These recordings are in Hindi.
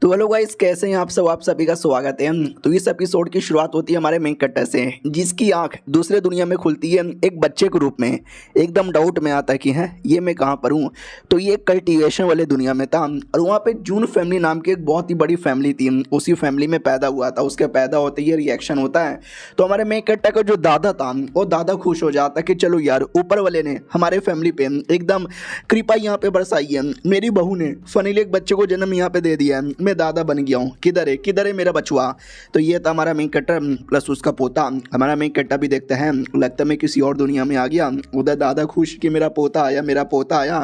तो हेलो गाइस, कैसे हैं आप सभी का स्वागत है। तो इस एपिसोड की शुरुआत होती है हमारे मेन कैरेक्टर से, जिसकी आंख दूसरे दुनिया में खुलती है एक बच्चे के रूप में। एकदम डाउट में आता है कि है ये मैं कहाँ पर हूँ। तो ये कल्टीवेशन वाले दुनिया में था और वहाँ पे जून फैमिली नाम की एक बहुत ही बड़ी फैमिली थी। उसी फैमिली में पैदा हुआ था। उसके पैदा होते ही रिएक्शन होता है। तो हमारे मेन कैरेक्टर का जो दादा था वो दादा खुश हो जाता है कि चलो यार, ऊपर वाले ने हमारे फैमिली पे एकदम कृपा यहाँ पे बरसाई है। मेरी बहू ने फनीले एक बच्चे को जन्म यहाँ पे दे दिया है। मैं दादा बन गया हूँ। किधर है मेरा बचवा। तो ये था हमारा मेन कैरेक्टर प्लस उसका पोता। हमारा मेन कैरेक्टर भी देखते हैं, लगता है मैं किसी और दुनिया में आ गया। उधर दादा खुश कि मेरा पोता आया।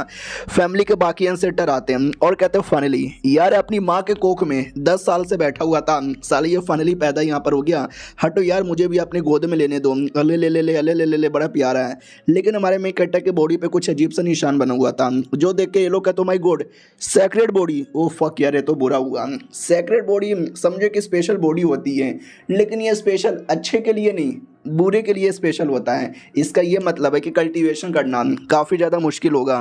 फैमिली के बाकी एंसेस्टर आते हैं और कहते हैं फाइनली यार, अपनी माँ के कोख में 10 साल से बैठा हुआ था, साले ये फाइनली पैदा यहाँ पर हो गया। हटो यार, मुझे भी अपने गोद में लेने दो। ले बड़ा प्यारा है। लेकिन हमारे मेन कैरेक्टर के बॉडी पे कुछ अजीब सा निशान बना हुआ था, जो देख के ये लोग कहते my God, sacred body. Oh fuck यार, ये तो बुरा हुआ। सेक्रेट बॉडी समझे कि स्पेशल बॉडी होती है, लेकिन ये स्पेशल अच्छे के लिए नहीं, बुरे के लिए स्पेशल होता है। इसका ये मतलब है कि कल्टीवेशन करना काफ़ी ज़्यादा मुश्किल होगा।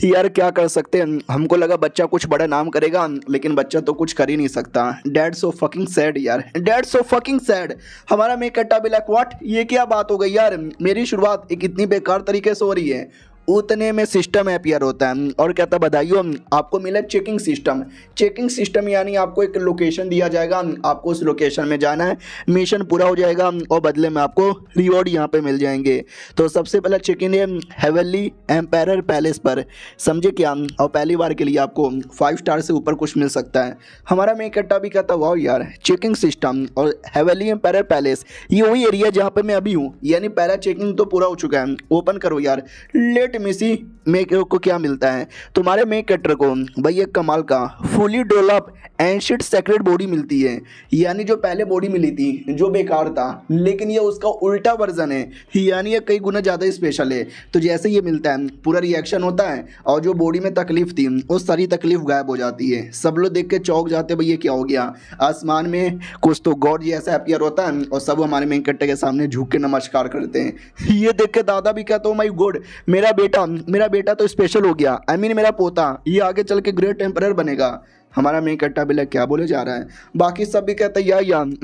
यार क्या कर सकते हैं। हमको लगा बच्चा कुछ बड़ा नाम करेगा, लेकिन बच्चा तो कुछ कर ही नहीं सकता। डैड सो फकिंग सैड यार, डैड सो फकिंग सैड। हमारा मेक कट्टा भी लाइक व्हाट, ये क्या बात हो गई यार, मेरी शुरुआत एक इतनी बेकार तरीके से हो रही है। उतने में सिस्टम अपीयर होता है और कहता बधाइयों, आपको मिला चेकिंग सिस्टम। चेकिंग सिस्टम यानी आपको एक लोकेशन दिया जाएगा, आपको उस लोकेशन में जाना है, मिशन पूरा हो जाएगा और बदले में आपको रिवॉर्ड यहाँ पे मिल जाएंगे। तो सबसे पहला चेक इन है हेवनली एम्पायर पैलेस पर, समझे क्या। और पहली बार के लिए आपको 5 स्टार से ऊपर कुछ मिल सकता है। हमारा मेन कट्टा भी कहता वाह यार, चेकिंग सिस्टम और हेवनली एम्पायर पैलेस, ये वही एरिया जहाँ पे मैं अभी हूँ। यानी पहला चेकिंग तो पूरा हो चुका है, ओपन करो यार। लेट मिसी मेक को क्या मिलता है तुम्हारे मेक कैरेक्टर को भाई, एक कमाल का fully develop ancient sacred body मिलती है। यानी जो पहले बॉडी मिली थी जो बेकार था, लेकिन ये उसका उल्टा वर्जन है, यानी ये कई गुना ज़्यादा स्पेशल है। तो जैसे ये मिलता है पूरा रिएक्शन होता है और जो बॉडी में तकलीफ थी वो सारी तकलीफ गायब हो जाती है। सब लोग देख के चौंक जाते भाई ये क्या हो गया। आसमान में कुछ तो गॉड जैसा अपीयर होता है और सब हमारे मेन कैरेक्टर के सामने झुक के नमस्कार करते हैं। ये देख के दादा भी कहता हूँ माय गॉड, मेरा बेटा तो स्पेशल हो गया। आई मीन मेरा पोता, ये आगे चल के ग्रेट एम्परर बनेगा। हमारा मेन कैरेक्टर भी क्या बोले जा रहा है। बाकी सब भी कहते हैं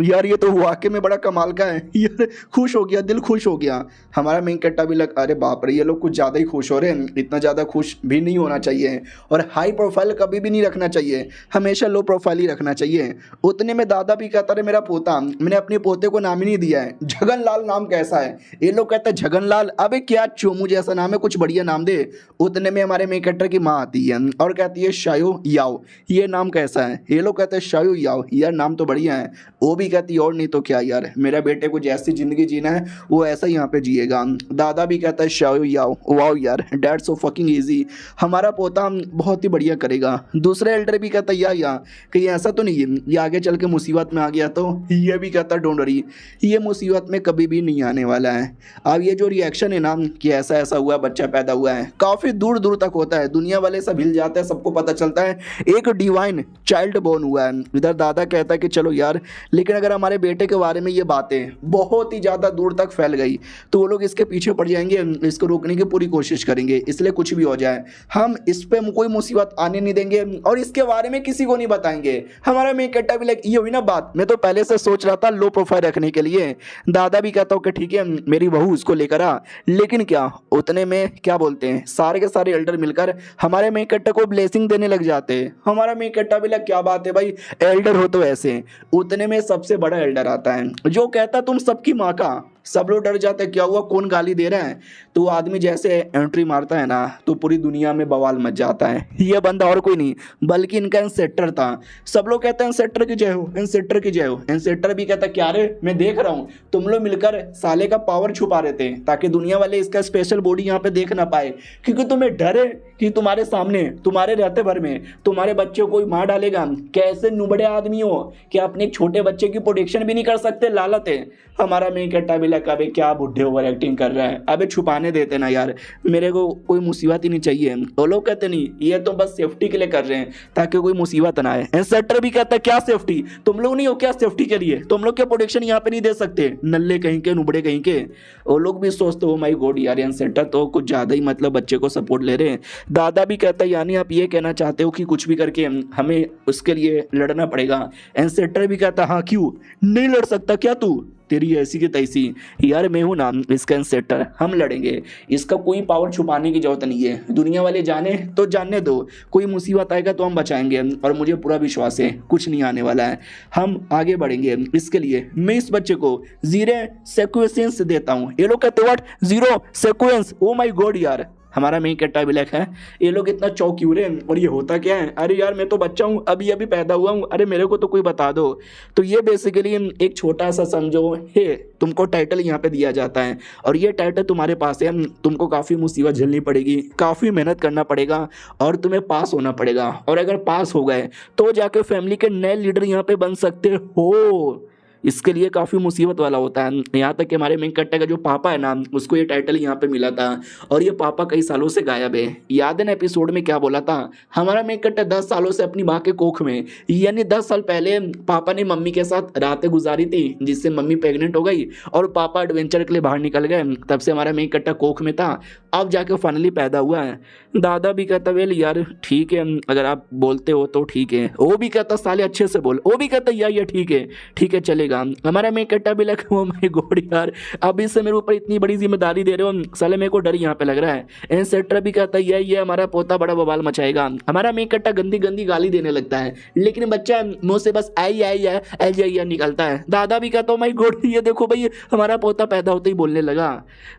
यार ये तो वाकई में बड़ा कमाल का है यार, खुश हो गया, दिल खुश हो गया। हमारा मेन कैरेक्टर भी अरे बाप रे, ये लोग कुछ ज़्यादा ही खुश हो रहे हैं। इतना ज़्यादा खुश भी नहीं होना चाहिए और हाई प्रोफाइल कभी भी नहीं रखना चाहिए, हमेशा लो प्रोफाइल ही रखना चाहिए। उतने में दादा भी कहता रहे मेरा पोता, मैंने अपने पोते को नाम ही नहीं दिया है। झगनलाल नाम कैसा है। ये लोग कहते हैं झगनलाल, अबे क्या चोमू जैसा नाम है, कुछ बढ़िया नाम दे। उतने में हमारे मेन कैरेक्टर की माँ आती है और कहती है शायो याओ, ये नाम कैसा है। ये लोग कहते हैं शायू याओ, यार नाम तो बढ़िया है। वो भी कहती और नहीं तो क्या यार, मेरा बेटे को जैसी जिंदगी जीना है वो ऐसा यहाँ पे जिएगा। दादा भी कहता है शायू याओ, वाओ यार डैड सो फकिंग इजी, हमारा पोता बहुत ही बढ़िया करेगा। दूसरे एल्डर भी कहता या कहीं ऐसा तो नहीं है ये आगे चल के मुसीबत में आ गया तो। ये भी कहता डोंट वरी, ये मुसीबत में कभी भी नहीं आने वाला है। अब ये जो रिएक्शन है ना कि ऐसा ऐसा हुआ, बच्चा पैदा हुआ है, काफ़ी दूर दूर तक होता है। दुनिया वाले सब हिल जाते हैं, सबको पता चलता है एक डिवाइन चाइल्ड बोर्न हुआ है। इधर दादा कहता है कि चलो यार, लेकिन अगर हमारे बेटे के बारे में ये बातें बहुत ही ज़्यादा दूर तक फैल गई तो वो लोग इसके पीछे पड़ जाएंगे, इसको रोकने की पूरी कोशिश करेंगे। इसलिए कुछ भी हो जाए हम इस पर कोई मुसीबत आने नहीं देंगे और इसके बारे में किसी को नहीं बताएंगे। हमारा मेन कैरेक्टर भी ये हुई ना बात, मैं तो पहले से सोच रहा था लो प्रोफाइल रखने के लिए। दादा भी कहता हूँ कि ठीक है मेरी बहू उसको लेकर आ, लेकिन क्या उतने में क्या बोलते हैं सारे के सारे एल्डर मिलकर हमारे मेन कैरेक्टर को ब्लेसिंग देने लग जाते हैं। हमारा मेन कैरेक्टर भी क्या बात है भाई, एल्डर हो तो ऐसे। उतने में सबसे बड़ा एल्डर आता है जो कहता तुम सबकी माँ का। सब लोग डर जाते हैं, क्या हुआ, कौन गाली दे रहा है। तो वो आदमी जैसे एंट्री मारता है ना तो पूरी दुनिया में बवाल मच जाता है। ये बंदा और कोई नहीं बल्कि इनका एंसेस्टर था। सब लोग कहते हैं एंसेस्टर की जय हो, एंसेस्टर की जय हो। एंसेस्टर भी कहता क्या रे, मैं देख रहा हूँ तुम लोग मिलकर साले का पावर छुपा रहे थे ताकि दुनिया वाले इसका स्पेशल बॉडी यहाँ पे देख ना पाए, क्योंकि तुम्हें डर है कि तुम्हारे सामने तुम्हारे रहते भर में तुम्हारे बच्चे को कोई मार डालेगा। कैसे नुबड़े आदमी हो कि अपने छोटे बच्चे की प्रोटेक्शन भी नहीं कर सकते, लालत है। हमारा मेन कैरेक्टर भी लगा अबे क्या बुढ़े ओवर एक्टिंग कर रहा है, अबे छुपाने देते ना यार, मेरे को कोई मुसीबत ही नहीं चाहिए। वो लोग कहते नहीं ये तो बस सेफ्टी के लिए कर रहे हैं ताकि कोई मुसीबत ना आए। इंस्पेक्टर भी कहता है क्या सेफ्टी, तुम लोग नहीं हो क्या सेफ्टी के लिए, तुम लोग क्या प्रोटेक्शन यहाँ पे नहीं दे सकते, नल्ले कहीं के नुबड़े कहीं के। वो लोग भी सोचते हो माई गॉड यार इंस्पेक्टर तो कुछ ज्यादा ही मतलब बच्चे को सपोर्ट ले रहे हैं। दादा भी कहता है यानी आप ये कहना चाहते हो कि कुछ भी करके हमें उसके लिए लड़ना पड़ेगा। इंस्पेक्टर भी कहता हाँ क्यों नहीं लड़ सकता क्या तू, तेरी ऐसी की तैसी, यार मैं हूं ना इसका इंस्पेक्टर, हम लड़ेंगे, इसका कोई पावर छुपाने की जरूरत नहीं है, दुनिया वाले जाने तो जानने दो, कोई मुसीबत आएगा तो हम बचाएंगे और मुझे पूरा विश्वास है कुछ नहीं आने वाला है, हम आगे बढ़ेंगे। इसके लिए मैं इस बच्चे को 0 सीक्वेंस देता हूँ। ये लोग कहते what 0 sequence, oh my God यार हमारा मेन कैरेक्टर ब्लैक है, ये लोग इतना चौक क्यों रहे और ये होता क्या है, अरे यार मैं तो बच्चा हूँ अभी अभी पैदा हुआ हूँ, अरे मेरे को तो कोई बता दो। तो ये बेसिकली एक छोटा सा समझो है तुमको टाइटल यहाँ पे दिया जाता है और ये टाइटल तुम्हारे पास है, तुमको काफ़ी मुसीबत झेलनी पड़ेगी, काफ़ी मेहनत करना पड़ेगा और तुम्हें पास होना पड़ेगा, और अगर पास हो गए तो जाके फैमिली के नए लीडर यहाँ पे बन सकते हो। इसके लिए काफ़ी मुसीबत वाला होता है। यहाँ तक कि हमारे मेन कैरेक्टर का जो पापा है ना उसको ये टाइटल यहाँ पे मिला था और ये पापा कई सालों से गायब है। याद है ना एपिसोड में क्या बोला था, हमारा मेन कैरेक्टर 10 सालों से अपनी माँ के कोख में, यानी 10 साल पहले पापा ने मम्मी के साथ रातें गुजारी थी जिससे मम्मी प्रेग्नेंट हो गई और पापा एडवेंचर के लिए बाहर निकल गए, तब से हमारा मेन कैरेक्टर कोख में था, अब जाके फाइनली पैदा हुआ है। दादा भी कहता वेल यार ठीक है अगर आप बोलते हो तो ठीक है, वो भी कहता साले अच्छे से बोल, वो भी कहता यार ये ठीक है चलेगा। हमारा मेन कैरेक्टर भी लगा ओ माय गॉड यार अभी से मेरे ऊपर इतनी बड़ी जिम्मेदारी दे रहे हो, साले मेरे को डर यहाँ पे लग रहा है। इंस्पेक्टर भी कहता है ये हमारा पोता बड़ा बवाल मचाएगा। हमारा मेन कैरेक्टर गंदी गंदी गाली देने लगता है लेकिन बच्चा मुंह से बस आई निकलता है। दादा भी कहता माय गॉड ये देखो भाई हमारा पोता पैदा होते ही बोलने लगा।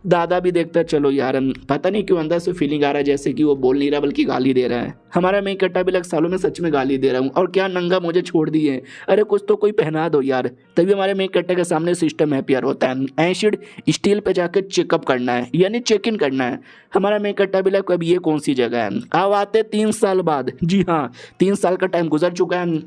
दादा भी देखता है चलो यार पता नहीं क्यों अंदर से फीलिंग आ रहा है जैसे कि वो बोल नहीं रहा बल्कि गाली दे रहा है। हमारा मेन कैरेक्टर भी लग सालों में सच में गाली दे रहा हूँ और क्या नंगा मुझे छोड़ दिए, अरे कुछ तो कोई पहना दो यार। तभी हमारे मेन कैरेक्टर के सामने सिस्टम हैप्पियर होता है, एसिड स्टील पे जाकर चेकअप करना है यानी चेक इन करना है। हमारा मेन कैरेक्टर भी लग अब ये कौन सी जगह है, अब आते 3 साल बाद, जी हाँ 3 साल का टाइम गुजर चुका है,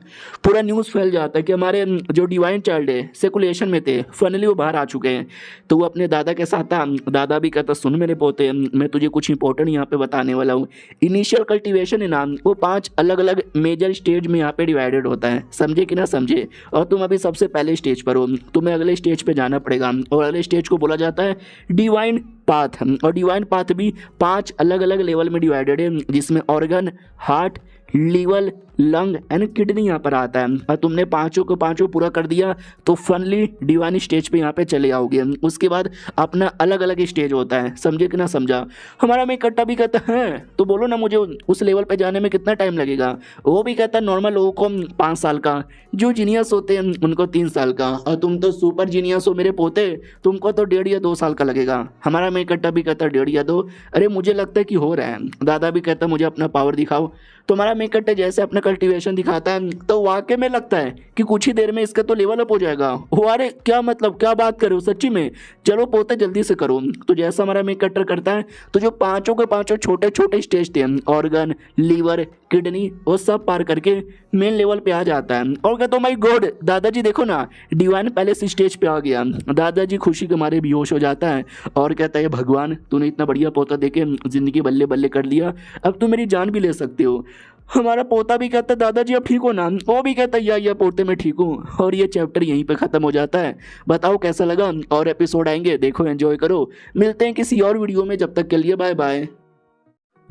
पूरा न्यूज़ फैल जाता है कि हमारे जो डिवाइन चाइल्ड है सर्कुलेशन में थे फाइनली वो बाहर आ चुके हैं। तो वो अपने दादा के साथ था, दादा भी कहता सुन मेरे पोते मैं तुझे कुछ इंपॉर्टेंट यहाँ पे बताने वाला हूँ। इनिशियल कल्टीवेशन है ना वो 5 अलग अलग मेजर स्टेज में यहाँ पे डिवाइडेड होता है, समझे कि ना समझे, और तुम अभी सबसे पहले स्टेज पर हो, तुम्हें अगले स्टेज पे जाना पड़ेगा और अगले स्टेज को बोला जाता है डिवाइन पाथ। और डिवाइन पाथ भी 5 अलग अलग लेवल में डिवाइडेड है जिसमें organ, heart, liver, lung and kidney यहाँ पर आता है। और तुमने पांचों को पांचों पूरा कर दिया तो फनली डिवाइन स्टेज पे यहाँ पे चले आओगे। उसके बाद अपना अलग अलग स्टेज होता है, समझे कि ना समझा। हमारा में कट्टा भी कहता है तो बोलो ना मुझे उस लेवल पे जाने में कितना टाइम लगेगा। वो भी कहता है नॉर्मल लोगों को 5 साल का, जो जीनियस होते हैं उनको 3 साल का, और तुम तो सुपर जीनियस हो मेरे पोते, तुमको तो 1.5 या 2 साल का लगेगा। हमारा में कट्टा भी कहता है 1.5 या 2, अरे मुझे लगता है कि हो रहा है। दादा भी कहता है मुझे अपना पावर दिखाओ। तो हमारा मेकट जैसे अपना कल्टीवेशन दिखाता है तो वाकई में लगता है कि कुछ ही देर में इसका तो लेवल अप हो जाएगा। वो अरे क्या मतलब क्या बात कर रहे हो सच्ची में, चलो पोते जल्दी से करो। तो जैसा हमारा मेकटर करता है तो जो पांचों के पांचों छोटे छोटे स्टेज थे, ऑर्गन, लीवर, किडनी, वो सब पार करके मेन लेवल पे आ जाता है। और कहता माय गॉड दादाजी देखो ना डिवाइन पैलेस स्टेज पे आ गया। दादाजी खुशी के मारे बेहोश हो जाता है और कहता है भगवान तूने इतना बढ़िया पोता देके जिंदगी बल्ले बल्ले कर लिया, अब तुम मेरी जान भी ले सकते हो। हमारा पोता भी कहता है दादाजी अब ठीक हो ना, वो भी कहता है या पोते में ठीक हूँ। और ये चैप्टर यहीं पे ख़त्म हो जाता है। बताओ कैसा लगा, और एपिसोड आएंगे देखो एंजॉय करो। मिलते हैं किसी और वीडियो में, जब तक के लिए बाय बाय।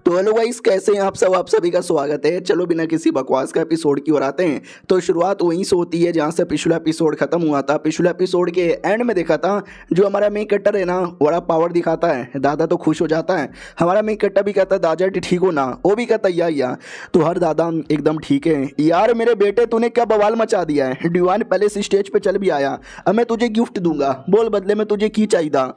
तो हेलो गाइस कैसे हैं आप सभी का स्वागत है। चलो बिना किसी बकवास का एपिसोड की ओर आते हैं। तो शुरुआत वहीं से होती है जहाँ से पिछला एपिसोड खत्म हुआ था। पिछले एपिसोड के एंड में देखा था जो हमारा मेन कैरेक्टर है ना बड़ा पावर दिखाता है, दादा तो खुश हो जाता है। हमारा मेन कैरेक्टर भी कहता है दादाजी ठीक हो ना, वो भी कहता है या तो हर दादा एकदम ठीक है यार मेरे बेटे, तूने क्या बवाल मचा दिया है, डिवाइन पैलेस स्टेज पे चल भी आया, अब मैं तुझे गिफ्ट दूंगा, बोल बदले में तुझे की चाहिए।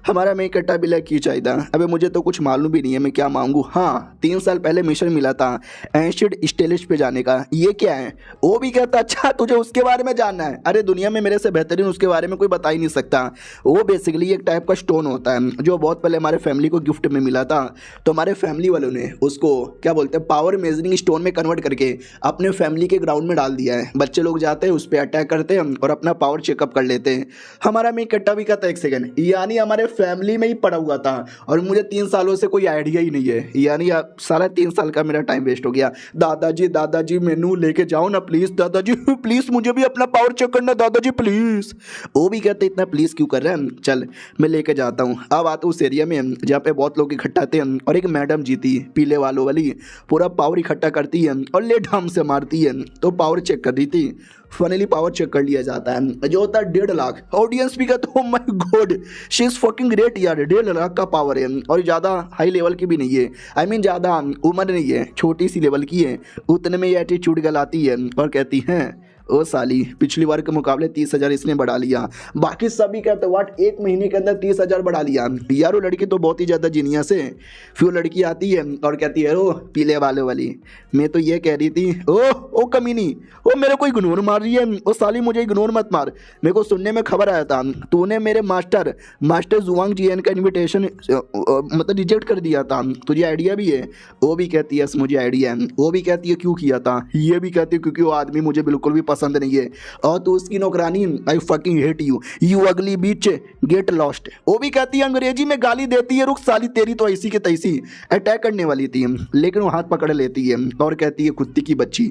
हमारा मेन कैरेक्टर भी की चाहिए, अबे मुझे तो कुछ मालूम भी नहीं है मैं क्या मांगू। हाँ हाँ 3 साल पहले मिशन मिला था एंशियंट स्टेलिश पे जाने का। ये क्या है? वो भी कहता अच्छा तुझे उसके बारे में जानना है? अरे दुनिया में मेरे से बेहतरीन उसके बारे में कोई बता ही नहीं सकता। वो बेसिकली एक टाइप का स्टोन होता है जो बहुत पहले हमारे फैमिली को गिफ्ट में मिला था। तो हमारे फैमिली वालों ने उसको क्या बोलते हैं पावर मेजरिंग स्टोन में कन्वर्ट करके अपने फैमिली के ग्राउंड में डाल दिया है। बच्चे लोग जाते हैं उस पर अटैक करते हैं और अपना पावर चेकअप कर लेते हैं। हमारा मैं कट्टा भी कहता है एक सेकेंड, यानी हमारे फैमिली में ही पड़ा हुआ था और मुझे 3 सालों से कोई आइडिया ही नहीं है। यानी सारा 3 साल का मेरा टाइम वेस्ट हो गया। दादाजी मेनू लेके जाओ ना प्लीज़, दादाजी प्लीज़ मुझे भी अपना पावर चेक करना दादाजी प्लीज़। वो भी कहते इतना प्लीज़ क्यों कर रहे हैं, चल मैं लेके जाता हूँ। अब आते उस एरिया में जहाँ पे बहुत लोग इकट्ठा थे और एक मैडम जीती पीले वालों वाली पूरा पावर इकट्ठा करती है और ले ढाम से मारती है। तो पावर चेक कर रही थी, फाइनली पावर चेक कर लिया जाता है जो होता है 1.5 लाख। ऑडियंस भी कहते हो my God she is fucking great यार, 1.5 लाख का पावर है और ज़्यादा हाई लेवल की भी नहीं है। आई मीन ज़्यादा उम्र नहीं है, छोटी सी लेवल की है। उतने में ये एटीट्यूड गलाती है और कहती हैं ओ साली पिछली बार के मुकाबले 30,000 इसने बढ़ा लिया। बाकी सभी कहते वाट 1 महीने के अंदर 30,000 बढ़ा लिया यार। वो लड़की तो बहुत ही ज़्यादा जीनियस है। फिर वो लड़की आती है और कहती है ओ पीले वाले वाली, मैं तो ये कह रही थी ओ कमीनी, ओ मेरे को इग्नोर मार रही है। ओ साली मुझे इग्नोर मत मार, मेरे को सुनने में खबर आया था तूने मेरे मास्टर जुआंग जीएन का इन्विटेशन मतलब रिजेक्ट कर दिया था, तुझे आइडिया भी है? वो भी कहती है मुझे आइडिया है। वो भी कहती है क्यों किया था? ये भी कहती है क्योंकि वो आदमी मुझे बिल्कुल भी पसंद नहीं है और तू उसकी नौकरानी, आई फकिंग हेट यू अगली बीच गेट लॉस्ट। वो भी कहती है अंग्रेजी में गाली देती है, रुक साली तेरी तो ऐसी के तैसी। अटैक करने वाली थी लेकिन वो हाथ पकड़ लेती है और कहती है कुत्ती की बच्ची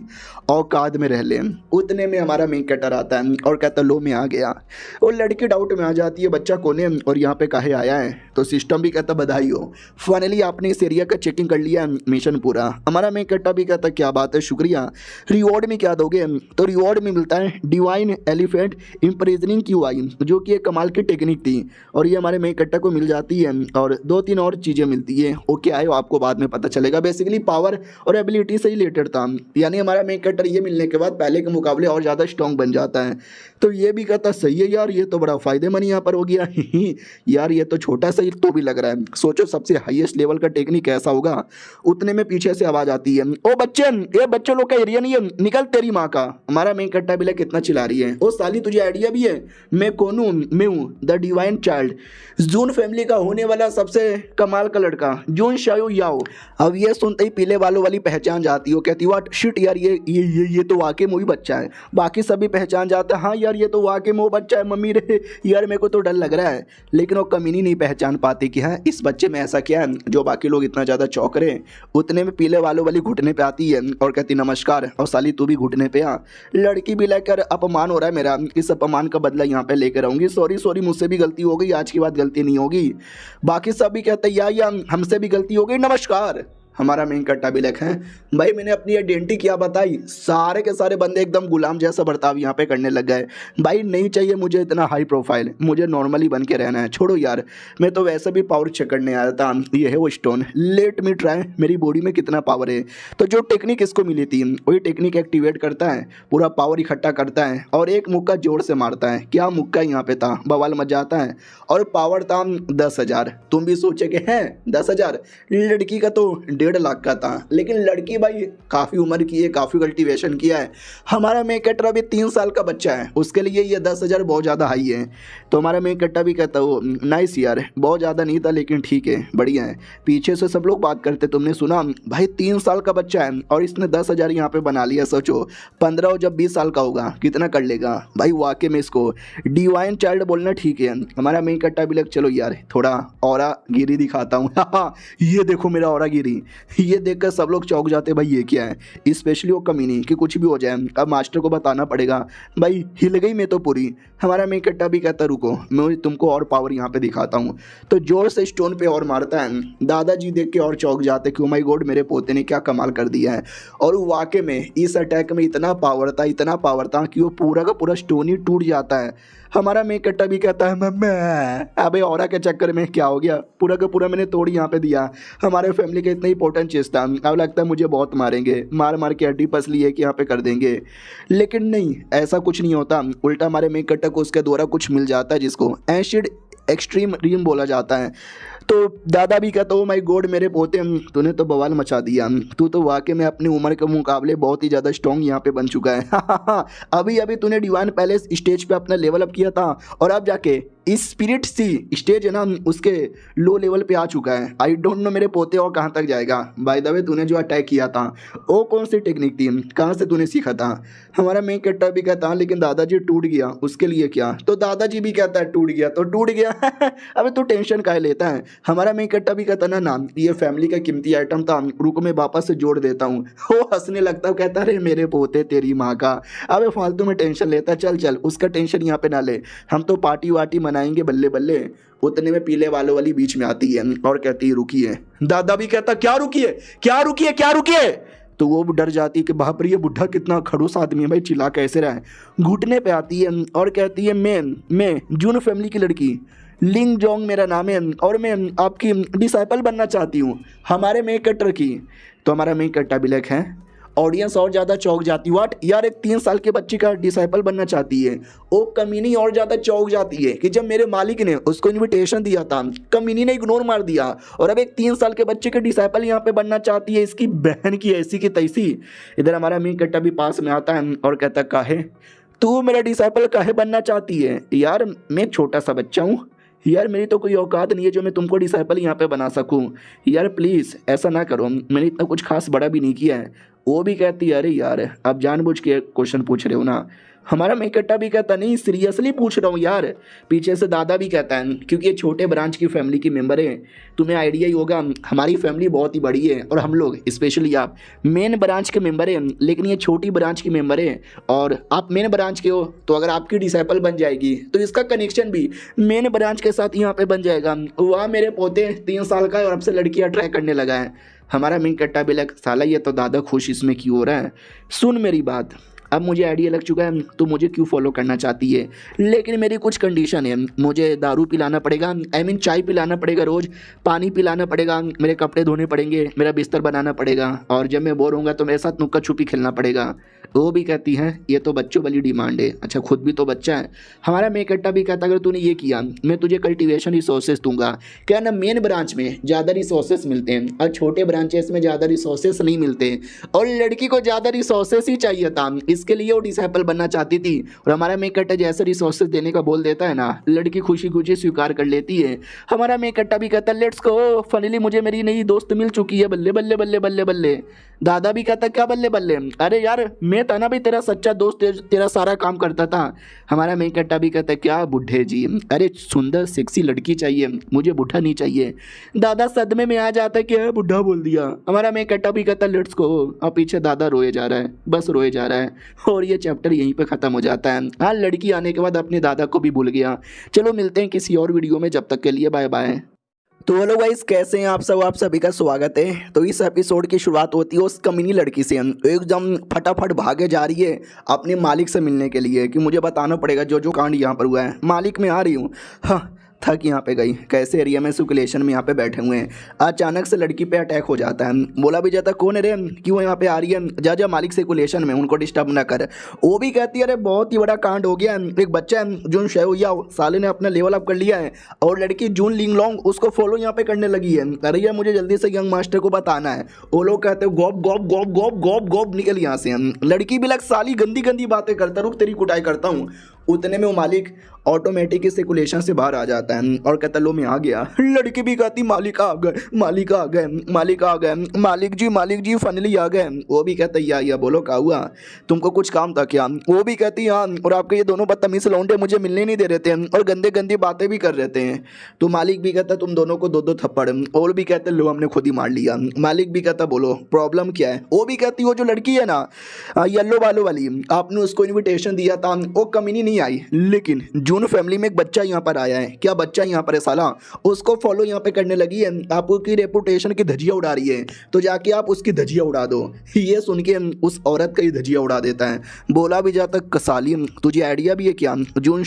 औकात में रह ले। उतने में हमारा मेन कैटर आता है और कहता लो मैं आ गया। वो लड़की डाउट में आ जाती है बच्चा कौन है और यहाँ पे काहे आया है। तो सिस्टम भी कहता बधाई हो, फाइनली आपने इस एरिया का चेकिंग कर लिया, मिशन पूरा। हमारा मेन कैटर भी कहता क्या बात है शुक्रिया, रिवॉर्ड में क्या दोगे? तो रिवॉर्ड में मिलता है डिवाइन एलिफेंट इम्प्रिजनिंग क्यूआई जो कि एक कमाल की टेक्निक थी और ये हमारे मेन कैटर को मिल जाती है और 2-3 और चीज़ें मिलती है। वो क्या है वो आपको बाद में पता चलेगा। बेसिकली पावर और एबिलिटी से रिलेटेड था, यानी हमारा मेन कैरेक्टर ये मिलने के बाद पहले के मुकाबले और ज़्यादा स्ट्रॉन्ग बन जाता है। तो ये भी कहता सही है यार, ये तो बड़ा फायदेमंद यहाँ पर हो गया यार ये तो छोटा सा ही तो भी लग रहा है। सोचो सबसे हाईएस्ट लेवल का टेक्निक ऐसा होगा। उतने में पीछे से आवाज़ आती है ओ बच्चे, ये बच्चों लोग का एरिया नहीं है, निकल तेरी माँ का। हमारा मेन कैरेक्टर भी कितना चिल्ला रही है ओ साली तुझे आइडिया भी है? मैं कौन हूँ? मैं हूँ the divine child, June family का होने वाला सबसे कमाल का लड़का जून शायो याओ। अब ये सुनते ही पीले वालों वाली पहचान जाती हो, कहती व्हाट शिट यार ये तो वाकई में वही बच्चा है। बाकी सभी पहचान जाते हैं हाँ यार ये तो वाकई में वो बच्चा है मम्मी रे यार मेरे को तो डर लग रहा है। लेकिन वो कमीनी नहीं पहचान पाती कि हाँ इस बच्चे में ऐसा क्या है जो बाकी लोग इतना ज़्यादा चौंक रहे हैं। उतने में पीले वालों वाली घुटने पे आती है और कहती नमस्कार, और साली तू भी घुटने पे आ। लड़की भी लेकर अपमान हो रहा है मेरा, इस अपमान का बदला यहाँ पे लेकर आऊँगी। सॉरी मुझसे भी गलती हो गई, आज की बात गलती नहीं होगी। बाकी सब भी कहते हैं या हमसे भी गलती हो गई, नमस्कार। हमारा मेन कट्टा भी लिखा है भाई मैंने अपनी आइडेंटिटी क्या बताई, सारे के सारे बंदे एकदम गुलाम जैसा बर्ताव यहाँ पे करने लग गए। भाई नहीं चाहिए मुझे इतना हाई प्रोफाइल, मुझे नॉर्मली बन के रहना है। छोड़ो यार मैं तो वैसे भी पावर चेक करने आया था, ये है वो स्टोन, लेट मी ट्राई मेरी बॉडी में कितना पावर है। तो जो टेक्निक इसको मिली थी वही टेक्निक एक्टिवेट करता है, पूरा पावर इकट्ठा करता है और एक मुक्का जोर से मारता है। क्या मुक्का यहाँ पे था, बवाल मच जाता है। और पावर था 10,000। तुम भी सोचे कि हैं 10,000, लड़की का तो 1.5 लाख का था। लेकिन लड़की भाई काफ़ी उम्र की है, काफ़ी कल्टीवेशन किया है। हमारा मेन कैरेक्टर अभी 3 साल का बच्चा है, उसके लिए ये 10,000 बहुत ज़्यादा हाई है। तो हमारा मेन कैरेक्टर भी कहता हो नाइस यार, बहुत ज़्यादा नहीं था लेकिन ठीक है बढ़िया है। पीछे से सब लोग बात करते, तुमने सुना भाई 3 साल का बच्चा है और इसने 10,000 यहाँ पे बना लिया। सोचो 15 और जब 20 साल का होगा कितना कर लेगा भाई। वाकई में इसको डिवाइन चाइल्ड बोलना ठीक है। हमारा मेन कैरेक्टर भी लग चलो यार थोड़ा ऑरा गिरी दिखाता हूँ ये देखो मेरा ऑरा गिरी। ये देखकर सब लोग चौंक जाते भाई ये क्या है, स्पेशली वो कमीनी कि कुछ भी हो जाए अब मास्टर को बताना पड़ेगा। भाई हिल गई मैं तो पूरी। हमारा मेन कैरेक्टर भी कहता रुको मैं तुमको और पावर यहाँ पे दिखाता हूँ। तो जोर से स्टोन पे और मारता है। दादाजी देख के और चौंक जाते कि ओ माय गॉड मेरे पोते ने क्या कमाल कर दिया है। और वाकई में इस अटैक में इतना पावर था कि वो पूरा का पूरा स्टोन ही टूट जाता है। हमारा मेन कैरेक्टर भी कहता है मम्मा अबे औरा के चक्कर में क्या हो गया, पूरा का पूरा मैंने तोड़ यहाँ पे दिया। हमारे फैमिली का इतना इंपॉर्टेंट चीज़ था, अब लगता है मुझे बहुत मारेंगे, मार के हड्डी पसली है कि यहाँ पे कर देंगे। लेकिन नहीं ऐसा कुछ नहीं होता, उल्टा हमारे मेन कैरेक्टर को उसके द्वारा कुछ मिल जाता है जिसको एसिड एक्सट्रीम रीम बोला जाता है। तो दादा भी कहता, ओ माय गॉड मेरे पोते, तूने तो बवाल मचा दिया, तू तो वाकई में अपनी उम्र के मुकाबले बहुत ही ज़्यादा स्ट्रॉन्ग यहाँ पे बन चुका है। अभी अभी तूने डिवाइन पैलेस स्टेज पे अपना लेवल अप किया था और अब जाके इस स्पिरिट सी स्टेज है ना उसके लो लेवल पे आ चुका है। आई डोंट नो मेरे पोते और कहाँ तक जाएगा। बाय द वे तूने जो अटैक किया था वो कौन सी टेक्निक थी, कहाँ से तूने सीखा था? हमारा मेन कैरेक्टर भी कहता है लेकिन दादाजी टूट गया, उसके लिए क्या? तो दादाजी भी कहता है टूट गया तो टूट गया। अबे तू टेंशन काहे लेता है? हमारा मेन कैरेक्टर भी कहता ना ना ये फैमिली का कीमती आइटम था, रुको मैं वापस से जोड़ देता हूँ। वो हंसने लगता है, कहता अरे मेरे पोते तेरी माँ का, अबे फालतू में टेंशन लेता है, चल चल उसका टेंशन यहाँ पे ना ले, हम तो पार्टी वार्टी मनाएंगे बल्ले बल्ले। उतने में पीले वालों वाली बीच में आती है और कहती है रुकिए। दादा भी कहता क्या रुकिए क्या रुकिए क्या रुकिए? तो वो डर जाती है कि बाप रे ये बुढ़ा कितना खड़ूस आदमी है भाई, चिल्ला कैसे रहा है। घुटने पे आती है और कहती है मैं जून फैमिली की लड़की लिंग जोंग मेरा नाम है और मैं आपकी डिसाइपल बनना चाहती हूँ हमारे मेन कैरेक्टर की। तो हमारा मेन कैरेक्टर भी लेख है, ऑडियंस और ज़्यादा चौंक जाती है। वाट यार, एक 3 साल के बच्चे का डिसाइपल बनना चाहती है। वो कमीनी और ज़्यादा चौंक जाती है कि जब मेरे मालिक ने उसको इनविटेशन दिया था कमीनी ने इग्नोर मार दिया और अब एक 3 साल के बच्चे के डिसाइपल यहाँ पे बनना चाहती है, इसकी बहन की ऐसी की तैसी। इधर हमारा मेन कैरेक्टर भी पास में आता है और कहता काहे तू मेरा डिसाइपल काहे बनना चाहती है? यार मैं छोटा सा बच्चा हूँ यार, मेरी तो कोई औकात नहीं है जो मैं तुमको डिसाइपल यहाँ पे बना सकूँ। यार प्लीज़ ऐसा ना करो, मैंने इतना कुछ खास बड़ा भी नहीं किया है। वो भी कहती है अरे यार आप जानबूझ के क्वेश्चन पूछ रहे हो ना। हमारा मेकट्टा भी कहता नहीं सीरियसली पूछ रहा हूँ यार। पीछे से दादा भी कहता है क्योंकि ये छोटे ब्रांच की फैमिली की मेंबर है, तुम्हें आइडिया ही होगा हमारी फैमिली बहुत ही बड़ी है और हम लोग स्पेशली आप मेन ब्रांच के मेंबर हैं, लेकिन ये छोटी ब्रांच की मेंबर है और आप मेन ब्रांच के हो तो अगर आपकी डिसाइपल बन जाएगी तो इसका कनेक्शन भी मेन ब्रांच के साथ यहाँ पे बन जाएगा। वहाँ मेरे पोते 3 साल का है और अब से लड़कियाँ ट्राई करने लगा है। हमारा मेन कट्टा भी लग साला ये तो दादा खुश इसमें क्यों हो रहा है? सुन मेरी बात, अब मुझे आइडिया लग चुका है तो मुझे क्यों फॉलो करना चाहती है, लेकिन मेरी कुछ कंडीशन है। मुझे दारू पिलाना पड़ेगा, आई मीन चाय पिलाना पड़ेगा रोज़, पानी पिलाना पड़ेगा, मेरे कपड़े धोने पड़ेंगे, मेरा बिस्तर बनाना पड़ेगा और जब मैं बोर होऊंगा तो मेरे साथ नुक्का छुपी खेलना पड़ेगा। वो भी कहती है ये तो बच्चों वाली डिमांड है। अच्छा खुद भी तो बच्चा है। हमारा मेकट्टा भी कहता अगर तूने ये किया मैं तुझे कल्टिवेशन रिसोर्सेज दूंगा। क्या ना मेन ब्रांच में ज़्यादा रिसोर्सेज मिलते हैं और छोटे ब्रांचेस में ज़्यादा रिसोर्सेज नहीं मिलते और लड़की को ज़्यादा रिसोर्सेज ही चाहिए था, इसके लिए वो डिसाइपल बनना चाहती थी। और हमारा मेकट्टा जैसे रिसोर्सेज देने का बोल देता है ना, लड़की खुशी खुशी स्वीकार कर लेती है। हमारा मेकट्टा भी कहता लेट्स गो, फाइनली मुझे मेरी नई दोस्त मिल चुकी है, बल्ले बल्ले बल्ले बल्ले बल्ले। दादा भी कहता क्या बल्ले बल्ले? अरे यार मैं था ना भाई तेरा सच्चा दोस्त, तेरा सारा काम करता था। हमारा मेन कट्टा भी कहता क्या बुढ़े जी, अरे सुंदर सेक्सी लड़की चाहिए, मुझे बुढ़ा नहीं चाहिए। दादा सदमे में आ जाता है क्या बुढ़ा बोल दिया। हमारा मेन कट्टा भी कहता लेट्स गो, और पीछे दादा रोए जा रहा है, बस रोए जा रहा है और ये चैप्टर यहीं पे ख़त्म हो जाता है। हाँ लड़की आने के बाद अपने दादा को भी भूल गया। चलो मिलते हैं किसी और वीडियो में, जब तक के लिए बाय बाय। तो हेलो गाइस, कैसे हैं आप सब? आप सभी का स्वागत है। तो इस एपिसोड की शुरुआत होती है उस कमीनी लड़की से, एकदम फटाफट भागे जा रही है अपने मालिक से मिलने के लिए कि मुझे बताना पड़ेगा जो जो कांड यहाँ पर हुआ है। मालिक मैं आ रही हूँ। हाँ थक यहाँ पे गई, कैसे एरिया में सर्कुलेशन में यहाँ पे बैठे हुए हैं। अचानक से लड़की पे अटैक हो जाता है। बोला भी जाता कौन है रे, क्यों यहाँ पे आ रही है, जा जा मालिक सर्कुलेशन में, उनको डिस्टर्ब ना कर। वो भी कहती है अरे बहुत ही बड़ा कांड हो गया है, एक बच्चा है जून शेया साले ने अपना लेवल अप कर लिया है और लड़की जून लिंगलोंग उसको फॉलो यहाँ पे करने लगी है। अरे यार मुझे जल्दी से यंग मास्टर को बताना है। वो लोग कहते हैं gob gob gob gob gob gob, निकल यहाँ से। लड़की भी लग साली गंदी गंदी बातें करता, रुक तेरी कुटाई करता हूँ। उतने में वो मालिक ऑटोमेटिक सर्कुलेशन से बाहर आ जाता है और कहता लो मैं आ गया। लड़की भी कहती मालिक आ गए, मालिक आ गए, मालिक आ गए, मालिक जी फाइनली आ गए। वो भी कहता या बोलो क्या हुआ, तुमको कुछ काम था क्या? वो भी कहती हाँ, और आपके ये दोनों बदतमीज लौंडे मुझे मिलने नहीं दे रहे थे और गंदे गंदी बातें भी कर रहे थे। तो मालिक भी कहता तुम दोनों को 2-2 थप्पड़। और भी कहते लो हमने खुद ही मार लिया। मालिक भी कहता बोलो प्रॉब्लम क्या है? वो भी कहती वो जो लड़की है ना येलो बालों वाली, आपने उसको इन्विटेशन दिया था, वो कमीनी नहीं आई, लेकिन जून फैमिली में एक बच्चा यहाँ पर आया है। क्या बच्चा यहाँ पर है साला, उसको फॉलो यहाँ पे करने लगी है, आपकी रेपुटेशन की धजिया उड़ा रही है, तो जाके आप उसकी धजिया उड़ा दो। ये सुन के उस औरत का ही धजिया उड़ा देता है। बोला भी जाता कसाली तुझे आइडिया भी है क्या? जून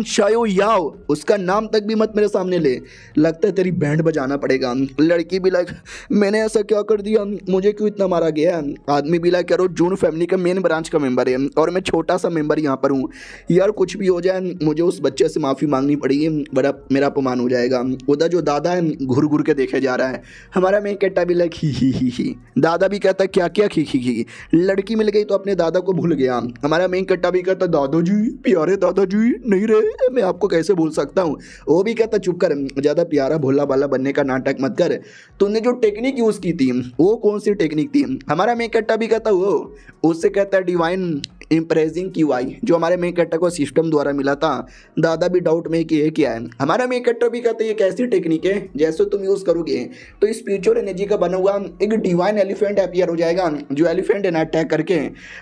शायो याओ, उसका नाम तक भी मत मेरे सामने ले, लगता है तेरी बैंड बजाना पड़ेगा। लड़की भी लाइक मैंने ऐसा क्या कर दिया, मुझे क्यों इतना मारा गया? आदमी भी लाइक करो जून फैमिली का मेन ब्रांच का मेंबर है और मैं छोटा सा मेंबर यहाँ पर हूँ। यार कुछ भी भी हो जाए मुझे उस बच्चे से माफ़ी मांगनी पड़ेगी, बड़ा मेरा अपमान हो जाएगा। उधर जो दादा है घुर घुर के देखे जा रहा है। हमारा मेन कट्टा भी लग ही। दादा भी कहता क्या क्या खी। लड़की मिल गई तो अपने दादा को भूल गया। हमारा मेन कट्टा भी कहता दादाजी, प्यारे दादाजी नहीं रहे, मैं आपको कैसे भूल सकता हूँ। वो भी कहता चुप कर, ज़्यादा प्यारा भोला भाला बनने का नाटक मत कर। तूने जो टेक्निक यूज़ की थी वो कौन सी टेक्निक थी? हमारा मेन कट्टा भी कहता वो उससे कहता डिवाइन इम्प्रेसिंग QI जो हमारे मेन कट्टा को सिस्टम द्वारा मिला था। दादा भी डाउट में कि ये क्या है। हमारा मेन कट्टा भी कहता है ये कैसी टेक्निक है, जैसे तुम यूज़ करोगे तो स्पिरिचुअल एनर्जी का बना हुआ एक डिवाइन एलिफेंट अपीयर हो जाएगा, जो एलिफेंट है ना अटैक करके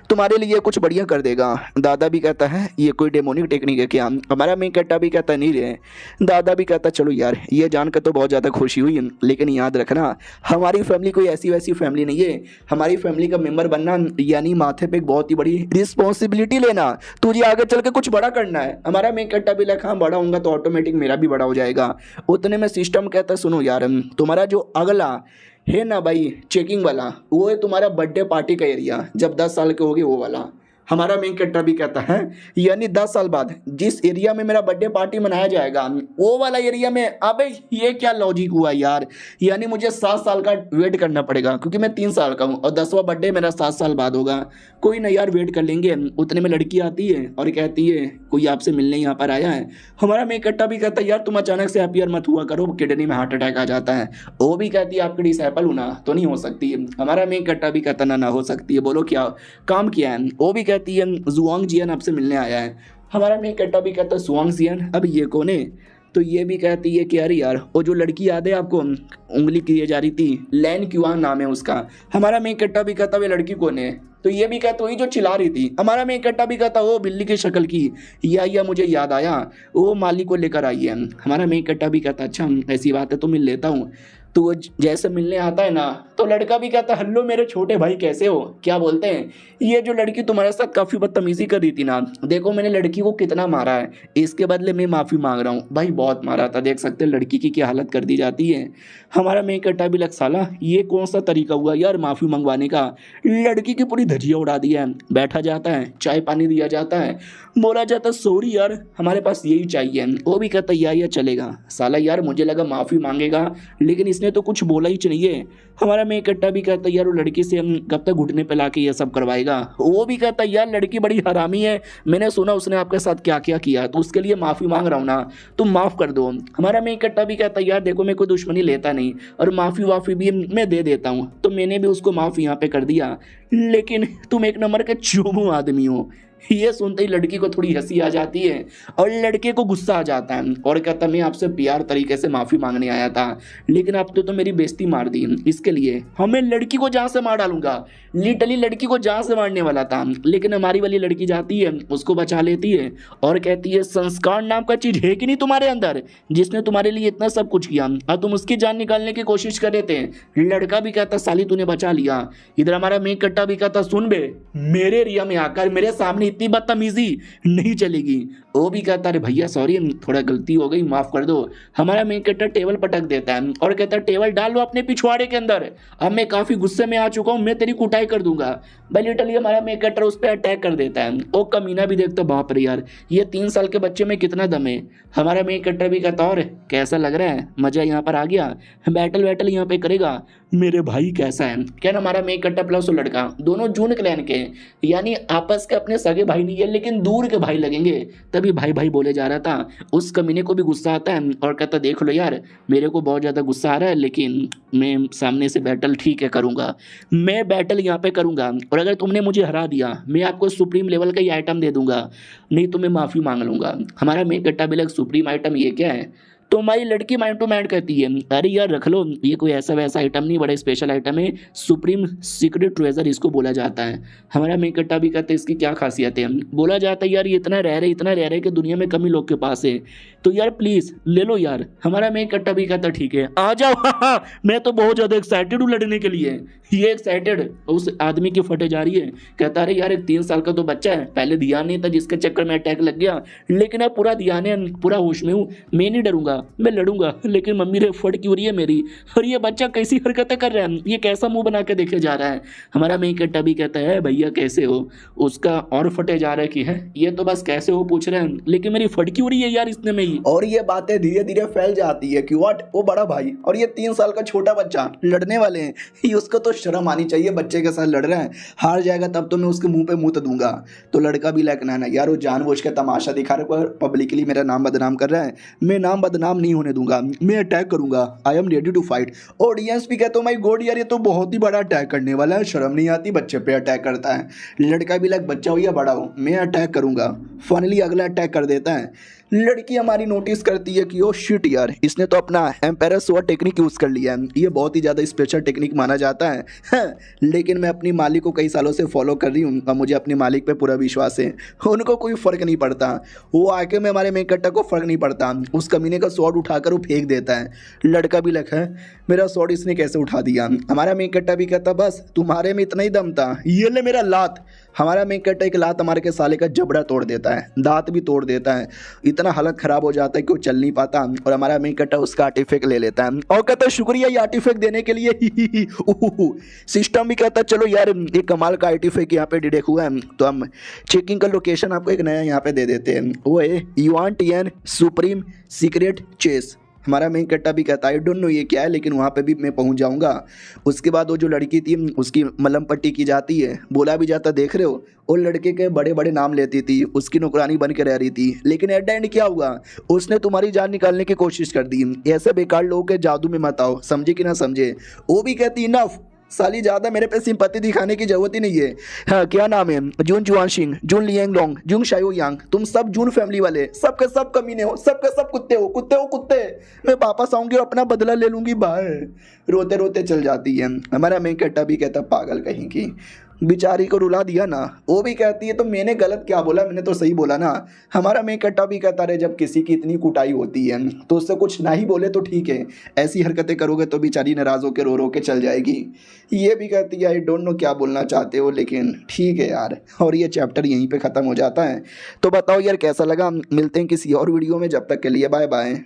तुम्हारे लिए कुछ बढ़िया कर देगा। दादा भी कहता है ये कोई डेमोनिक टेक्निक है क्या? हमारा मेन कट्टा भी कहता नहीं रे। दादा भी कहता चलो यार ये जानकर तो बहुत ज़्यादा खुशी हुई, लेकिन याद रखना हमारी फैमिली कोई ऐसी वैसी फैमिली नहीं है। हमारी फैमिली का मेंबर बनना यानी माथे पे एक बहुत ही बड़ी रिस्पॉन्सिबिलिटी लेना, तुझे आगे चल के कुछ बड़ा करना है। हमारा मेन कट्टा भी लगा हाँ बड़ा होऊंगा तो ऑटोमेटिक मेरा भी बड़ा हो जाएगा। उतने में सिस्टम कहता सुनो यार तुम्हारा जो अगला है ना भाई चेकिंग वाला, वो है तुम्हारा बर्थडे पार्टी का एरिया, जब 10 साल के होगे वो वाला। हमारा मेन कट्टा भी कहता है यानी 10 साल बाद जिस एरिया में मेरा बर्थडे पार्टी मनाया जाएगा वो वाला एरिया में। अबे ये क्या लॉजिक हुआ यार, यानी मुझे 7 साल का वेट करना पड़ेगा क्योंकि मैं 3 साल का हूँ और 10वां बर्थडे मेरा 7 साल बाद होगा। कोई ना यार वेट कर लेंगे। उतने में लड़की आती है और कहती है कोई आपसे मिलने यहाँ पर आया है। हमारा मेन कट्टा भी कहता है यार तुम अचानक से अपीयर मत हुआ करो, किडनी में हार्ट अटैक आ जाता है। वो भी कहती है आपकी डिसाइपल हूँ ना तो नहीं हो सकती है। हमारा मेन कट्टा भी कहता ना हो सकती है, बोलो क्या काम किया है। वो भी कहती है जुआंग जियन आपसे मिलने आया है। हमारा मेन कट्टा भी कहता है जुआंग जियन अब ये कौन है? तो ये भी कहती है कि अरे यार वो जो लड़की याद है आपको उंगली की जा रही थी, लैन क्युआंग नाम है उसका। हमारा मेन कट्टा भी कहता है लड़की कौन है? तो ये भी कहता वही जो चिल्ला रही थी। हमारा मेन कट्टा भी कहता वो बिल्ली की शक्ल की, या मुझे याद आया वो माली को लेकर आई है। हमारा मेन कट्टा भी कहता अच्छा ऐसी बात है तो मिल लेता हूँ। तो वो जैसे मिलने आता है ना तो लड़का भी कहता हेलो मेरे छोटे भाई कैसे हो, क्या बोलते हैं ये जो लड़की तुम्हारे साथ काफ़ी बदतमीजी कर रही थी ना, देखो मैंने लड़की को कितना मारा है, इसके बदले मैं माफ़ी मांग रहा हूँ। भाई बहुत मारा था, देख सकते हैं लड़की की क्या हालत कर दी जाती है। हमारा मेन कट्टा भी लग साला ये कौन सा तरीका हुआ यार माफ़ी मंगवाने का। लड़की की पूरी धजिया उड़ा दी है। बैठा जाता है, चाय पानी दिया जाता है, बोला जाता सॉरी यार हमारे पास यही चाहिए। वो भी कहता या चलेगा। साला यार मुझे लगा माफ़ी मांगेगा, लेकिन इसने तो कुछ बोला ही चाहिए। हमारा मेन कट्टा भी कहता यार वो लड़की से हम कब तक घुटने पे लाके ये सब करवाएगा। वो भी कहता यार लड़की बड़ी हरामी है, मैंने सुना उसने आपके साथ क्या क्या किया, तो उसके लिए माफ़ी मांग रहा हूँ ना, तुम माफ़ कर दो। हमारा मेन कट्टा भी कहता यार देखो मैं कोई दुश्मनी लेता नहीं और माफ़ी वाफ़ी भी मैं दे देता हूँ, तो मैंने भी उसको माफ़ यहाँ पे कर दिया, लेकिन तुम एक नंबर के चोमू आदमी हो। ये सुनते ही लड़की को थोड़ी हंसी आ जाती है और लड़के को गुस्सा आ जाता है और कहता मैं आपसे प्यार तरीके से माफ़ी मांगने आया था, लेकिन आपने तो मेरी बेइज्जती मार दी, इसके लिए हमें लड़की को जान से मार डालूंगा। लिटरली लड़की को जान से मारने वाला था, लेकिन हमारी वाली लड़की जाती है उसको बचा लेती है और कहती है संस्कार नाम का चीज़ है कि नहीं तुम्हारे अंदर, जिसने तुम्हारे लिए इतना सब कुछ किया और तुम उसकी जान निकालने की कोशिश कर रहे थे। लड़का भी कहता साली तूने बचा लिया। इधर हमारा मेन कट्टा भी कहता सुन बे मेरे एरिया में आकर मेरे सामने इतनी बदतमीजी नहीं चलेगी। वो भी कहता अरे भैया सॉरी थोड़ा गलती हो गई माफ कर दो। हमारा मेन कट्टर टेबल पटक देता है और कहता है टेबल डाल लो अपने पिछवाड़े के अंदर, अब मैं काफी गुस्से में आ चुका हूँ, मैं तेरी कुटाई कर दूंगा। भाई लिटरली हमारा मेन कट्टर उस पर अटैक कर देता है। वो कमीना भी देखता बाप रे यार ये 3 साल के बच्चे में कितना दम है। हमारा मेन कट्टर भी कहता और कैसा लग रहा है, मजा यहाँ पर आ गया, बैटल वैटल यहाँ पे करेगा। मेरे भाई कैसा है क्या ना, हमारा मेन कट्टर प्लस वो लड़का दोनों जून क्लैन के यानी आपस के अपने सगे भाई नहीं है लेकिन दूर के भाई लगेंगे, तभी भाई भाई बोले जा रहा था। उस कमीने को भी गुस्सा आता है और कहता देख लो यार मेरे को बहुत ज़्यादा गुस्सा आ रहा है, लेकिन मैं सामने से बैटल ठीक है करूँगा, मैं बैटल यहाँ पे करूँगा और अगर तुमने मुझे हरा दिया मैं आपको सुप्रीम लेवल का ही आइटम दे दूंगा, नहीं तो मैं माफ़ी मांग लूँगा। हमारा मेन कट्टा भी लग सुप्रीम आइटम ये क्या है, तो हमारी लड़की माइंड टू माइंड कहती है अरे यार रख लो ये कोई ऐसा वैसा आइटम नहीं, बड़ा स्पेशल आइटम है, सुप्रीम सीक्रेट ट्रेजर इसको बोला जाता है। हमारा मेन कट्टा भी कहते हैं इसकी क्या खासियत है, बोला जाता है यार ये इतना रह रहे कि दुनिया में कम ही लोग के पास है, तो यार प्लीज़ ले लो यार। हमारा मेन कट्टा भी कहता ठीक है आ जाओ। मैं तो बहुत ज़्यादा एक्साइटेड हूँ लड़ने के लिए। ये एक्साइटेड उस आदमी की फटे जा रही है, कहता अरे यार एक 3 साल का तो बच्चा है, पहले ध्यान नहीं था जिसके चक्कर में अटैक लग गया, लेकिन अब पूरा ध्यान है, पूरा होश में हूँ, मैं नहीं डरूंगा। मैं लड़ूंगा, लेकिन मम्मी रे फट क्यों रही है मेरी, और ये बच्चा कैसी हरकतें कर रहा है, ये कैसा मुंह बना के देखे जा रहा है। हमारा मेन कट्टा भी कहता है भैया कैसे हो, उसका और फटे जा रहा है कि है ये तो बस कैसे हो पूछ रहे हैं, लेकिन मेरी फट क्यों रही है यार इतने में ही। और ये बातें धीरे धीरे फैल जाती है कि व्हाट, वो बड़ा भाई और ये 3 साल का छोटा बच्चा लड़ने वाले हैं, ये उसको तो शर्म आनी चाहिए, बच्चे के साथ लड़ रहे हैं, हार जाएगा तब तो मैं उसके मुंह पे मुंह दूंगा। तो लड़का भी लाइक ना यार वो जानबूझ के तमाशा दिखा रहा है, पब्लिकली मेरा नाम बदनाम कर रहा है, मैं नाम बदनाम नहीं होने दूंगा, मैं अटैक करूंगा, I am ready to fight. Audience भी कहते हो माय गॉड यार ये तो बहुत ही बड़ा अटैक करने वाला है, शर्म नहीं आती, बच्चे पे अटैक करता है। लड़का भी लाइक बच्चा हो या बड़ा हो मैं अटैक करूंगा। फाइनली अगला अटैक कर देता है। लड़की हमारी नोटिस करती है कि ओ शिट यार इसने तो अपना एम्पायर स्वॉर्ड टेक्निक यूज़ कर लिया है, ये बहुत ही ज़्यादा स्पेशल टेक्निक माना जाता है। हाँ, लेकिन मैं अपनी मालिक को कई सालों से फॉलो कर रही हूँ और मुझे अपनी मालिक पे पूरा विश्वास है, उनको कोई फ़र्क नहीं पड़ता, वो आके में हमारे मेन कट्टा को फ़र्क नहीं पड़ता, उस कमीने का स्वॉर्ड उठाकर वो फेंक देता है। लड़का भी लगा है मेरा स्वॉर्ड इसने कैसे उठा दिया। हमारा मेन कट्टा भी कहता बस तुम्हारे में इतना ही दम था, ये ले मेरा लात। हमारा मेन कट्टा एक लात हमारे के साले का जबड़ा तोड़ देता है, दांत भी तोड़ देता है, इतना हालत ख़राब हो जाता है कि वो चल नहीं पाता। और हमारा मेन कट्टा उसका आर्टिफैक्ट ले लेता है और कहता है शुक्रिया ये आर्टिफैक्ट देने के लिए। सिस्टम भी कहता है चलो यार एक कमाल का आर्टिफैक्ट यहाँ पे डिटेक्ट हुआ है, तो हम चेकिंग का लोकेशन आपको एक नया यहाँ पे दे देते हैं, वो है Yuan Tian supreme secret chess. हमारा मेन कट्टा भी कहता है आई डोंट नो ये क्या है, लेकिन वहाँ पे भी मैं पहुँच जाऊँगा। उसके बाद वो जो लड़की थी उसकी मलम पट्टी की जाती है, बोला भी जाता देख रहे हो वो लड़के के बड़े बड़े नाम लेती थी, उसकी नौकरानी बन के रह रही थी, लेकिन एट द एंड क्या हुआ उसने तुम्हारी जान निकालने की कोशिश कर दी। ऐसे बेकार लोगों के जादू में मत आओ, समझे कि ना समझे। वो भी कहती इनफ साली, ज़्यादा मेरे पे सिंपत्ति दिखाने की जरूरत ही नहीं है। हाँ क्या नाम है, जून जुआन सिंह, जून लियांग लोंग, जुंग शायो यांग, तुम सब जून फैमिली वाले सबके सब कमीने हो, सबके सब कुत्ते हो, कुत्ते हो कुत्ते। मैं वापस आऊंगी और अपना बदला ले लूंगी। बाय रोते रोते चल जाती है। हमारा मेन कट्टा भी कहता पागल कहीं की, बेचारी को रुला दिया ना। वो भी कहती है तो मैंने गलत क्या बोला, मैंने तो सही बोला ना। हमारा मेन कट्टा भी कहता रहे जब किसी की इतनी कुटाई होती है तो उससे कुछ ना ही बोले तो ठीक है, ऐसी हरकतें करोगे तो बेचारी नाराज़ होकर रो रो के चल जाएगी। ये भी कहती है आई डोंट नो क्या बोलना चाहते हो, लेकिन ठीक है यार। और ये चैप्टर यहीं पे ख़त्म हो जाता है। तो बताओ यार कैसा लगा, मिलते हैं किसी और वीडियो में, जब तक के लिए बाय बाय।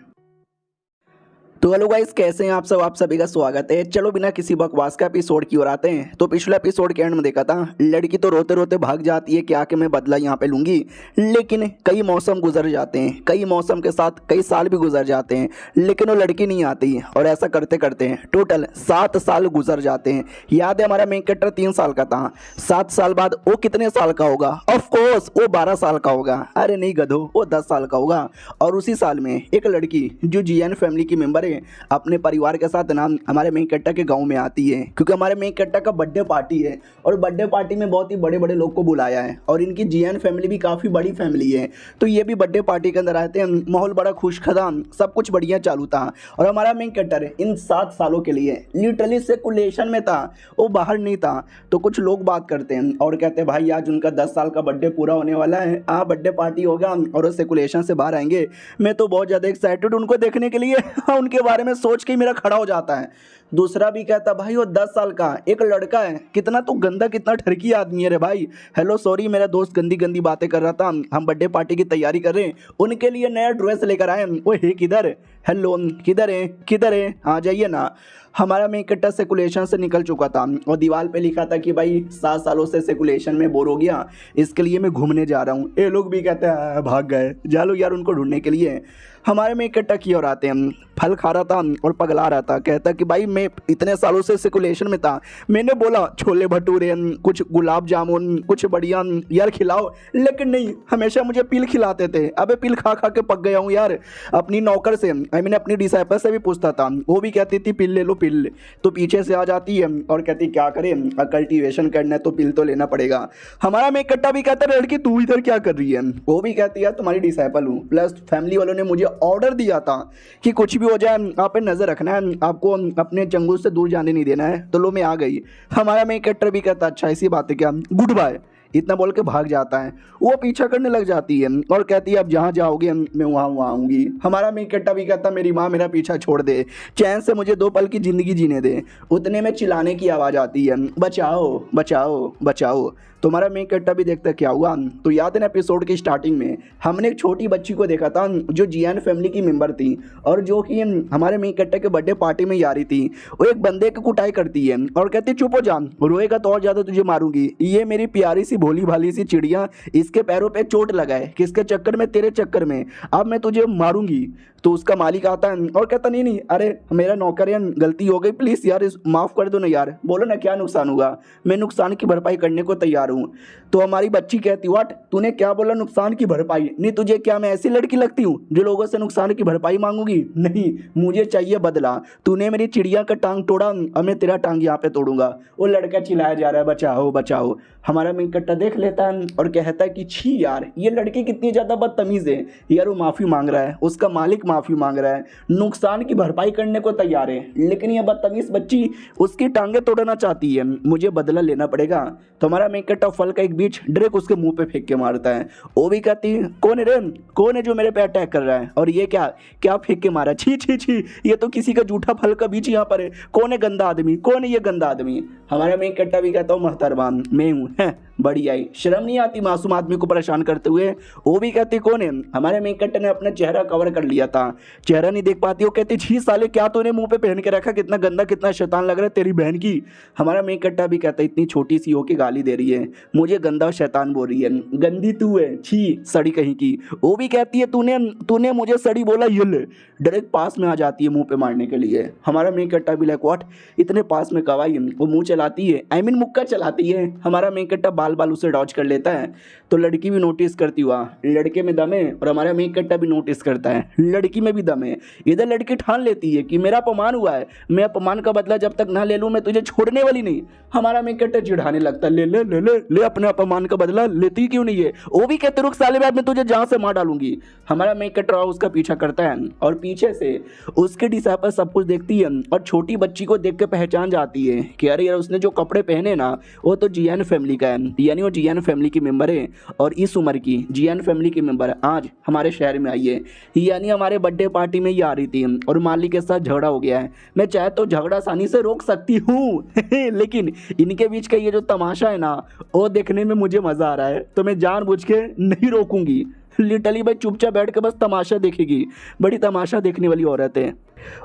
तो हेलो गाइस कैसे हैं आप सब, आप सभी का स्वागत है। चलो बिना किसी बकवास का एपिसोड की ओर आते हैं। तो पिछले एपिसोड के एंड में देखा था लड़की तो रोते रोते भाग जाती है कि आके मैं बदला यहाँ पे लूंगी, लेकिन कई मौसम गुजर जाते हैं, कई मौसम के साथ कई साल भी गुजर जाते हैं, लेकिन वो लड़की नहीं आती। और ऐसा करते करते टोटल 7 साल गुजर जाते हैं। याद है हमारा मेन कैरेक्टर 3 साल का था, 7 साल बाद वो कितने साल का होगा? ऑफकोर्स वो 12 साल का होगा। अरे नहीं गधो, वो 10 साल का होगा। और उसी साल में एक लड़की जो जीएन फैमिली की मेंबर अपने परिवार के साथ नाम हमारे मेन कट्टा के गांव में आती है, क्योंकि हमारे मेन कट्टा का बर्थडे पार्टी है और बर्थडे पार्टी में बहुत ही बड़े बड़े लोग को बुलाया है और इनकी जीएन फैमिली भी काफ़ी बड़ी फैमिली है। तो ये भी बर्थडे पार्टी के अंदर आते हैं। माहौल बड़ा खुश खदाम, सब कुछ बढ़िया चालू था। और हमारा मेन कट्टर इन 7 सालों के लिए लिटरली सेकुलेशन में था, वो बाहर नहीं था। तो कुछ लोग बात करते हैं और कहते हैं भाई आज उनका 10 साल का बर्थडे पूरा होने वाला है, बर्थडे पार्टी होगा और वो सेकुलेशन से बाहर आएंगे। मैं तो बहुत ज़्यादा एक्साइटेड उनको देखने के लिए, उनके बारे में सोच के ही मेरा खड़ा हो जाता है। दूसरा भी कहता भाई वो 10 साल का एक लड़का है, कितना तो गंदा कितना ठरकी आदमी है रे भाई। हेलो सॉरी मेरा दोस्त गंदी गंदी बातें कर रहा था, हम बर्थडे पार्टी की तैयारी कर रहे हैं, उनके लिए नया ड्रेस लेकर आए। वो हे किधर, हेलो किधर है आ जाइए ना। हमारा मेन कट्टा सेकुलेशन से निकल चुका था और दीवार पे लिखा था कि भाई 7 सालों से सेकुलेशन में बोर हो गया, इसके लिए मैं घूमने जा रहा हूँ। ये लोग भी कहते हैं भाग गए, जा लो यार उनको ढूंढने के लिए। हमारे मेन कट्टा की ओर आते हैं, फल खा रहा था और पगला रहा था। कहता कि भाई मैं इतने सालों से सेकुलेशन में था, मैंने बोला छोले भटूरे कुछ गुलाब जामुन कुछ बढ़िया यार खिलाओ, लेकिन नहीं हमेशा मुझे पिल खिलाते थे। अबे पिल खा खा के पक गया हूँ यार। अपनी नौकर से मैंने अपनी डिसाइपल से भी पूछता था, वो भी कहती थी पिल ले लो पिल। तो पीछे से आ जाती है और कहती क्या करें, कल्टीवेशन करना है तो पिल तो लेना पड़ेगा। हमारा मेन कट्टा भी कहता है लड़की तू इधर क्या कर रही है? वो भी कहती है तुम्हारी डिसाइपल हूँ, प्लस फैमिली वालों ने मुझे ऑर्डर दिया था कि कुछ भी हो जाए आप पे नजर रखना है, आपको अपने चंगुल से दूर जाने नहीं देना है। तो लो मैं आ गई। हमारा मेन कैरेक्टर भी कहता अच्छा ऐसी बात है क्या, गुड बाय, इतना बोल के भाग जाता है। वो पीछा करने लग जाती है और कहती है अब जहाँ जाओगे मैं वहाँ आऊँगी। हमारा मेन कैरेक्टर भी कहता मेरी माँ मेरा पीछा छोड़ दे, चैन से मुझे 2 पल की ज़िंदगी जीने दे। उतने में चिल्लाने की आवाज़ आती है, बचाओ बचाओ बचाओ। तो हमारा मेन कट्टा भी देखता है क्या हुआ। तो याद है ना एपिसोड की स्टार्टिंग में हमने एक छोटी बच्ची को देखा था जो जियान फैमिली की मेंबर थी और जो कि हमारे मेन कट्टा के बर्थडे पार्टी में आ रही थी। वो एक बंदे की कुटाई करती है और कहती चुप हो जा, रोएगा तो और ज्यादा तुझे मारूंगी। ये मेरी प्यारी सी भोली भाली सी चिड़िया, इसके पैरों पे चोट लगाए किसके चक्कर में, तेरे चक्कर में, अब मैं तुझे मारूंगी। तो उसका मालिक आता है और कहता नहीं नहीं, अरे मेरा नौकर यार गलती हो गई, प्लीज यार माफ कर दो ना यार, बोलो ना क्या नुकसान हुआ, मैं नुकसान की भरपाई करने को तैयार हूँ। तो हमारी बच्ची कहती व्हाट, तूने क्या बोला नुकसान की भरपाई? नहीं तुझे क्या मैं ऐसी लड़की लगती हूँ जो लोगों से नुकसान की भरपाई मांगूंगी? नहीं, मुझे चाहिए बदला। तूने मेरी चिड़िया का टांग तोड़ा, अब मैं तेरा टांग यहाँ पे तोड़ूंगा। वो लड़का चिल्लाया जा रहा है बचाओ बचाओ। हमारा मेन कट्टा देख लेता है और कहता है कि छी यार, ये लड़की कितनी ज़्यादा बदतमीज़ है यार। वो माफ़ी मांग रहा है, उसका मालिक माफ़ी मांग रहा है, नुकसान की भरपाई करने को तैयार है, लेकिन ये बदतमीज़ बच्ची उसकी टांगें तोड़ना चाहती है, मुझे बदला लेना पड़ेगा। तो हमारा मेन कट्टा फल का एक बीज डायरेक्ट उसके मुंह पे फेंक के मारता है। वो भी कहती है कौन है रे, कौन है जो मेरे पे अटैक कर रहा है, और ये क्या क्या फेंक के मारा, छी छी छी, ये तो किसी का जूठा फल का बीज यहाँ पर है, कौन है गंदा आदमी, कौन है ये गंदा आदमी? हमारा मेन कट्टा भी कहता हूँ मोहतरमा मैं हूँ, बड़ी आई, शर्म नहीं आती मासूम आदमी को परेशान करते हुए? वो भी कहती कौन है? हमारे मेन कट्टे ने अपना चेहरा कवर कर लिया था, चेहरा नहीं देख पाती। वो कहती छी साले, क्या तूने मुंह पे पहन के रखा, कितना गंदा कितना शैतान लग रहा है तेरी बहन की। हमारा मेन कट्टा भी कहता इतनी छोटी सी हो के गाली दे रही है, मुझे गंदा और शैतान बोल रही है, गंदी तू है, छी सड़ी कहीं की। वो भी कहती है तूने तूने मुझे सड़ी बोला, ये ले, डायरेक्ट पास में आ जाती है मुंह पे मारने के लिए। हमारा मेन कट्टा भी लाइक व्हाट, इतने पास में कब आई? वो मुंह चलाती है, आई मीन मुक्का चलाती है। हमारा मेन कट्टा बाल बाल उसे डॉज कर लेता है। तो लड़की भी नोटिस करती हुआ लड़के में दम है, और हमारा मेन कट्टा भी नोटिस करता है लड़की में भी दम है। इधर लड़की ठान लेती है कि मेरा अपमान हुआ है, मैं अपमान का बदला जब तक ना ले लूं मैं तुझे छोड़ने वाली नहीं। हमारा मेन कट्टा चिढ़ाने लगता है ले ले ले ले ले अपने अपमान का बदला, लेती क्यों नहीं है? वो भी कहते रुक साले मैं तुझे जहां से मार डालूंगी। हमारा मेन कट्टा उसका पीछा करता है और पीछे से उसके डिसाइपल सब कुछ देखती है और छोटी बच्ची को देख के पहचान जाती है कि अरे यार उसने जो कपड़े पहने ना वो तो जियान फैमिली का है, यानी वो जियान फैमिली की मेंबर है। और इस उम्र की जियान फैमिली की मेंबर आज हमारे शहर में आई है, यानी हमारे बर्थडे पार्टी में ही आ रही थी और मालिक के साथ झगड़ा हो गया है। मैं चाहे तो झगड़ा आसानी से रोक सकती हूँ लेकिन इनके बीच का ये जो तमाशा है ना वो देखने में मुझे मज़ा आ रहा है, तो मैं जानबूझ के नहीं रोकूंगी। लिटरली भाई चुपचाप बैठ के बस तमाशा देखेगी, बड़ी तमाशा देखने वाली औरत है।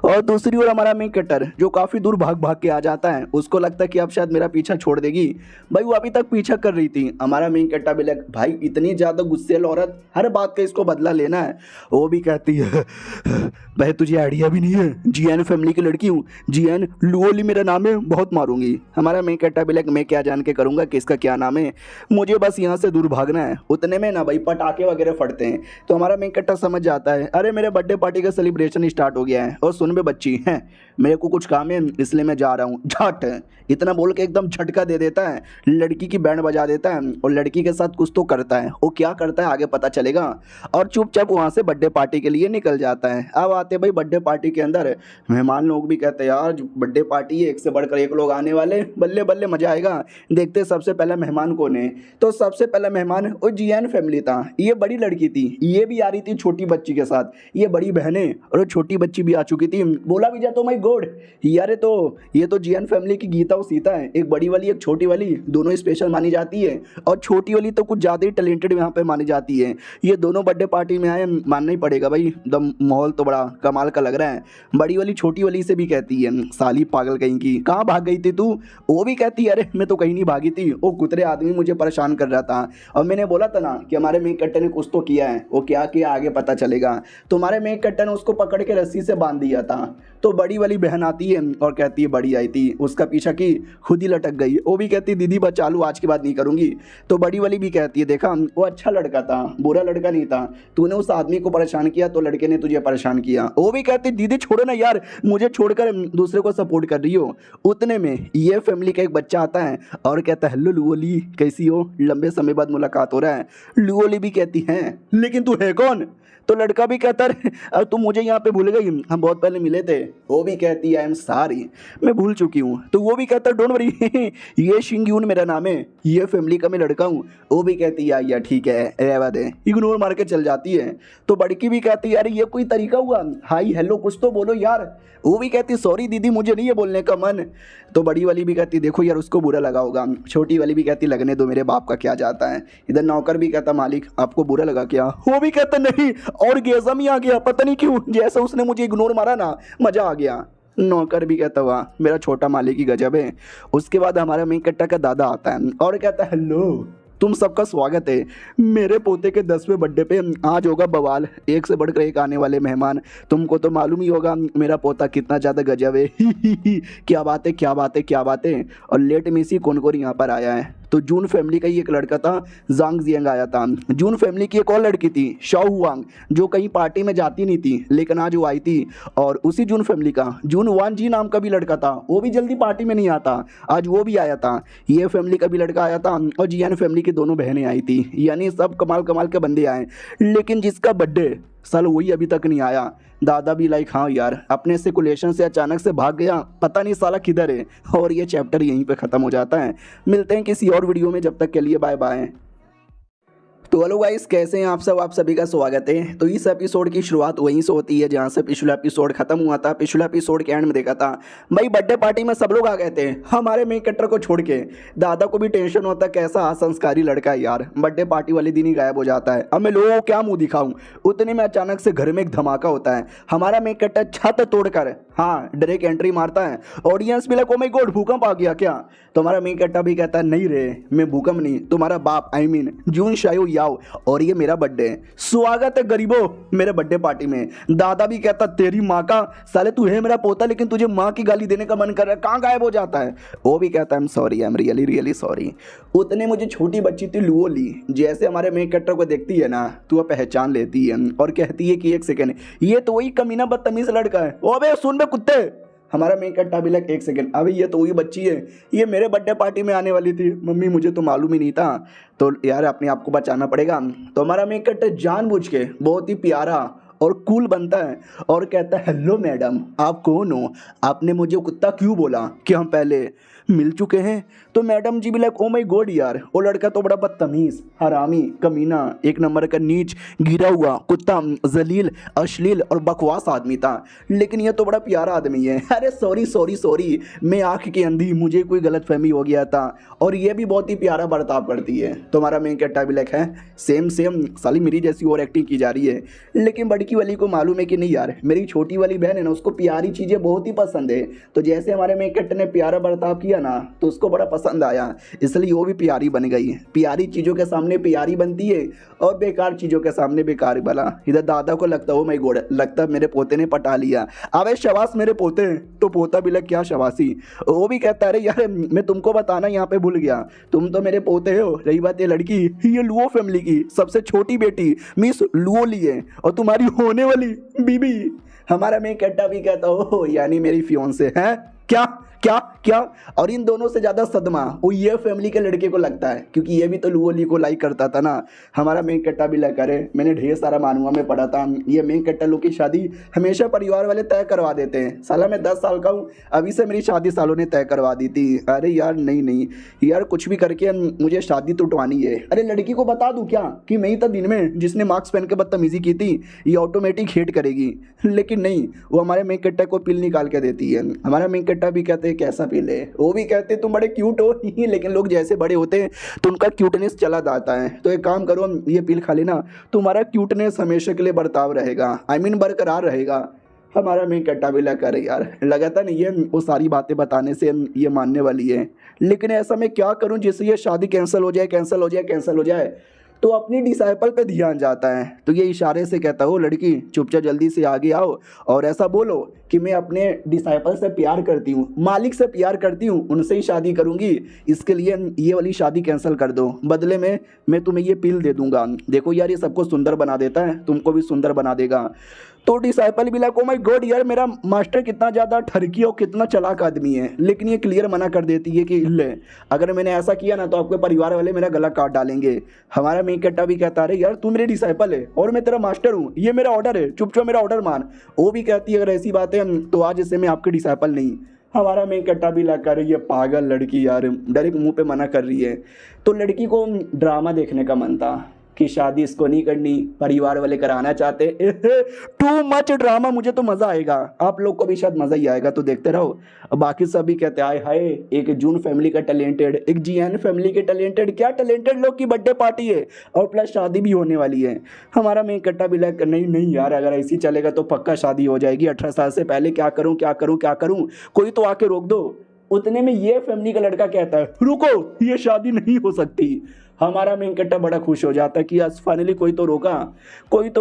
और दूसरी ओर हमारा मेन कटर जो काफ़ी दूर भाग भाग के आ जाता है, उसको लगता है कि अब शायद मेरा पीछा छोड़ देगी। भाई वो अभी तक पीछा कर रही थी। हमारा मेन कट्टा भी लग भाई इतनी ज़्यादा गुस्सेल औरत, हर बात का इसको बदला लेना है। वो भी कहती है भाई तुझे आइडिया भी नहीं है, जियान फैमिली की लड़की हूँ, जियान लुओली मेरा नाम है, बहुत मारूंगी। हमारा मेन कट्टा भी लग मैं क्या जान के करूँगा कि इसका क्या नाम है, मुझे बस यहाँ से दूर भागना है। उतने में ना भाई पटाखे वगैरह फटते हैं, तो हमारा मेन कट्टा समझ जाता है अरे मेरे बर्थडे पार्टी का सेलिब्रेशन स्टार्ट हो गया है, और सुन बे बच्ची है मेरे को कुछ काम है इसलिए मैं जा रहा हूँ, झट इतना बोल के एकदम झटका दे देता है, लड़की की बैंड बजा देता है और लड़की के साथ कुछ तो करता है। वो क्या करता है आगे पता चलेगा। और चुपचाप वहाँ से बर्थडे पार्टी के लिए निकल जाता है। अब आते भाई बर्थडे पार्टी के अंदर मेहमान लोग भी कहते हैं यार बर्थडे पार्टी है, एक से बढ़कर एक लोग आने वाले, बल्ले बल्ले मजा आएगा। देखते सबसे पहला मेहमान कौन है, तो सबसे पहला मेहमान वो जियान फैमिली था। ये बड़ी लड़की थी, ये भी आ रही थी छोटी बच्ची के साथ, ये बड़ी बहनें और छोटी बच्ची भी आ चुकी थी। बोला भी जाता माय गॉड यार ये तो जियान फैमिली की गीता और सीता है, एक बड़ी वाली एक छोटी वाली, दोनों स्पेशल मानी जाती है, और छोटी वाली तो कुछ ज़्यादा ही टैलेंटेड यहाँ पे मानी जाती है। ये दोनों बर्थडे पार्टी में आए, मानना ही पड़ेगा भाई, एकदम माहौल तो बड़ा कमाल का लग रहा है। बड़ी वाली छोटी वाली से भी कहती है साली पागल कहीं की, कहाँ भाग गई थी तू? वो भी कहती है अरे मैं तो कहीं नहीं भागी थी, वो कुतरे आदमी मुझे परेशान कर रहा था, और मैंने बोला था ना कि हमारे मेन कट्टे ने कुछ तो किया है, वो क्या किया आगे पता चलेगा। तो हमारे मेन कट्टे ने उसको पकड़ के रस्सी से बांध दिया था। तो बड़ी वाली बहन आती है और कहती है बड़ी आई थी, उसका पीछा की खुद ही लटक गई। वो भी कहती दीदी बचा लूँ, आज के बाद नहीं करूँगी। तो बड़ी वाली भी कहती है देखा वो अच्छा लड़का था, बुरा लड़का नहीं था, तूने उस आदमी को परेशान किया तो लड़के ने तुझे परेशान किया। वो भी कहती दीदी छोड़ो ना यार, मुझे छोड़कर दूसरे को सपोर्ट कर रही हो। उतने में ये फैमिली का एक बच्चा आता है और कहता है हेलो लुओली कैसी हो, लंबे समय बाद मुलाकात हो रहा है। लुओली भी कहती है लेकिन तू है कौन? तो लड़का भी कहता है तुम मुझे यहाँ पे भूल गई, हम बहुत पहले मिले थे। वो भी कहती है आई एम सॉरी, मैं भूल चुकी हूँ। तो वो भी कहता है डोंट वरी ये शिंगयून मेरा नाम है, ये फैमिली का मैं लड़का हूँ। वो भी कहती है या ठीक है रहवा दे, इग्नोर मार के चल जाती है। तो बड़की भी कहती है यार ये कोई तरीका हुआ, हाई हेलो कुछ तो बोलो यार। वो भी कहती सॉरी दीदी मुझे नहीं है बोलने का मन। तो बड़ी वाली भी कहती देखो यार उसको बुरा लगा होगा। छोटी वाली भी कहती लगने दो, मेरे बाप का क्या जाता है। इधर नौकर भी कहता मालिक आपको बुरा लगा क्या। वो भी कहता नहीं, और गेज़म ही आ गया, पता नहीं क्यों जैसे उसने मुझे इग्नोर मारा ना मज़ा आ गया। नौकर भी कहता वाह मेरा छोटा मालिक ही गजब है। उसके बाद हमारा मेन कट्टा का दादा आता है और कहता है हेलो तुम सबका स्वागत है मेरे पोते के 10वें बर्थडे पे। आज होगा बवाल, एक से बढ़कर एक आने वाले मेहमान। तुमको तो मालूम ही होगा मेरा पोता कितना ज़्यादा गजब है क्या बात है क्या बात है क्या बात है। और लेट में सी कौन कौन यहाँ पर आया है। तो जून फैमिली का ही एक लड़का था जांग जियांग आया था। जून फैमिली की एक और लड़की थी शाओ हुआंग, जो कहीं पार्टी में जाती नहीं थी लेकिन आज वो आई थी। और उसी जून फैमिली का जून वान जी नाम का भी लड़का था, वो भी जल्दी पार्टी में नहीं आता, आज वो भी आया था। ये फैमिली का भी लड़का आया था और जियान फैमिली की दोनों बहनें आई थी। यानी सब कमाल कमाल के बंदे आए, लेकिन जिसका बर्थडे साल वही अभी तक नहीं आया। दादा भी लाइक हाँ यार अपने सिकुलेशन से अचानक से भाग गया, पता नहीं साला किधर है। और ये चैप्टर यहीं पे ख़त्म हो जाता है। मिलते हैं किसी और वीडियो में, जब तक के लिए बाय बाय। तो हेलो गाइस कैसे हैं आप सब, आप सभी का स्वागत है। तो इस एपिसोड की शुरुआत वहीं से होती है जहां से पिछला एपिसोड खत्म हुआ था। पिछला एपिसोड के एंड में देखा था भाई बर्थडे पार्टी में सब लोग आ गए थे हमारे मेन कैरेक्टर को छोड़ के। दादा को भी टेंशन होता है कैसा असंस्कारी लड़का है यार, बर्थडे पार्टी वाले दिन ही गायब हो जाता है। अब मैं लोगों को क्या मुंह दिखाऊं। उतने में अचानक से घर में एक धमाका होता है। हमारा मेन कैरेक्टर छत तोड़कर हाँ डायरेक्ट एंट्री मारता है। ऑडियंस भी लाइक ओ माय गॉड भूकंप आ गया क्या। तो हमारा मेन कैरेक्टर भी कहता है नहीं रे मैं भूकंप नहीं, तुम्हारा बाप आई मीन जून शायो याओ और ये मेरा बर्थडे है, स्वागत है गरीबों मेरे बर्थडे पार्टी में। दादा भी कहता तेरी माँ का साले तू है मेरा पोता लेकिन तुझे माँ की गाली देने का मन कर रहा है, कहाँ गायब हो जाता है। वो भी कहता है I am sorry I am really really sorry. उतने मुझे छोटी बच्ची थी लुओ ली, जैसे हमारे मेन कैरेक्टर को देखती है ना तो वह पहचान लेती है और कहती है कि एक सेकेंड ये तो वही कमीना बदतमीज लड़का है। ओ बे सुन बे कुत्ते। हमारा मेन कट्टा भी लग एक सेकंड अभी ये तो वही बच्ची है, ये मेरे बर्थडे पार्टी में आने वाली थी, मम्मी मुझे तो मालूम ही नहीं था। तो यार अपने आप को बचाना पड़ेगा। तो हमारा मेन कट्टा जानबूझ के बहुत ही प्यारा और कूल बनता है और कहता है हेलो मैडम आप कौन हो, आपने मुझे कुत्ता क्यों बोला, कि हम पहले मिल चुके हैं। तो मैडम जी भी लाइक ओ माय गॉड यार वो लड़का तो बड़ा बदतमीज हरामी कमीना एक नंबर का नीच गिरा हुआ कुत्ता जलील अश्लील और बकवास आदमी था, लेकिन ये तो बड़ा प्यारा आदमी है। अरे सॉरी सॉरी सॉरी मैं आँख की अंधी, मुझे कोई गलतफहमी हो गया था। और ये भी बहुत ही प्यारा बर्ताव करती है। तो हमारा मेन कैरेक्टर भी लाइक है सेम सेम साली मेरी जैसी और एक्टिंग की जा रही है। लेकिन बड़की वाली को मालूम है कि नहीं यार मेरी छोटी वाली बहन है ना उसको प्यारी चीज़ें बहुत ही पसंद है। तो जैसे हमारे मेन कैरेक्टर ने प्यारा बर्ताव किया ना तो उसको बड़ा पसंद आया, इसलिए वो भी प्यारी बन गई। प्यारी चीज़ों के सामने प्यारी बनती है और बेकार चीज़ों के सामने बेकार बना। इधर दादा को लगता हो मैं गोड़ लगता मेरे पोते ने पटा लिया, अबे शबाश मेरे पोते। तो पोता भी लग क्या शबासी। वो भी कहता है अरे यार मैं तुमको बताना यहाँ पे भूल गया, तुम तो मेरे पोते हो। रही बात ये लड़की ये लुओ फैमिली की सबसे छोटी बेटी मिस लुओ ली है और तुम्हारी होने वाली बीबी हमारा मैं कट्टा भी कहता हो यानी मेरी फियोंसे है। क्या क्या क्या। और इन दोनों से ज़्यादा सदमा वो ये फैमिली के लड़के को लगता है क्योंकि ये भी तो लुओली को लाइक करता था ना। हमारा मेन कट्टा भी लाइक करे, मैंने ढेर सारा मानुआ में पढ़ा था ये मेन कट्टा लोग की शादी हमेशा परिवार वाले तय करवा देते हैं। साला मैं 10 साल का हूँ अभी से मेरी शादी सालों ने तय करवा दी थी। अरे यार नहीं नहीं यार कुछ भी करके मुझे शादी तो उठवानी है। अरे लड़की को बता दूँ क्या कि मैं ही था दिन में जिसने मास्क पहन के बदतमीजी की थी, ये ऑटोमेटिक हेट करेगी। लेकिन नहीं वो हमारे मेन कट्टा को पिल निकाल के देती है। हमारा मेन कट्टा भी कहते हैं कैसा पिल है, वो भी कहते तुम बड़े क्यूट हो लेकिन लोग जैसे बड़े होते हैं तो उनका क्यूटनेस चला जाता है। तो एक काम करो ये पिल खा लेना तुम्हारा क्यूटनेस हमेशा के लिए बर्ताव रहेगा, आई मीन बरकरार रहेगा। हमारा मेन कट्टा भी लगा करे यार लगाता नहीं है वो सारी बातें बताने से ये मानने वाली है, लेकिन ऐसा मैं क्या करूं जिससे ये शादी कैंसिल हो जाए कैंसिल हो जाए कैंसिल हो जाए। तो अपनी डिसाइपल पे ध्यान जाता है। तो ये इशारे से कहता हो लड़की चुपचाप जल्दी से आगे आओ और ऐसा बोलो कि मैं अपने डिसाइपल से प्यार करती हूँ, मालिक से प्यार करती हूँ, उनसे ही शादी करूँगी, इसके लिए ये वाली शादी कैंसिल कर दो, बदले में मैं तुम्हें ये पिल दे दूँगा। देखो यार ये सबको सुंदर बना देता है, तुमको भी सुंदर बना देगा। तो डिसाइपल भी लाइक ओ माय गॉड यार मेरा मास्टर कितना ज़्यादा ठरकी और कितना चालाक आदमी है, लेकिन ये क्लियर मना कर देती है कि ले अगर मैंने ऐसा किया ना तो आपके परिवार वाले मेरा गला काट डालेंगे। हमारा मेन कट्टा भी कहता है यार तू मेरे डिसाइपल है और मैं तेरा मास्टर हूँ, ये मेरा ऑर्डर है, चुपचाप मेरा ऑर्डर मान। वो भी कहती है अगर ऐसी बात है तो आज से मैं आपके डिसाइपल नहीं। हमारा मेन कट्टा भी लग कर ये पागल लड़की यार डायरेक्ट मुंह पे मना कर रही है। तो लड़की को ड्रामा देखने का मन था कि शादी इसको नहीं करनी, परिवार वाले कराना चाहते। टू मच ड्रामा, मुझे तो मज़ा आएगा, आप लोग को भी शायद मज़ा ही आएगा, तो देखते रहो। बाकी सभी कहते आए हाय एक जून फैमिली का टैलेंटेड, एक जीएन फैमिली के टैलेंटेड, क्या टैलेंटेड लोग की बर्थडे पार्टी है और प्लस शादी भी होने वाली है। हमारा मेन कट्टा भी लाइक नहीं नहीं यार अगर ऐसी चलेगा तो पक्का शादी हो जाएगी 18 साल से पहले, क्या करूँ क्या करूँ क्या करूँ, कोई तो आके रोक दो। उतने में ये फैमिली का लड़का कहता है रुको ये शादी नहीं हो सकती। हमारा मेन कट्टा बड़ा खुश हो जाता है कि आज फाइनली कोई तो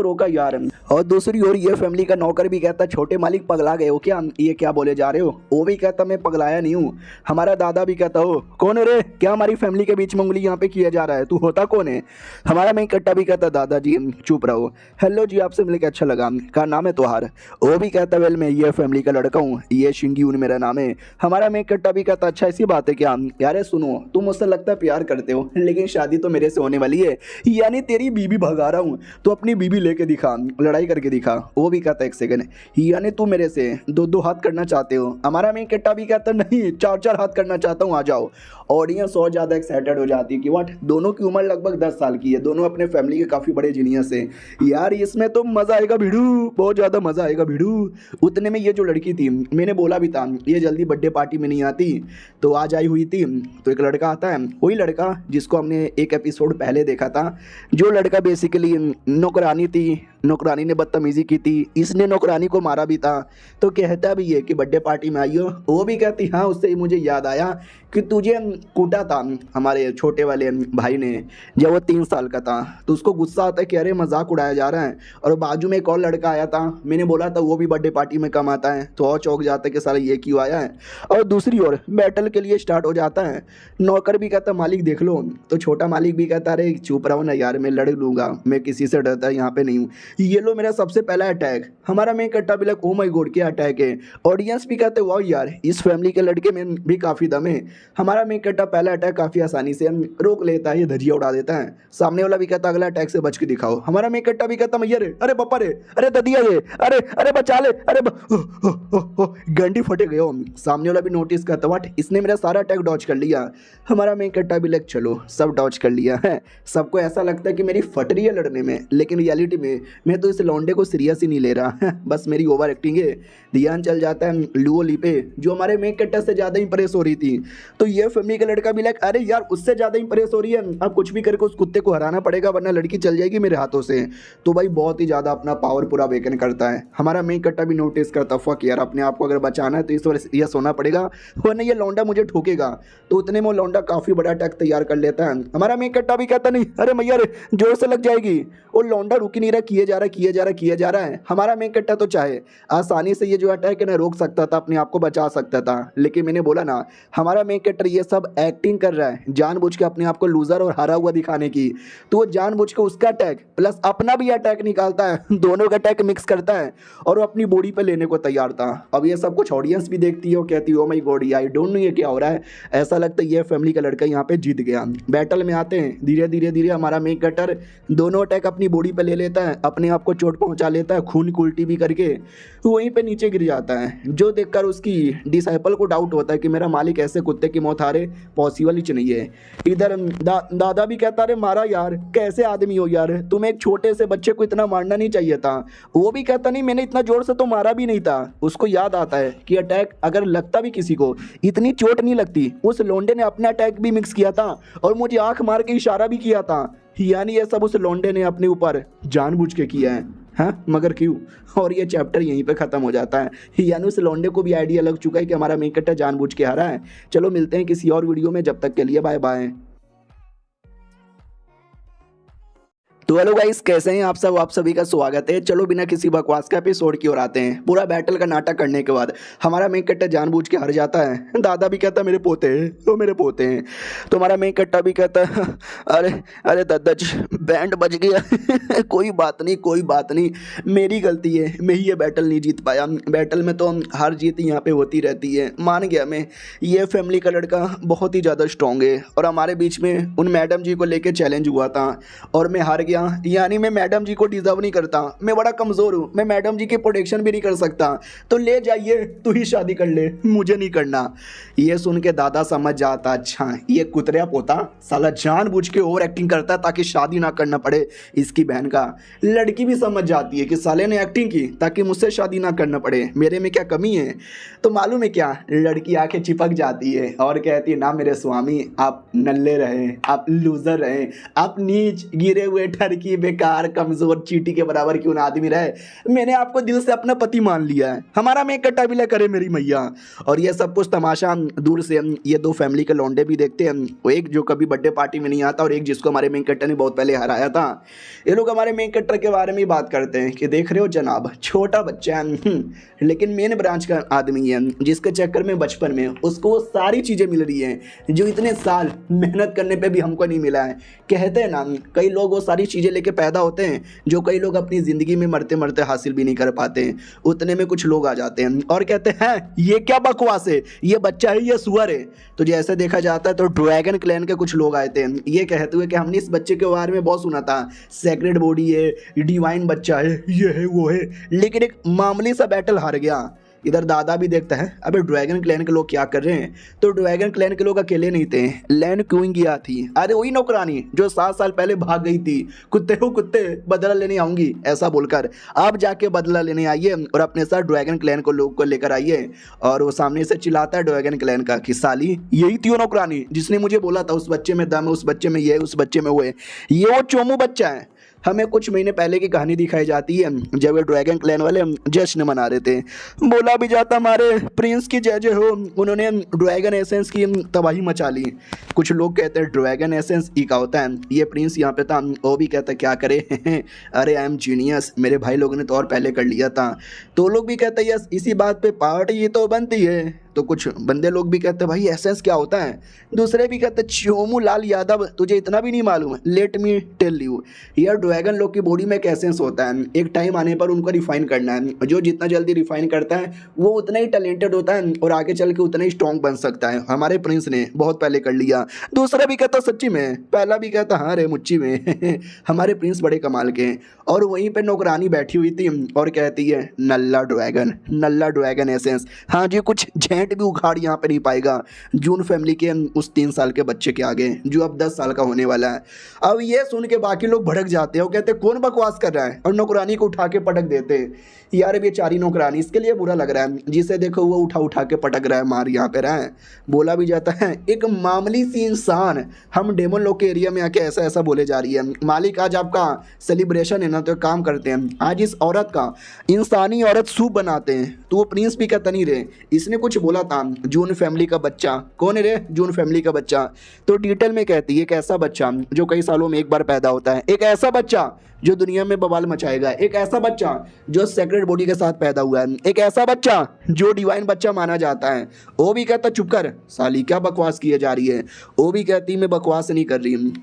रोका यार। और दूसरी ओर ये फैमिली का नौकर भी कहता छोटे मालिक पगला गए हो क्या, ये क्या बोले जा रहे हो। वो भी कहता मैं पगलाया नहीं हूँ। हमारा दादा भी कहता हो कौन है रे, क्या हमारी फैमिली के बीच में उंगली यहाँ पे किया जा रहा है, तू होता कौन है। हमारा मेन कट्टा भी कहता दादाजी चुप रहो, हेलो जी आपसे मिलकर अच्छा लगा, क्या नाम है तुहार। वो भी कहता वेल मैं ये फैमिली का लड़का हूँ, ये शिंग्यून मेरा नाम है। हमारा मेन कट्टा भी कहता अच्छा ऐसी बात है क्या, यार सुनो तुम मुझसे लगता है प्यार करते हो लेकिन शादी तो मेरे से होने वाली है, यानी तेरी बीबी भगा रहा हूँ तो अपनी बीबी लेके दिखा, लड़ाई करके दिखा। वो भी कहता एक सेकंड, यानी तू मेरे से दो हाथ करना चाहते हो। हमारा मेन कट्टा भी कहता नहीं 4 हाथ करना चाहता हूँ, आ जाओ। ऑडियंस और ज़्यादा एक्साइटेड हो जाती है कि व्हाट, दोनों की उम्र लगभग 10 साल की है, दोनों अपने फैमिली के काफ़ी बड़े जीनियस है यार, इसमें तो मज़ा आएगा भिड़ू, बहुत ज़्यादा मज़ा आएगा भिड़ू। उतने में ये जो लड़की थी, मैंने बोला भी था ये जल्दी बर्थडे पार्टी में नहीं आती, तो आज आई हुई थी। तो एक लड़का आता है, वही लड़का जिसको हमने एक एपिसोड पहले देखा था, जो लड़का बेसिकली नौकरानी थी, नौकरानी ने बदतमीज़ी की थी, इसने नौकरानी को मारा भी था। तो कहता भी है कि बर्थडे पार्टी में आई हो। वो भी कहती हाँ, उससे ही मुझे याद आया कि तुझे कूटा था हमारे छोटे वाले भाई ने जब वो 3 साल का था। तो उसको गुस्सा आता है कि अरे मजाक उड़ाया जा रहा है। और बाजू में एक और लड़का आया था, मैंने बोला था वो भी बर्थडे पार्टी में कम आता है, तो और चौंक जाता है कि साला ये क्यों आया है। और दूसरी ओर बैटल के लिए स्टार्ट हो जाता है। नौकर भी कहता मालिक देख लो, तो छोटा मालिक भी कहता अरे चुप रहो ना यार, मैं लड़ लूँगा, मैं किसी से डरता यहाँ पे नहीं हूँ। ये लो मेरा सबसे पहला अटैक। हमारा मेन कट्टा भी लग ओ माय गॉड क्या अटैक है। ऑडियंस भी कहते वाह यार इस फैमिली के लड़के में भी काफ़ी दम है। हमारा मेन कट्टा पहला अटैक काफ़ी आसानी से रोक लेता है, ये धजिया उड़ा देता है। सामने वाला भी कहता अगला अटैक से बच के दिखाओ। हमारा मेन कट्टा भी कहता मैया रे, अरे बप्पा रे, अरे ददिया रे, अरे अरे बचा ले, अरे गंडी फटे गए हो। सामने वाला भी नोटिस करता वाट इसने मेरा सारा अटैक डॉज कर लिया। हमारा मेन कट्टा भी लग चलो सब डॉज कर लिया है। सबको ऐसा लगता है कि मेरी फट रही है लड़ने में, लेकिन रियलिटी में मैं तो इस लौंडे को सीरियस ही नहीं ले रहा, बस मेरी ओवर एक्टिंग है। ध्यान चल जाता है लुओ ली पे, जो हमारे मेन कट्टा से ज़्यादा इंप्रेस हो रही थी। तो ये फैमिली का लड़का भी लाइक अरे यार उससे ज़्यादा इंप्रेस हो रही है, अब कुछ भी करके उस कुत्ते को हराना पड़ेगा वरना लड़की चल जाएगी मेरे हाथों से। तो भाई बहुत ही ज़्यादा अपना पावर पूरा वेकन करता है। हमारा मेन कट्टा भी नोटिस करता फक यार अपने आप को अगर बचाना है तो इस वजह यह सोना पड़ेगा वरना ये लौंडा मुझे ठोकेगा। तो उतने में वो लौंडा काफ़ी बड़ा अटैक तैयार कर लेता है। हमारा मेन कट्टा भी कहता नहीं अरे मैया रे जोर से लग जाएगी। वो लौंडा रुक ही नहीं रहा, किए जा रहा है। हमारा मेन कट्टा तो चाहे आसानी से ये जो अटैक है ना रोक सकता था, अपने आप को बचा सकता था, लेकिन मैंने बोला ना हमारा मेन कट्टर ये सब एक्टिंग कर रहा है जानबूझ के अपने आप को लूजर और हारा हुआ दिखाने की। तो वो जानबूझ के उसका अटैक प्लस अपना भी अटैक निकालता है, दोनों का अटैक मिक्स करता है और वो अपनी बॉडी पे लेने को तैयार था। अब ये सब कुछ ऑडियंस भी देखती है और कहती है oh my God I don't know ये क्या हो रहा है। ऐसा लगता है ये फैमिली का लड़का यहाँ पे जीत गया। बैटल में आते हैं धीरे हमारा मेन कट्टर दोनों अटैक अपनी बॉडी पे ले लेता है, अपने आप को चोट पहुंचा लेता है, खून की उल्टी भी करके वहीं पे नीचे गिर जाता है। जो देखकर उसकी डिसाइपल को डाउट होता है कि मेरा मालिक ऐसे कुत्ते की मौत हारे पॉसिबल ही नहीं है। इधर दादा भी कहता अरे मारा यार, कैसे आदमी हो यार, तुम्हें एक छोटे से बच्चे को इतना मारना नहीं चाहिए था। वो भी कहता नहीं मैंने इतना जोर से तो मारा भी नहीं था। उसको याद आता है कि अटैक अगर लगता भी किसी को इतनी चोट नहीं लगती। उस लोंडे ने अपना अटैक भी मिक्स किया था और मुझे आंख मार के इशारा भी किया था, यानी ये सब उस लोंडे ने अपने ऊपर जानबूझ के किया है। हाँ मगर क्यों। और ये चैप्टर यहीं पे ख़त्म हो जाता है, यानी उस लौंडे को भी आइडिया लग चुका है कि हमारा मेन कट्टा जानबूझ के हारा है। चलो मिलते हैं किसी और वीडियो में, जब तक के लिए बाय बाय। तो हेलो गाइस, कैसे हैं आप सब? आप सभी का स्वागत है। चलो बिना किसी बकवास का एपिसोड की ओर आते हैं। पूरा बैटल का नाटक करने के बाद हमारा मेन कट्टा जानबूझ के हार जाता है। दादा भी कहता है मेरे पोते हैं, वो मेरे पोते हैं। तो हमारा मेन कट्टा भी कहता है अरे अरे दादा जी, बैंड बज गया। कोई बात नहीं, कोई बात नहीं, मेरी गलती है, मैं ही ये बैटल नहीं जीत पाया। बैटल में तो हार जीत यहाँ पे होती रहती है, मान गया मैं। ये फैमिली का लड़का बहुत ही ज़्यादा स्ट्रॉन्ग है और हमारे बीच में उन मैडम जी को लेके चैलेंज हुआ था और मैं हार गया। यानी मैं मैडम जी को डिजर्व नहीं करता, मैं बड़ा कमज़ोर हूँ, मैं मैडम जी की प्रोटेक्शन भी नहीं कर सकता। तो ले जाइए, तू ही शादी कर ले, मुझे नहीं करना। ये सुन के दादा समझ जाता, अच्छा ये कुतरिया पोता साला जानबूझ के ओवर एक्टिंग करता है ताकि शादी ना करना पड़े इसकी बहन का। लड़की भी समझ जाती है कि साले ने एक्टिंग की ताकि मुझसे शादी ना करना पड़े, मेरे में क्या कमी है। तो मालूम है क्या, लड़की आके चिपक जाती है और कहती है ना मेरे स्वामी, आप नल्ले रहे, आप लूजर रहे, आप नीच गिरे हुए ठरकी बेकार कमजोर चीटी के बराबर क्यों ना आदमी रहे, मैंने आपको दिल से अपना पति मान लिया है, हमारा में कट्टा बिला करे मेरी मैया। और ये सब कुछ तमाशा दूर से ये दो फैमिली के लौंडे भी देखते हैं, वो एक जो कभी बर्थडे पार्टी में नहीं आता और एक जिसको हमारे मेन कट्टा ने बहुत पहले हराया था। ये लोग हमारे मेन कट्टा के बारे में ही बात करते हैं कि देख रहे हो जनाब, छोटा बच्चा है लेकिन मेन ब्रांच का आदमी है, जिसके चक्कर में बचपन में उसको वो सारी चीज़ें मिल रही हैं जो इतने साल मेहनत करने पे भी हमको नहीं मिला है। कहते हैं ना, कई लोग वो सारी चीज़ें लेके पैदा होते हैं जो कई लोग अपनी ज़िंदगी में मरते मरते हासिल भी नहीं कर पाते हैं। उतने में कुछ लोग आ जाते हैं और कहते हैं ये क्या बकवास है, ये बच्चा है, ये सुअर है। तो जैसे देखा जाता है तो ड्रैगन क्लैन के कुछ लोग आए थे, ये कहते हुए कि हमने इस बच्चे के बारे में बहुत सुना था, सेक्रेड बॉडी है, डिवाइन बच्चा है, ये है वो है, लेकिन एक मामूली सा बैटल हार गया। इधर दादा भी देखता है अबे ड्रैगन क्लैन के लोग क्या कर रहे हैं। तो ड्रैगन क्लैन के लोग अकेले नहीं थे, लैंड क्यूइंग किया थी, अरे वही नौकरानी जो 7 साल पहले भाग गई थी, कुत्ते हो कुत्ते बदला लेने आऊंगी ऐसा बोलकर आप जाके बदला लेने आइए और अपने साथ ड्रैगन क्लैन को लोग को लेकर आइए। और वो सामने से चिल्लाता है ड्रैगन क्लैन का कि साली यही थी वो नौकरानी जिसने मुझे बोला था उस बच्चे में दम है, उस बच्चे में ये है, उस बच्चे में वो है, ये वो चोमू बच्चा है। हमें कुछ महीने पहले की कहानी दिखाई जाती है जब वे ड्रैगन क्लैन वाले जश्न मना रहे थे। बोला भी जाता हमारे प्रिंस की जय जय हो, उन्होंने ड्रैगन एसेंस की तबाही मचा ली। कुछ लोग कहते हैं ड्रैगन एसेंस ई का होता है, ये प्रिंस यहाँ पे था, वो भी कहता क्या करे अरे आई एम जीनियस, मेरे भाई लोगों ने तो और पहले कर लिया था। तो लोग भी कहते हैं यस, इसी बात पे पार्टी तो बनती है। तो कुछ बंदे लोग भी कहते हैं भाई एसेंस क्या होता है। दूसरे भी कहते हैं चोमू लाल यादव तुझे इतना भी नहीं मालूम, लेट मी टेल यू, यार ड्रैगन लोग की बॉडी में एक एसेंस होता है, एक टाइम आने पर उनको रिफाइन करना है, जो जितना जल्दी रिफाइन करता है वो उतना ही टैलेंटेड होता है और आगे चल के उतना ही स्ट्रॉन्ग बन सकता है। हमारे प्रिंस ने बहुत पहले कर लिया। दूसरा भी कहता सच्ची में, पहला भी कहता हाँ रे मुच्ची में हमारे प्रिंस बड़े कमाल के हैं। और वहीं पर नौकरानी बैठी हुई थी और कहती है नल्ला ड्रैगन एसेंस, हाँ जी कुछ भी उखाड़ यहाँ पे नहीं पाएगा जून फैमिली के उस 3 साल के बच्चे के आगे जो अब 10 साल का होने वाला है। अब ये सुन के बाकी लोग भड़क जाते हैं और कहते हैं कौन बकवास कर रहा है, और नौकरानी को उठा के पटक देते हैं। यार बेचारी नौकरानी, इसके लिए बुरा लग रहा है, जिसे देखो वो उठा के पटक रहा है, मार यहाँ पे रहा है। बोला भी जाता है एक मामूली सी इंसान हम डेमन लोग के एरिया में आके ऐसा ऐसा बोले जा रही है। मालिक आज आपका सेलिब्रेशन है ना, तो काम करते हैं, आज इस औरत का इंसानी औरत सूप बनाते हैं। तो वो प्रिंस भी कहता नहीं रे, इसने कुछ बोला था जून फैमिली का बच्चा। कौन है रे जून फैमिली का बच्चा? तो डिटेल में कहती है एक ऐसा बच्चा जो कई सालों में एक बार पैदा होता है, एक ऐसा बच्चा जो दुनिया में बवाल मचाएगा, एक ऐसा बच्चा जो सेक्रेट बॉडी के साथ पैदा हुआ है, एक ऐसा बच्चा जो डिवाइन बच्चा माना जाता है। वो भी कहता चुप कर साली, क्या बकवास किए जा रही है। वो भी कहती मैं बकवास नहीं कर रही।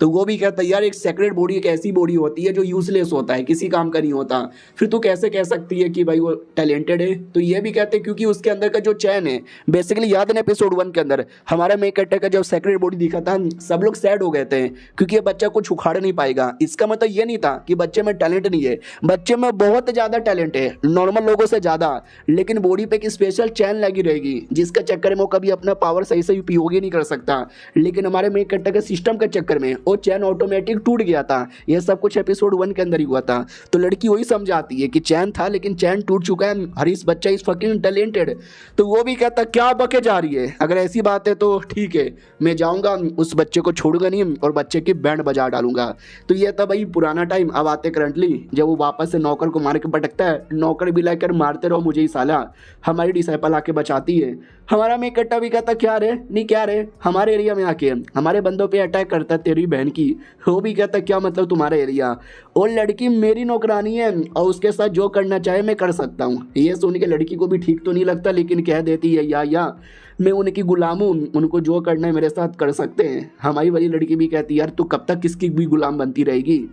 तो वो भी कहता यार एक सेक्रेट बॉडी एक ऐसी बॉडी होती है जो यूजलेस होता है, किसी काम का नहीं होता, फिर तू कैसे कह सकती है कि भाई वो टैलेंटेड है। तो ये भी कहते हैं क्योंकि उसके अंदर का जो चैन है, बेसिकली याद है एपिसोड 1 के अंदर हमारा मेक कट्टा का जब सेक्रेट बॉडी दिखा था सब लोग सैड हो गए थे क्योंकि ये बच्चा कुछ उखाड़ नहीं पाएगा। इसका मतलब ये नहीं था कि बच्चे में टैलेंट नहीं है, बच्चे में बहुत ज़्यादा टैलेंट है, नॉर्मल लोगों से ज़्यादा, लेकिन बॉडी पे एक स्पेशल चैन लगी रहेगी जिसके चक्कर में वो कभी अपना पावर सही से उपयोग ही नहीं कर सकता। लेकिन हमारे मेक कट्टा के सिस्टम के चक्कर में वो चैन ऑटोमेटिक टूट गया था। यह सब कुछ एपिसोड 1 के अंदर ही हुआ था। तो लड़की वही समझाती है कि चैन था लेकिन चैन टूट चुका है, हरीश बच्चा इज फकिंग टैलेंटेड। तो वो भी कहता क्या बके जा रही है, अगर ऐसी बात है तो ठीक है, मैं जाऊंगा उस बच्चे को छोड़ूंगा नहीं और बच्चे की बैंड बजा डालूंगा। तो ये था भाई पुराना टाइम। अब आते करंटली जब वो वापस से नौकर को मार के पटकता है, नौकर भी लाकर मारते रहो मुझे ही साला, हमारी डिसाइपल आके बचाती है। हमारा मेक कट्टा भी कहता क्या रे नहीं क्या रे, हमारे एरिया में आके हमारे बंदों पे अटैक करता तेरी बहन की। वो भी कहता क्या मतलब तुम्हारा एरिया, और लड़की मेरी नौकरानी है और उसके साथ जो करना चाहे मैं कर सकता हूँ। ये सुन के लड़की को भी ठीक तो नहीं लगता, लेकिन कह देती है या मैं उनकी गुलाम हूँ, उनको जो करना है मेरे साथ कर सकते हैं। हमारी वाली लड़की भी कहती यार तू कब तक किसकी भी गुलाम बनती रहेगी।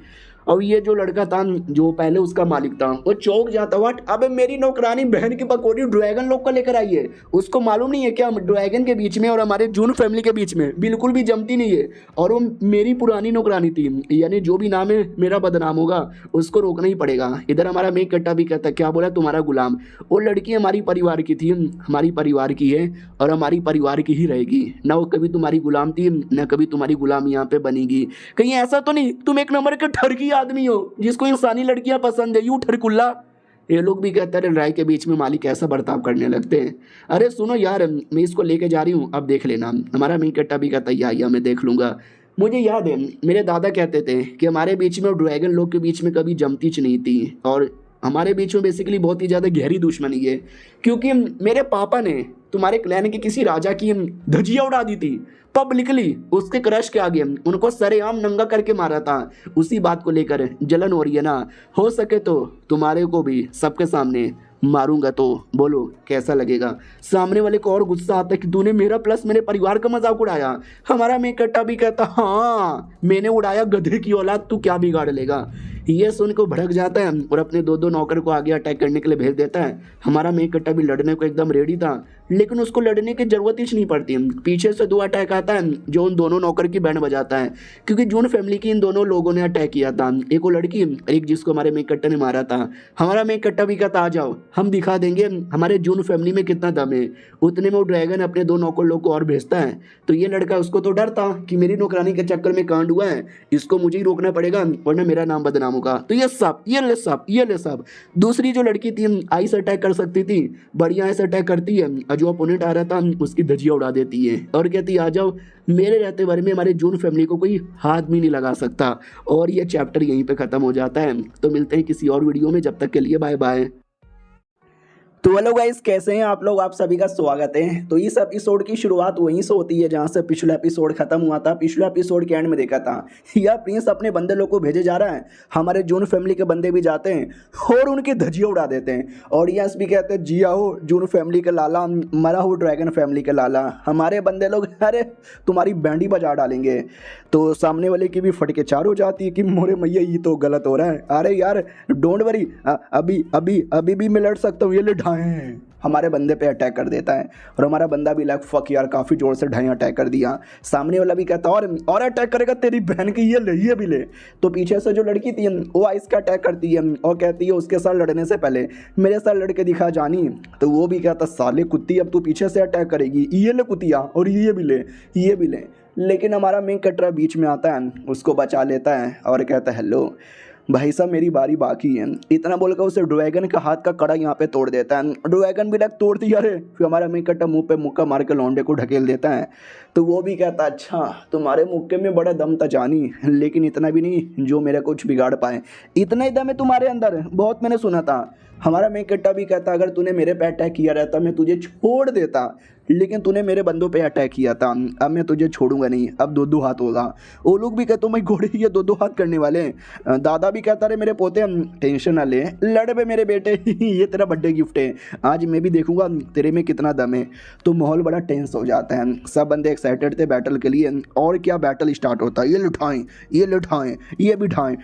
और ये जो लड़का था जो पहले उसका मालिक था वो चौंक जाता, व्हाट, अबे मेरी नौकरानी बहन की पकौड़ी ड्रैगन लोग का लेकर आई है, उसको मालूम नहीं है क्या ड्रैगन के बीच में और हमारे जून फैमिली के बीच में बिल्कुल भी जमती नहीं है, और वो मेरी पुरानी नौकरानी थी, यानी जो भी नाम है मेरा बदनाम होगा, उसको रोकना ही पड़ेगा। इधर हमारा मेघ कट्टा भी कहता क्या बोला तुम्हारा गुलाम, वो लड़की हमारी परिवार की थी, हमारी परिवार की है और हमारी परिवार की ही रहेगी, ना वो कभी तुम्हारी गुलाम थी ना कभी तुम्हारी गुलाम यहाँ पे बनेगी। कहीं ऐसा तो नहीं तुम एक नंबर के ठरकी आदमी हो जिसको इंसानी लड़कियां पसंद है, यू ठरकुल्ला। ये लोग भी कहते हैं राय के बीच में मालिक ऐसा बर्ताव करने लगते हैं। अरे सुनो यार मैं इसको लेके जा रही हूँ, अब देख लेना। हमारा मेघ कट्टा भी कहता है या मैं देख लूंगा। मुझे याद है मेरे दादा कहते थे कि हमारे बीच में और ड्रैगन लोग के बीच में कभी जमती नहीं थी, और हमारे बीच में बेसिकली बहुत ही ज़्यादा गहरी दुश्मनी है, क्योंकि मेरे पापा ने तुम्हारे क्लैन के किसी राजा की धजिया उड़ा दी थी पब्लिकली, उसके क्रश के आगे उनको सरेआम नंगा करके मारा था। उसी बात को लेकर जलन हो रही है ना, हो सके तो तुम्हारे को भी सबके सामने मारूंगा, तो बोलो कैसा लगेगा। सामने वाले को और गुस्सा आता है कि तूने मेरा प्लस मेरे परिवार का मजाक उड़ाया। हमारा मेघ कट्टा भी कहता हाँ मैंने उड़ाया, गधे की औलाद तू क्या बिगाड़ लेगा। ये सुन को भड़क जाता है और अपने दो नौकर को आगे अटैक करने के लिए भेज देता है। हमारा मेघ कट्टा भी लड़ने को एकदम रेडी था, लेकिन उसको लड़ने की जरूरत ही नहीं पड़ती। पीछे से 2 अटैक आता है जो उन दोनों नौकर की बैंड बजाता है, क्योंकि जून फैमिली की इन दोनों लोगों ने अटैक किया था, एक वो लड़की एक जिसको हमारे मेघ कट्टा ने मारा था। हमारा मेघ कट्टा भी कहता आ जाओ हम दिखा देंगे हमारे जून फैमिली में कितना दम है। उतने में वो ड्रैगन अपने 2 नौकर लोग को और भेजता है। तो ये लड़का उसको तो डर था कि मेरी नौकरानी के चक्कर में कांड हुआ है, इसको मुझे ही रोकना पड़ेगा वरना मेरा नाम बदनाम होगा। तो ये ले सब। दूसरी जो लड़की थी आइस अटैक कर सकती थी, बढ़िया आइस अटैक करती है, और जो अपोनेंट आ रहा था उसकी धजिया उड़ा देती है और कहती है आ जाओ मेरे रहते बारे में हमारे जून फैमिली को कोई हाथ भी नहीं लगा सकता। और ये चैप्टर यहीं पे ख़त्म हो जाता है। तो मिलते हैं किसी और वीडियो में, जब तक के लिए बाय बाय। तो हेलो गाइस, कैसे हैं आप लोग? आप सभी का स्वागत है। तो इस एपिसोड की शुरुआत वहीं से होती है जहां से पिछला एपिसोड खत्म हुआ था। पिछले एपिसोड के एंड में देखा था यह प्रिंस अपने बंदे लोग को भेजे जा रहा है, हमारे जून फैमिली के बंदे भी जाते हैं और उनकी धजिया उड़ा देते हैं। ऑडियंस भी कहते हैं जी आओ जून फैमिली के लाला, मरा हो ड्रैगन फैमिली के लाला। हमारे बंदे लोग अरे तुम्हारी बैंडी बजा डालेंगे। तो सामने वाले की भी फटके चार हो जाती है कि मोरे मैया ये तो गलत हो रहा है। अरे यार डोंट वरी, अभी भी मैं लड़ सकता हूँ, ये ले ढाएं। हमारे बंदे पे अटैक कर देता है और हमारा बंदा भी लाइक फक यार काफ़ी जोर से ढाई अटैक कर दिया। सामने वाला भी कहता और अटैक करेगा तेरी बहन की, ये भी ले। तो पीछे से जो लड़की थी वो आइस का अटैक करती है और कहती है उसके साथ लड़ने से पहले मेरे साथ लड़के दिखा जानी। तो वो भी कहता साले कुत्ती अब तू पीछे से अटैक करेगी, ये ले कुतिया और ये भी ले। लेकिन हमारा मेघ कट्टा बीच में आता है, उसको बचा लेता है और कहता है हेलो भाई साहब मेरी बारी बाकी है। इतना बोलकर उसे ड्रैगन का हाथ का कड़ा यहाँ पे तोड़ देता है। ड्रैगन भी लग तोड़ दिया रे, फिर हमारा मेघ कट्टा मुंह पे मुक्का मार के लौंडे को ढकेल देता है। तो वो भी कहता अच्छा तुम्हारे मुक्के में बड़ा दम था जानी, लेकिन इतना भी नहीं जो मेरा कुछ बिगाड़ पाए। इतना ही दम है तुम्हारे अंदर, बहुत मैंने सुना था। हमारा मेघ कट्टा भी कहता अगर तूने मेरे पे अटैक किया रहता मैं तुझे छोड़ देता, लेकिन तूने मेरे बंदों पे अटैक किया था, अब मैं तुझे छोड़ूंगा नहीं, अब 2-2 हाथ होगा। वो लोग भी कहते मैं घोड़े ये 2-2 हाथ करने वाले हैं। दादा भी कहता रहे मेरे पोते टेंशन ना ले, लड़ बे मेरे बेटे ये तेरा बर्थडे गिफ्ट है, आज मैं भी देखूंगा तेरे में कितना दम है। तो माहौल बड़ा टेंस हो जाता है, सब बंदे एक्साइटेड थे बैटल के लिए। और क्या बैटल स्टार्ट होता है, ये लुठाएं ये भी ढाएं।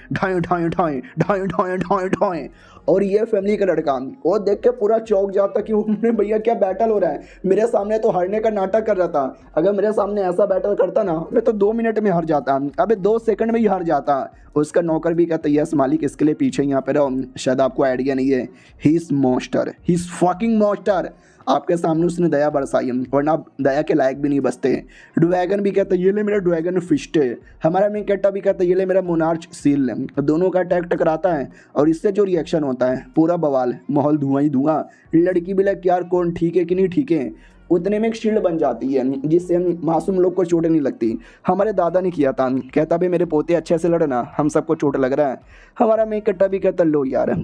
और ये फैमिली का लड़का वो देख के पूरा चौंक जाता कि उन्हें भैया क्या बैटल हो रहा है, मेरे सामने तो हारने का नाटक कर रहा था, अगर मेरे सामने ऐसा बैटल करता ना मैं तो 2 मिनट में हार जाता, अबे 2 सेकंड में ही हार जाता। उसका नौकर भी कहता यस मालिक इसके लिए पीछे यहाँ पे रहो, शायद आपको आइडिया नहीं है, he is monster, he is fucking monster. आपके सामने उसने दया बरसाई वरना आप दया के लायक भी नहीं बसते। ड्रैगन भी कहता ये ले मेरा ड्रैगन फिस्ट है। हमारा मेघ कट्टा भी कहता ये ले मेरा मोनार्च सील है। दोनों का अटैक टकराता है और इससे जो रिएक्शन होता है पूरा बवाल, माहौल धुआं ही धुआं। लड़की भी लग यार कौन ठीक है कि नहीं ठीक है। उतने में एक शील्ड बन जाती है जिससे मासूम लोग को चोट नहीं लगती। हमारे दादा ने किया था, कहता भाई मेरे पोते अच्छे से लड़ना, हम सबको चोट लग रहा है। हमारा मेन कट्टा भी कहता लो यार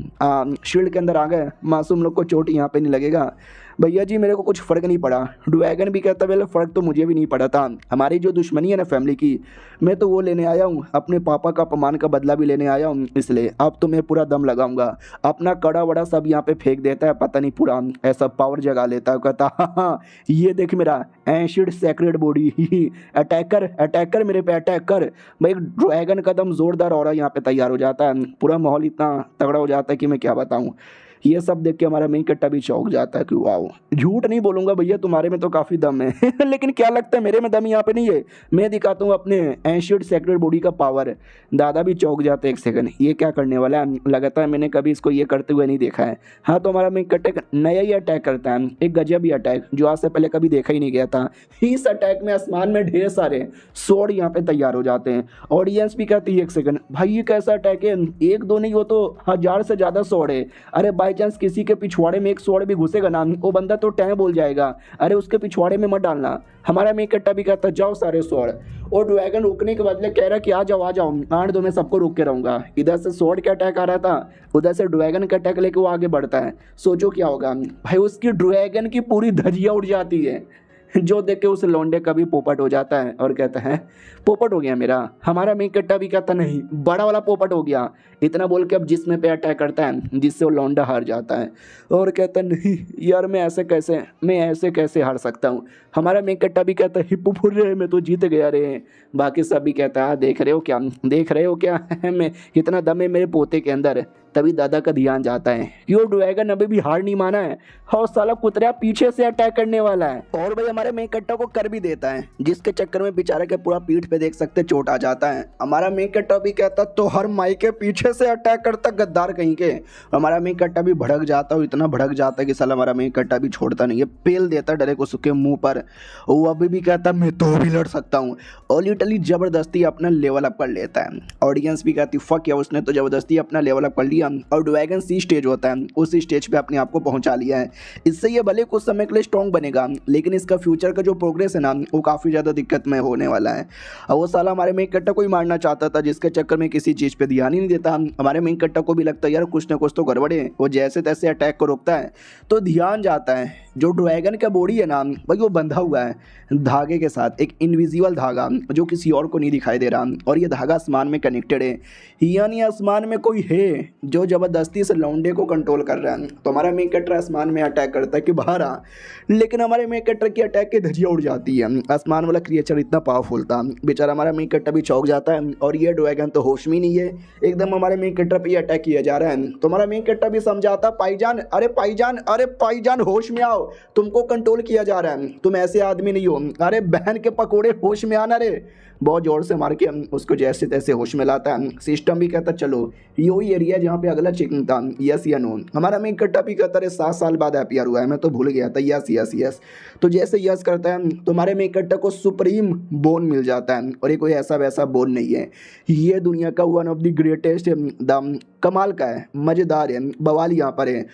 शील्ड के अंदर आ गए, मासूम लोग को चोट यहाँ पे नहीं लगेगा। भैया जी मेरे को कुछ फ़र्क नहीं पड़ा। ड्रैगन भी कहता वेल फ़र्क तो मुझे भी नहीं पड़ा था, हमारी जो दुश्मनी है ना फैमिली की, मैं तो वो लेने आया हूँ, अपने पापा का अपमान का बदला भी लेने आया हूँ, इसलिए अब तो मैं पूरा दम लगाऊंगा। अपना कड़ा वड़ा सब यहाँ पे फेंक देता है, पता नहीं पूरा ऐसा पावर जगा लेता है, कहता हाँ ये देख मेरा एंशिड सेक्रेड बॉडी अटैकर अटैकर मेरे पे अटैकर। भाई ड्रैगन का दम जोरदार और यहाँ पे तैयार हो जाता है, पूरा माहौल इतना तगड़ा हो जाता है कि मैं क्या बताऊँ। ये सब देख के हमारा मेन कट्टा भी चौंक जाता है कि वाह, झूठ नहीं बोलूंगा भैया तुम्हारे में तो काफ़ी दम है लेकिन क्या लगता है मेरे में दम यहाँ पे नहीं है, मैं दिखाता हूँ अपने एंशियंट सेक्रेड बॉडी का पावर। दादा भी चौंक जाते हैं, एक सेकंड ये क्या करने वाला है, लगता है मैंने कभी इसको ये करते हुए नहीं देखा है। हाँ तो हमारा मेन कट्टा नया ही अटैक करता है, एक गजब ही अटैक जो आज से पहले कभी देखा ही नहीं गया था। इस अटैक में आसमान में ढेर सारे स्वॉर्ड यहाँ पे तैयार हो जाते हैं। ऑडियंस भी कहती है एक सेकंड भाई ये कैसा अटैक है, एक दो नहीं वो तो 1000 से ज़्यादा स्वॉर्ड है। अरे बाई चांस किसी के पिछवाड़े में एक स्वॉर्ड भी घुसेगा ना, वो बंदा तो टैं बोल जाएगा, अरे उसके पिछवाड़े में मत डालना। हमारा मेन कट्टा भी कहता जाओ सारे स्वॉर्ड, और ड्रैगन रोकने के बदले कह रहा कि आ जाओ 8 दो मैं सबको रोक के रहूंगा। इधर से स्वॉर्ड का अटैक आ रहा था, उधर से ड्रैगन का अटैक लेके वो आगे बढ़ता है। सोचो क्या होगा भाई, उसकी ड्रैगन की पूरी धजिया उड़ जाती है, जो देख के उस लौंडे का भी पोपट हो जाता है और कहता है पोपट हो गया मेरा। हमारा मेन कट्टा भी कहता नहीं बड़ा वाला पोपट हो गया। इतना बोल के अब जिसमें पे अटैक करता है जिससे वो लौंडा हार जाता है और कहता नहीं यार मैं ऐसे कैसे हार सकता हूँ। हमारा मेन कट्टा भी कहता है हिप्पो फुर रहे मैं तो जीत गया रे। बाकी सब भी कहता है देख रहे हो क्या मैं कितना दम है मेरे पोते के अंदर। तभी दादा का ध्यान जाता है कि वो ड्रैगन अभी भी हार नहीं माना है और साला कुतरा पीछे से अटैक करने वाला है, और भाई हमारे मेन कट्टा को कर भी देता है, जिसके चक्कर में बेचारे के पूरा पीठ पे देख सकते चोट आ जाता है। हमारा मेन कट्टा भी कहता तो हर माई के पीछे से अटैक करता गद्दार कहीं के। हमारा मेन कट्टा भी भड़क जाता है, इतना भड़क जाता है कि साला हमारा मेन कट्टा भी छोड़ता नहीं है, पेल देता डायरेक्ट उसके मुंह पर। वो अभी भी कहता मैं तो भी लड़ सकता हूँ और लिटरली जबरदस्ती अपना लेवल अप कर लेता है। ऑडियंस भी कहती फक या उसने तो जबरदस्ती अपना लेवल अप कर लिया और ड्रैगन सी स्टेज होता है उस स्टेज पे अपने आप को पहुंचा लिया है। इससे ये भले कुछ समय के लिए स्ट्रॉन्ग बनेगा लेकिन इसका फ्यूचर का जो प्रोग्रेस है ना वो काफ़ी ज़्यादा दिक्कत में होने वाला है। और वो साला हमारे मेन कट्टा को ही मारना चाहता था, जिसके चक्कर में किसी चीज़ पे ध्यान ही नहीं देता। हमारे मेन कट्टा को भी लगता है यार कुछ ना कुछ तो गड़बड़े, वो जैसे तैसे अटैक को रोकता है तो ध्यान जाता है जो ड्रैगन का बॉडी है ना भाई वो बंधा हुआ है धागे के साथ, एक इनविजिबल धागा जो किसी और को नहीं दिखाई दे रहा, और ये धागा आसमान में कनेक्टेड है, यानी आसमान में कोई है जो जबरदस्ती से लौंडे को कंट्रोल कर रहा है। तो हमारा मेन कट्टर आसमान में अटैक करता है कि बाहर आ, लेकिन हमारे मेन कट्टर की अटैक की धजिया उड़ जाती है। आसमान वाला क्रिएचर इतना पावरफुल था, बेचारा हमारा मेन कट्टर भी चौंक जाता है और ये ड्रैगन तो होश में नहीं है, एकदम हमारे मेन कट्टर पे अटैक किया जा रहा है। तो हमारा मेन कट्टर भी समझाता अरे पाईजान होश में आओ, तुमको कंट्रोल किया जा रहा है, तुम ऐसे आदमी नहीं हो, अरे बहन के पकोड़े होश में आना रे। बहुत जोर से मार के उसको जैसे तैसे होश में लाता है। सिस्टम भी कहता चलो यही एरिया जहाँ पे अगला चेकिंग था, यस या नो। हमारा मेन कट्टा भी कहता है 7 साल बाद एपीआर हुआ है, मैं तो भूल गया था, यस यस यस। तो जैसे यस करता है तो हमारे मेन कट्टा को सुप्रीम बोन मिल जाता है, और ये कोई ऐसा वैसा बोन नहीं है, ये दुनिया का वन ऑफ द ग्रेटेस्ट दम कमाल का है, मज़ेदार है, बवाल यहाँ पर है।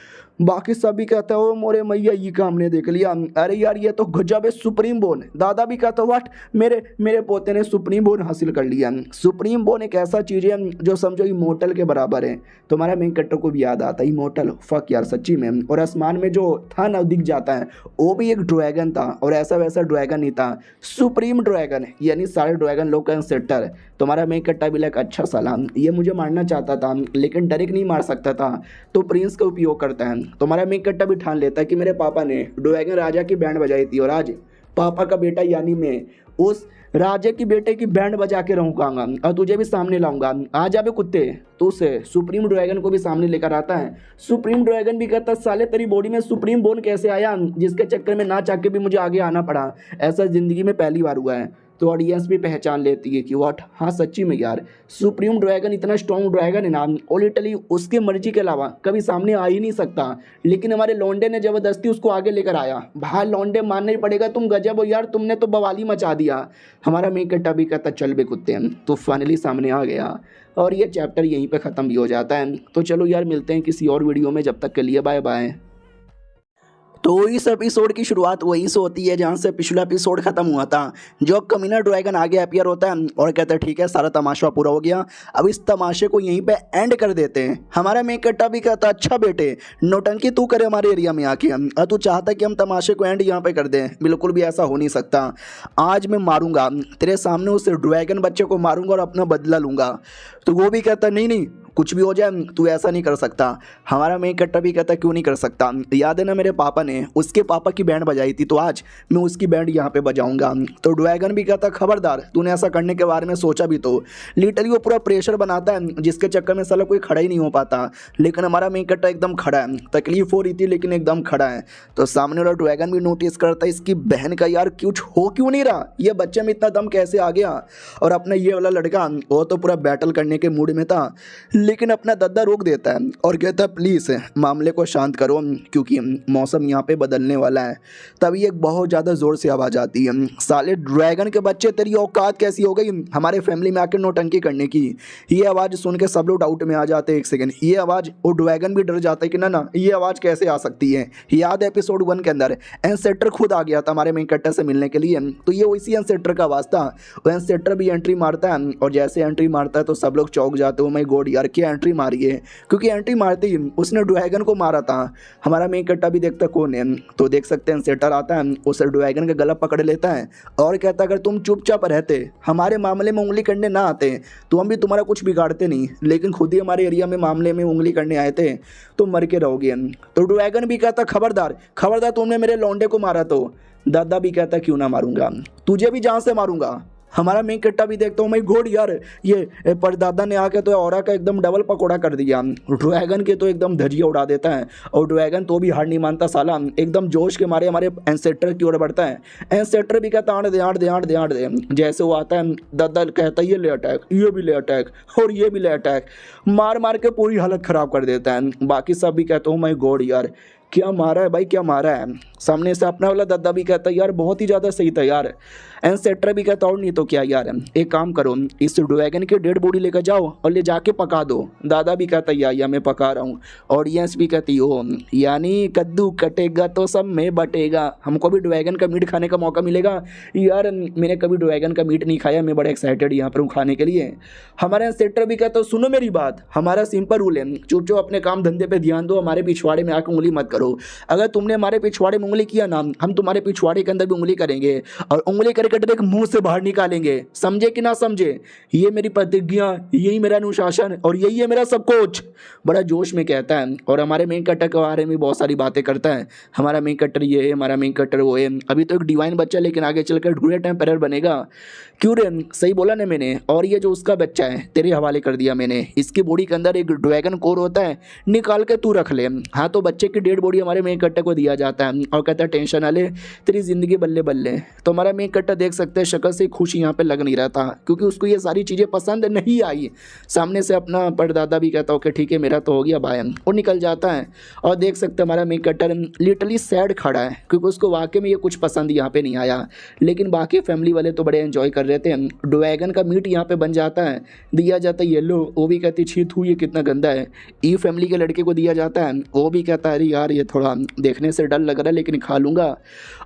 बाकी सभी कहते हो मोरे मैया ये काम ने देख लिया, अरे यार ये तो गजब है सुप्रीम बोन। दादा भी कहते व्हाट, मेरे पोते ने सुप्रीम बोन हासिल कर लिया। सुप्रीम बोन एक ऐसा चीज़ है जो समझो इमोर्टल के बराबर है। तो हमारा मेन कट्टर को भी याद आता इमोर्टल, फक यार सच्ची में। और आसमान में जो था ना दिख जाता है वो भी एक ड्रैगन था, और ऐसा वैसा ड्रैगन नहीं था, सुप्रीम ड्रैगन यानी सारे ड्रैगन लोग का सेक्टर। तो हमारा मेन कट्टा भी लाइक अच्छा सलाम, ये मुझे मारना चाहता था लेकिन डायरेक्ट नहीं मार सकता था तो प्रिंस का उपयोग करता है। तो हमारा मेन कट्टा भी ठान लेता है कि मेरे पापा ने ड्रैगन राजा की बैंड बजाई थी और आज पापा का बेटा यानी मैं उस राजा की बेटे की बैंड बजा के रहूँगा और तुझे भी सामने लाऊंगा, आ जा बे कुत्ते। तो उसे सुप्रीम ड्रैगन को भी सामने लेकर आता है। सुप्रीम ड्रैगन भी कहता साले तेरी बॉडी में सुप्रीम बोन कैसे आया, जिसके चक्कर में ना चाह के भी मुझे आगे आना पड़ा, ऐसा ज़िंदगी में पहली बार हुआ है। तो ऑडियंस भी पहचान लेती है कि व्हाट, हाँ सच्ची में यार सुप्रीम ड्रैगन इतना स्ट्रॉन्ग ड्रैगन है ना, और लिटरली उसके मर्जी के अलावा कभी सामने आ ही नहीं सकता। लेकिन हमारे लौंडे ने ज़बरदस्ती उसको आगे लेकर आया। भाई लौंडे मानना ही पड़ेगा, तुम गजब हो यार, तुमने तो बवाली मचा दिया। हमारा मेन कट्टा भी कहता चल बे कुत्ते, तो फाइनली सामने आ गया और ये चैप्टर यहीं पर ख़त्म भी हो जाता है। तो चलो यार मिलते हैं किसी और वीडियो में, जब तक के लिए बाय बाय। तो इस एपिसोड की शुरुआत वहीं से होती है जहाँ से पिछला एपिसोड खत्म हुआ था। जो कमीना ड्रैगन आगे अपीयर होता है और कहता है ठीक है सारा तमाशा पूरा हो गया, अब इस तमाशे को यहीं पे एंड कर देते हैं। हमारा मेन कट्टा भी कहता है अच्छा बेटे नौटंकी तू करे हमारे एरिया में आके, और तू चाहता कि हम तमाशे को एंड यहाँ पे कर दें, बिल्कुल भी ऐसा हो नहीं सकता। आज मैं मारूंगा तेरे सामने उस ड्रैगन बच्चे को मारूंगा और अपना बदला लूंगा। तो वो भी कहता नहीं नहीं कुछ भी हो जाए तू ऐसा नहीं कर सकता। हमारा मेन कट्टा भी कहता क्यों नहीं कर सकता, याद है ना मेरे पापा ने उसके पापा की बैंड बजाई थी तो आज मैं उसकी बैंड यहाँ पे बजाऊंगा। तो ड्रैगन भी कहता खबरदार तूने ऐसा करने के बारे में सोचा भी तो। लिटरली वो पूरा प्रेशर बनाता है जिसके चक्कर में साला कोई खड़ा ही नहीं हो पाता, लेकिन हमारा मेन कट्टा एकदम खड़ा है। तकलीफ हो रही थी लेकिन एकदम खड़ा है। तो सामने वाला ड्रैगन भी नोटिस करता है इसकी बहन का यार कुछ हो क्यों नहीं रहा, ये बच्चे में इतना दम कैसे आ गया। और अपना ये वाला लड़का वो तो पूरा बैटल करने के मूड में था, लेकिन अपना दद्दा रोक देता है और कहता है प्लीज़ मामले को शांत करो क्योंकि मौसम यहाँ पे बदलने वाला है। तभी एक बहुत ज़्यादा ज़ोर से आवाज़ आती है, साले ड्रैगन के बच्चे तेरी औकात कैसी हो गई हमारे फैमिली में आकर नौटंकी करने की। ये आवाज़ सुन के सब लोग डाउट में आ जाते हैं। एक सेकंड, ये आवाज़ और ड्रैगन भी डर जाता है कि ना ये आवाज़ कैसे आ सकती है। याद है एपिसोड 1 के अंदर एंसेस्टर खुद आ गया था हमारे मेन कट्टा से मिलने के लिए, तो ये वैसी एंसेस्टर का आवाज़ था। वो एंसेस्टर भी एंट्री मारता है और जैसे एंट्री मारता है तो सब लोग चौंक जाते हो, माय गॉड यार क्या एंट्री मारी है, क्योंकि एंट्री मारते ही उसने ड्रैगन को मारा था। हमारा मेन कट्टा भी देखता कौन है, तो देख सकते हैं एंसेस्टर आता है उस ड्रैगन का गला पकड़ लेता है और कहता अगर तुम चुपचाप रहते हमारे मामले में उंगली करने ना आते तो हम भी तुम्हारा कुछ बिगाड़ते नहीं, लेकिन खुद ही हमारे एरिया में मामले में उंगली करने आए थे तो मर के रहोगे। तो ड्रैगन भी कहता खबरदार खबरदार तुमने मेरे लौंडे को मारा तो। दादा भी कहता क्यों ना मारूंगा, तुझे भी जान से मारूंगा। हमारा मेन कट्टा भी देखता हूँ मैं घोड़ यार ये परदादा ने आके तो औरा का एकदम डबल पकौड़ा कर दिया। ड्रैगन के तो एकदम धजिया उड़ा देता है और ड्रैगन तो भी हार नहीं मानता साला, एकदम जोश के मारे हमारे एंसेस्टर की ओर बढ़ता है। एंसेस्टर भी कहता आड़ दे आड़ दे आड़ दे आड़ दे। जैसे वो आता है दादा कहता है ये ले अटैक, ये भी ले अटैक और ये भी ले अटैक, मार मार के पूरी हालत ख़राब कर देता है। बाकी सब भी कहता हूँ मैं गॉड यार क्या मारा है भाई क्या मारा है। सामने से अपना वाला दादा भी कहता है यार बहुत ही ज़्यादा सही था यार। एंसेस्टर भी कहता और नहीं तो क्या यार, एक काम करो इस ड्रैगन की डेड बॉडी लेकर जाओ और ले जाके पका दो। दादा भी कहता या मैं पका रहा हूँ। ऑडियंस भी कहती हो यानी कद्दू कटेगा तो सब में बटेगा, हमको भी ड्रैगन का मीट खाने का मौका मिलेगा। यार मैंने कभी ड्रैगन का मीट नहीं खाया, मैं बड़ा एक्साइटेड यहाँ पर हूँ खाने के लिए। हमारा एंसेस्टर भी कहता सुनो मेरी बात, हमारा सिंपल रूल है चुप चुप अपने काम धंधे पर ध्यान दो, हमारे पिछवाड़े में आकर उंगली मत करो। अगर तुमने हमारे पिछवाड़े में उंगली किया ना हम तुम्हारे पिछवाड़े के अंदर भी उंगली करेंगे और उंगली करके डायरेक्ट मुंह से बाहर निकालेंगे, समझे कि ना समझे। ये मेरी प्रतिज्ञा, यही मेरा अनुशासन और यही है मेरा सब कुछ। बड़ा जोश में कहता है और हमारे मेन कट्टर के बारे में बहुत सारी बातें करता है। हमारा मेन कट्टर ये है, हमारा मेन कट्टर वो है, अभी तो एक डिवाइन बच्चा लेकिन आगे चलकर ढूंढे टेम्परर बनेगा। क्यों रे सही बोला ना मैंने। और ये जो उसका बच्चा है तेरे हवाले कर दिया मैंने, इसकी बॉडी के अंदर एक ड्रैगन कोर होता है, निकाल के तू रख ले। हाँ तो बच्चे की डेड बॉडी हमारे मेन कट्टर को दिया जाता है और कहता है टेंशन ना ले तेरी जिंदगी बल्ले बल्ले। तो हमारा मेन कट्टर देख सकते हैं शक्ल से खुश यहाँ पे लग नहीं रहा था क्योंकि उसको ये सारी चीज़ें पसंद नहीं आई। सामने से अपना परदादा भी कहता ओके ठीक है मेरा तो हो गया बाय, और निकल जाता है। और देख सकते हैं हमारा मेन कट्टर लिटरली सैड खड़ा है क्योंकि उसको वाकई में ये कुछ पसंद यहाँ पे नहीं आया, लेकिन बाकी फैमिली वाले तो बड़े एंजॉय कर रहे थे। ड्रैगन का मीट यहाँ पे बन जाता है, दिया जाता है येलो, वो भी कहती छी थू ये कितना गंदा है। ई फैमिली के लड़के को दिया जाता है, वो भी कहता है अरे यार ये थोड़ा देखने से डर लग रहा है लेकिन खा लूँगा।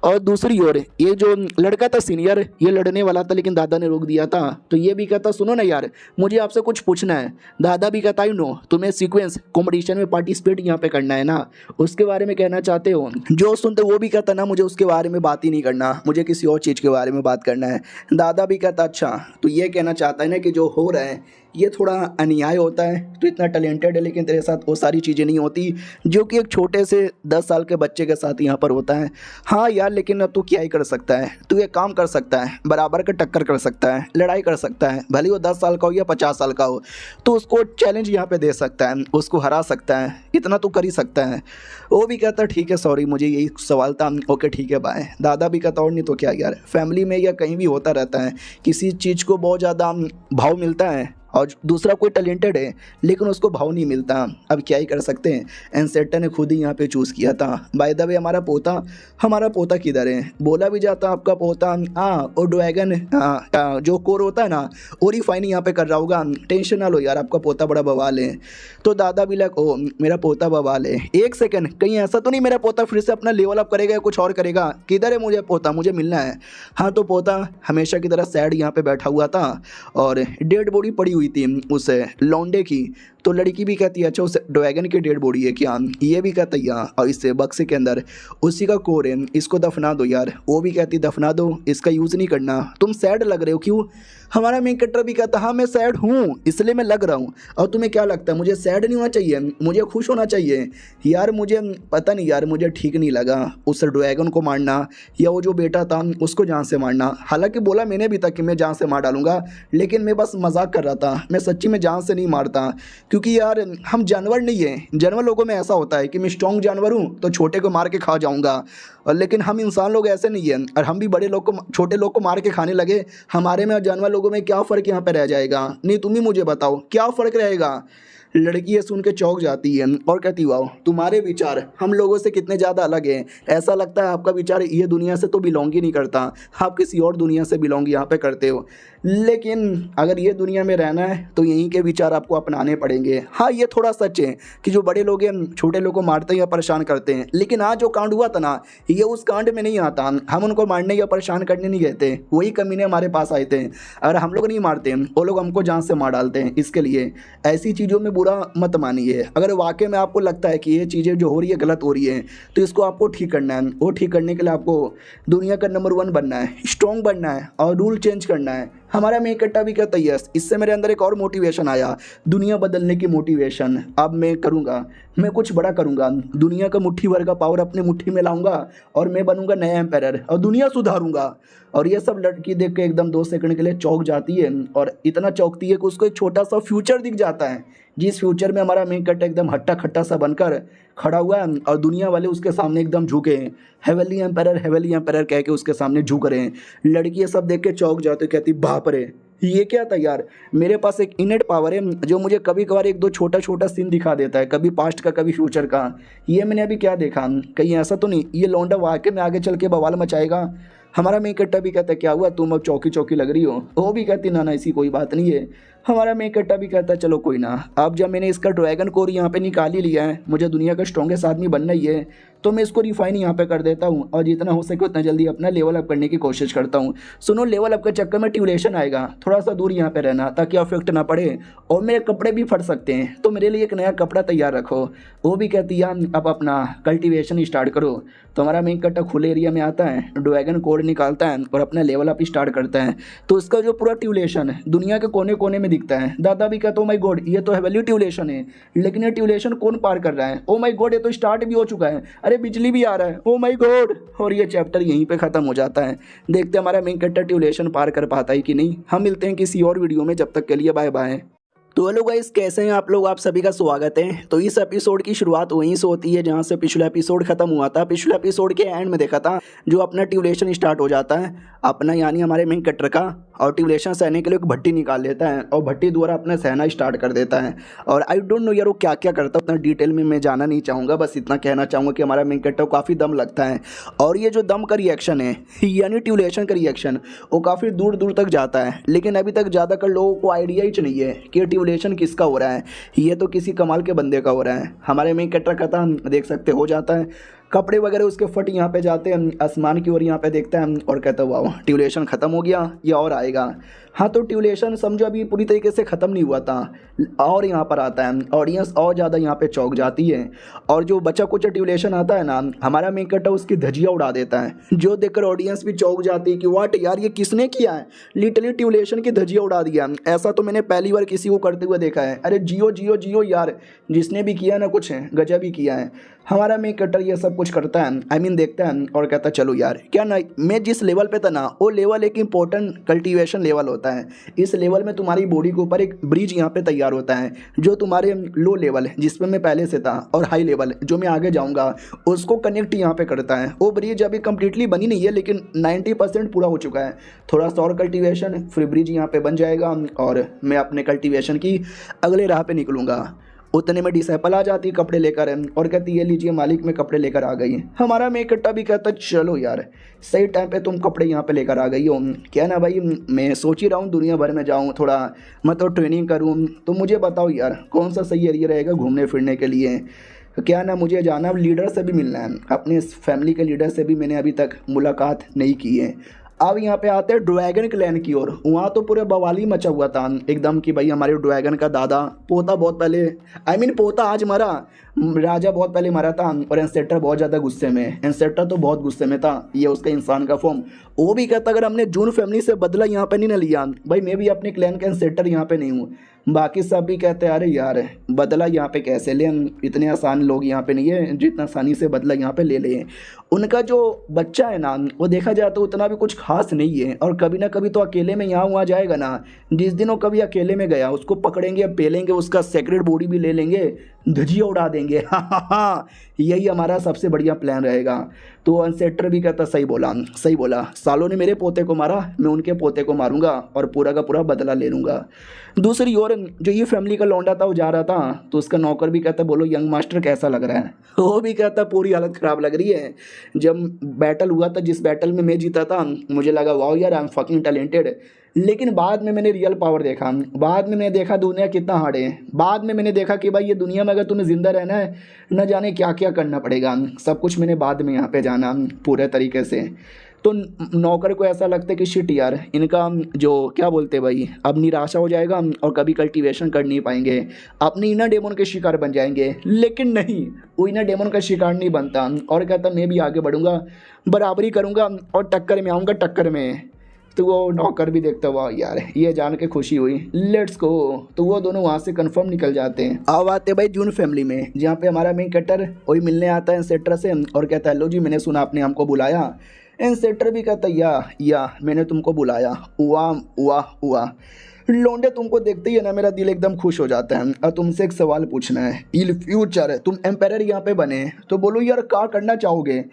और दूसरी ओर ये जो लड़का था सीनियर, ये लड़ने वाला था लेकिन दादा ने रोक दिया था, तो ये भी कहता सुनो ना यार मुझे आपसे कुछ पूछना है। दादा भी कहता नो तुम्हें सीक्वेंस कॉम्पिटिशन में पार्टिसिपेट यहाँ पे करना है ना, उसके बारे में कहना चाहते हो। जो सुनते वो भी कहता ना मुझे उसके बारे में बात ही नहीं करना, मुझे किसी और चीज़ के बारे में बात करना है। दादा भी कहता अच्छा तो ये कहना चाहता है ना कि जो हो रहा है ये थोड़ा अन्याय होता है, तो इतना टैलेंटेड है लेकिन तेरे साथ वो सारी चीज़ें नहीं होती जो कि एक छोटे से 10 साल के बच्चे के साथ यहाँ पर होता है। हाँ यार लेकिन अब तू क्या ही कर सकता है, तू ये काम कर सकता है, बराबर का टक्कर कर सकता है, लड़ाई कर सकता है, भले वो 10 साल का हो या 50 साल का हो, तो उसको चैलेंज यहाँ पे दे सकता है, उसको हरा सकता है, इतना तू कर ही सकता है। वो भी कहता ठीक है सॉरी मुझे यही सवाल था, ओके ठीक है बाय। दादा भी कहता और नहीं तो क्या यार, फैमिली में या कहीं भी होता रहता है, किसी चीज़ को बहुत ज़्यादा भाव मिलता है और दूसरा कोई टैलेंटेड है लेकिन उसको भाव नहीं मिलता। अब क्या ही कर सकते हैं, एनसेटा ने खुद ही यहाँ पे चूज़ किया था। बाय द वे हमारा पोता किधर है? बोला भी जाता आपका पोता और ड्रैगन जो कोर होता है ना वो रिफाइनिंग यहाँ पे कर रहा होगा। टेंशन ना लो यार, आपका पोता बड़ा बवाल है। तो दादा भी लग ओ मेरा पोता बवाल है, एक सेकंड कहीं ऐसा तो नहीं मेरा पोता फिर से अपना लेवल अप करेगा या कुछ और करेगा? किधर है मुझे पोता, मुझे मिलना है। हाँ तो पोता हमेशा की तरह सैड यहाँ पे बैठा हुआ था और डेड बॉडी पड़ी हुई थी उस लौंडे की। तो लड़की भी कहती है अच्छा उस ड्रैगन की डेड बॉडी है क्या? ये भी कहता है यार, और इस बक्से के अंदर उसी का कोर है, इसको दफना दो यार। वो भी कहती दफना दो, इसका यूज़ नहीं करना। तुम सैड लग रहे हो क्यों? हमारा मेन कैरेक्टर भी कहता हाँ मैं सैड हूँ इसलिए मैं लग रहा हूँ। और तुम्हें क्या लगता है मुझे सैड नहीं होना चाहिए, मुझे खुश होना चाहिए? यार मुझे पता नहीं यार, मुझे ठीक नहीं लगा उस ड्रैगन को मारना या वो जो बेटा था उसको जान से मारना। हालांकि बोला मैंने भी था कि मैं जान से मार डालूंगा, लेकिन मैं बस मजाक कर रहा था, मैं सच्ची में जान से नहीं मारता। क्योंकि यार हम जानवर नहीं हैं, जानवर लोगों में ऐसा होता है कि मैं स्ट्रॉन्ग जानवर हूँ तो छोटे को मार के खा जाऊँगा, और लेकिन हम इंसान लोग ऐसे नहीं हैं। और हम भी बड़े लोग को छोटे लोग को मार के खाने लगे, हमारे में और जानवर लोगों में क्या फ़र्क यहाँ पे रह जाएगा? नहीं तुम ही मुझे बताओ क्या फ़र्क रहेगा? लड़की ये सुन के चौंक जाती है और कहती वाह तुम्हारे विचार हम लोगों से कितने ज़्यादा अलग हैं। ऐसा लगता है आपका विचार ये दुनिया से तो बिलोंग ही नहीं करता, आप किसी और दुनिया से बिलोंग यहाँ पे करते हो। लेकिन अगर ये दुनिया में रहना है तो यहीं के विचार आपको अपनाने पड़ेंगे। हाँ ये थोड़ा सच है कि जो बड़े लोग हैं छोटे लोग को मारते हैं या परेशान करते हैं, लेकिन आज जो कांड हुआ था ना ये उस कांड में नहीं आता। हम उनको मारने या परेशान करने नहीं गए थे, वही कमीने हमारे पास आए थे। अगर हम लोग नहीं मारते वो लोग हमको जान से मार डालते हैं। इसके लिए ऐसी चीज़ों में बुरा मत मानिए। अगर वाकई में आपको लगता है कि ये चीज़ें जो हो रही है गलत हो रही है तो इसको आपको ठीक करना है। वो ठीक करने के लिए आपको दुनिया का नंबर 1 बनना है, स्ट्रॉन्ग बनना है और रूल चेंज करना है। हमारा मेन कट्टा भी कहता है यस, इससे मेरे अंदर एक और मोटिवेशन आया, दुनिया बदलने की मोटिवेशन। अब मैं करूँगा, मैं कुछ बड़ा करूँगा, दुनिया का मुट्ठी भर का पावर अपने मुट्ठी में लाऊंगा और मैं बनूंगा नया एम्पायर और दुनिया सुधारूंगा। और ये सब लड़की देख के एकदम 2 सेकंड के लिए चौंक जाती है और इतना चौंकती है कि उसको एक छोटा सा फ्यूचर दिख जाता है, जिस फ्यूचर में हमारा मेन कट्टा एकदम हट्टा खट्टा सा बनकर खड़ा हुआ है और दुनिया वाले उसके सामने एकदम झुके हैं। हेवनली एम्पायर कह के उसके सामने झुक रहे हैं। लड़की ये सब देख के चौंक जाती, कहती बाप रे ये क्या था यार? मेरे पास एक इनेट पावर है जो मुझे कभी कभार 1-2 छोटा सीन दिखा देता है, कभी पास्ट का कभी फ्यूचर का। ये मैंने अभी क्या देखा, कहीं ऐसा तो नहीं ये लौंडा वाकई में आगे चल के बवाल मचाएगा? हमारा मेन कट्टा भी कहता है क्या हुआ तुम अब चौकी लग रही हो? वो भी कहती ना ऐसी कोई बात नहीं है। हमारा मेन कट्टा भी कहता है चलो कोई ना, अब जब मैंने इसका ड्रैगन कोर यहाँ पे निकाल ही लिया है, मुझे दुनिया का स्ट्रॉन्गेस्ट आदमी बनना ही है, तो मैं इसको रिफाइन यहाँ पे कर देता हूँ और जितना हो सके उतना जल्दी अपना लेवल अप करने की कोशिश करता हूँ। सुनो लेवल अप के चक्कर में ट्यूलेशन आएगा, थोड़ा सा दूर यहाँ पे रहना ताकि अफेक्ट ना पड़े, और मेरे कपड़े भी फट सकते हैं तो मेरे लिए एक नया कपड़ा तैयार रखो। वो भी कहती है अब अपना कल्टिवेशन स्टार्ट करो। तो हमारा मेन कट्टा खुले एरिया में आता है, ड्रैगन कोड निकालता है और अपना लेवल अप स्टार्ट करता है। तो इसका जो पूरा ट्यूलेशन है दुनिया के कोने कोने में दिखता है। दादा भी कहता है ओ माय गॉड ये तो हेवनली ट्यूलेशन है, लेकिन ये ट्यूलेशन कौन पार कर रहा है? ओ माय गॉड ये तो स्टार्ट भी हो चुका है, अरे बिजली भी आ रहा है, ओ माय गॉड। और ये चैप्टर यहीं पे ख़त्म हो जाता है। देखते हमारा मेन कट्टा ट्यूलेशन पार कर पाता है कि नहीं। हम मिलते हैं किसी और वीडियो में, जब तक के लिए बाय बाय। तो हेलो गाइस कैसे हैं आप लोग? आप सभी का स्वागत है। तो इस एपिसोड की शुरुआत वहीं से होती है जहां से पिछला एपिसोड खत्म हुआ था। पिछले एपिसोड के एंड में देखा था जो अपना ट्यूलेशन स्टार्ट हो जाता है अपना, यानी हमारे मेन कट्टर का, और ट्यूलेशन सहने के लिए एक भट्टी निकाल लेता है और भट्टी द्वारा अपना सहना स्टार्ट कर देता है। और आई डोंट नो यार वो क्या क्या करता है, उतना डिटेल में मैं जाना नहीं चाहूँगा, बस इतना कहना चाहूँगा कि हमारा मेन कट्टर को काफ़ी दम लगता है। और ये जो दम का रिएक्शन है यानी ट्यूलेशन का रिएक्शन वो काफ़ी दूर दूर तक जाता है, लेकिन अभी तक ज़्यादातर लोगों को आइडिया ही नहीं है कि ट्यूलेशन किसका हो रहा है। ये तो किसी कमाल के बंदे का हो रहा है। हमारे मेन कट्टर का था देख सकते हो जाता है, कपड़े वगैरह उसके फट यहाँ पे जाते हैं, आसमान की ओर यहाँ पे देखता है और कहता है वाह ट्यूलेशन ख़त्म हो गया या और आएगा। हाँ तो ट्यूलेशन समझो अभी पूरी तरीके से ख़त्म नहीं हुआ था और यहाँ पर आता है, ऑडियंस और ज़्यादा यहाँ पे चौंक जाती है। और जो बचा कुछ ट्यूलेशन आता है ना हमारा मेन कट्टा उसकी धजिया उड़ा देता है, जो देखकर ऑडियंस भी चौंक जाती है कि वाट यार ये किसने किया है, लिटरली ट्यूलेशन की धजिया उड़ा दिया। ऐसा तो मैंने पहली बार किसी को करते हुए देखा है। अरे जियो जियो जियो यार, जिसने भी किया ना कुछ गजब ही किया है। हमारा मेन कट्टर ये सब कुछ कुछ करता है, आई मीन देखता है और कहता है चलो यार क्या ना, मैं जिस लेवल पे था ना वो लेवल एक इंपॉर्टेंट कल्टीवेशन लेवल होता है। इस लेवल में तुम्हारी बॉडी के ऊपर एक ब्रिज यहाँ पे तैयार होता है जो तुम्हारे लो लेवल जिसमें मैं पहले से था और हाई लेवल जो मैं आगे जाऊँगा उसको कनेक्ट यहाँ पे करता है। वो ब्रिज अभी कंप्लीटली बनी नहीं है लेकिन 90% पूरा हो चुका है। थोड़ा सा और कल्टीवेशन फिर ब्रिज यहाँ पे बन जाएगा और मैं अपने कल्टीवेशन की अगले राह पे निकलूँगा। उतने में डिसेपल आ जाती कपड़े लेकर और कहती है लीजिए मालिक मैं कपड़े लेकर आ गई। हमारा मेन कट्टा भी कहता चलो यार सही टाइम पे तुम कपड़े यहाँ पे लेकर आ गई हो। क्या ना भाई मैं सोच ही रहा हूँ दुनिया भर में जाऊँ थोड़ा मतलब ट्रेनिंग करूँ, तो मुझे बताओ यार कौन सा सही एरिया रहेगा घूमने फिरने के लिए। क्या ना मुझे जाना लीडर से भी मिलना है, अपने फैमिली के लीडर से भी मैंने अभी तक मुलाकात नहीं की है। अब यहाँ पे आते हैं ड्रैगन क्लैन की ओर। वहाँ तो पूरे बवाली मचा हुआ था एकदम कि भाई हमारे ड्रैगन का दादा पोता बहुत पहले, आई मीन पोता आज मरा, राजा बहुत पहले मरा था और एंसेस्टर बहुत ज़्यादा गुस्से में, एंसेस्टर तो बहुत गुस्से में था, ये उसका इंसान का फॉर्म। वो भी कहता अगर हमने जून फैमिली से बदला यहाँ पे नहीं ना लिया भाई मैं भी अपने क्लैन का एंसेस्टर यहाँ पे नहीं हूँ। बाकी सब भी कहते हैं अरे यार बदला यहाँ पे कैसे लें, इतने आसान लोग यहाँ पे नहीं है जितना आसानी से बदला यहाँ पे ले लें। उनका जो बच्चा है ना वो देखा जाए तो उतना भी कुछ खास नहीं है और कभी ना कभी तो अकेले में यहाँ वहाँ जाएगा ना। जिस दिन वो कभी अकेले में गया उसको पकड़ेंगे पेलेंगे, उसका सेक्रेट बॉडी भी ले लेंगे, धजिया उड़ा देंगे। हाँ यही हमारा सबसे बढ़िया प्लान रहेगा। तो अनसेटर भी कहता सही बोला, सालों ने मेरे पोते को मारा मैं उनके पोते को मारूंगा और पूरा का पूरा बदला ले लूँगा। दूसरी ओर जो ये फैमिली का लौंडा था वो जा रहा था तो उसका नौकर भी कहता बोलो यंग मास्टर कैसा लग रहा है। वो भी कहता पूरी हालत ख़राब लग रही है। जब बैटल हुआ था जिस बैटल में मैं जीता था मुझे लगा वाओ यार आई एम फकिंग टैलेंटेड, लेकिन बाद में मैंने रियल पावर देखा, बाद में मैंने देखा दुनिया कितना हार्ड है, बाद में मैंने देखा कि भाई ये दुनिया में अगर तुम्हें ज़िंदा रहना है न जाने क्या क्या करना पड़ेगा। सब कुछ मैंने बाद में यहाँ पे जाना पूरे तरीके से। तो नौकर को ऐसा लगता है कि शिट यार इनका जो क्या बोलते भाई अब निराशा हो जाएगा और कभी कल्टीवेशन कर नहीं पाएंगे, अपने इनर डेमन के शिकार बन जाएंगे। लेकिन नहीं, वो इनर डेमन का शिकार नहीं बनता और कहता मैं भी आगे बढ़ूँगा, बराबरी करूँगा और टक्कर में आऊँगा टक्कर में। तो वो नौकर भी देखता हुआ यार ये जान के खुशी हुई लेट्स गो। तो वो दोनों वहाँ से कंफर्म निकल जाते हैं। अब आते भाई जून फैमिली में जहाँ पे हमारा मेन कैरेक्टर वही मिलने आता है एंसेस्टर से और कहता है लो जी मैंने सुना आपने हमको बुलाया। एंसेस्टर भी कहता या मैंने तुमको बुलाया, वाह लौंडे तुमको देखते ही है ना मेरा दिल एकदम खुश हो जाता है। और तुमसे एक सवाल पूछना है, इन फ्यूचर तुम एम्पायर यहाँ पे बने तो बोलो यार क्या करना चाहोगे।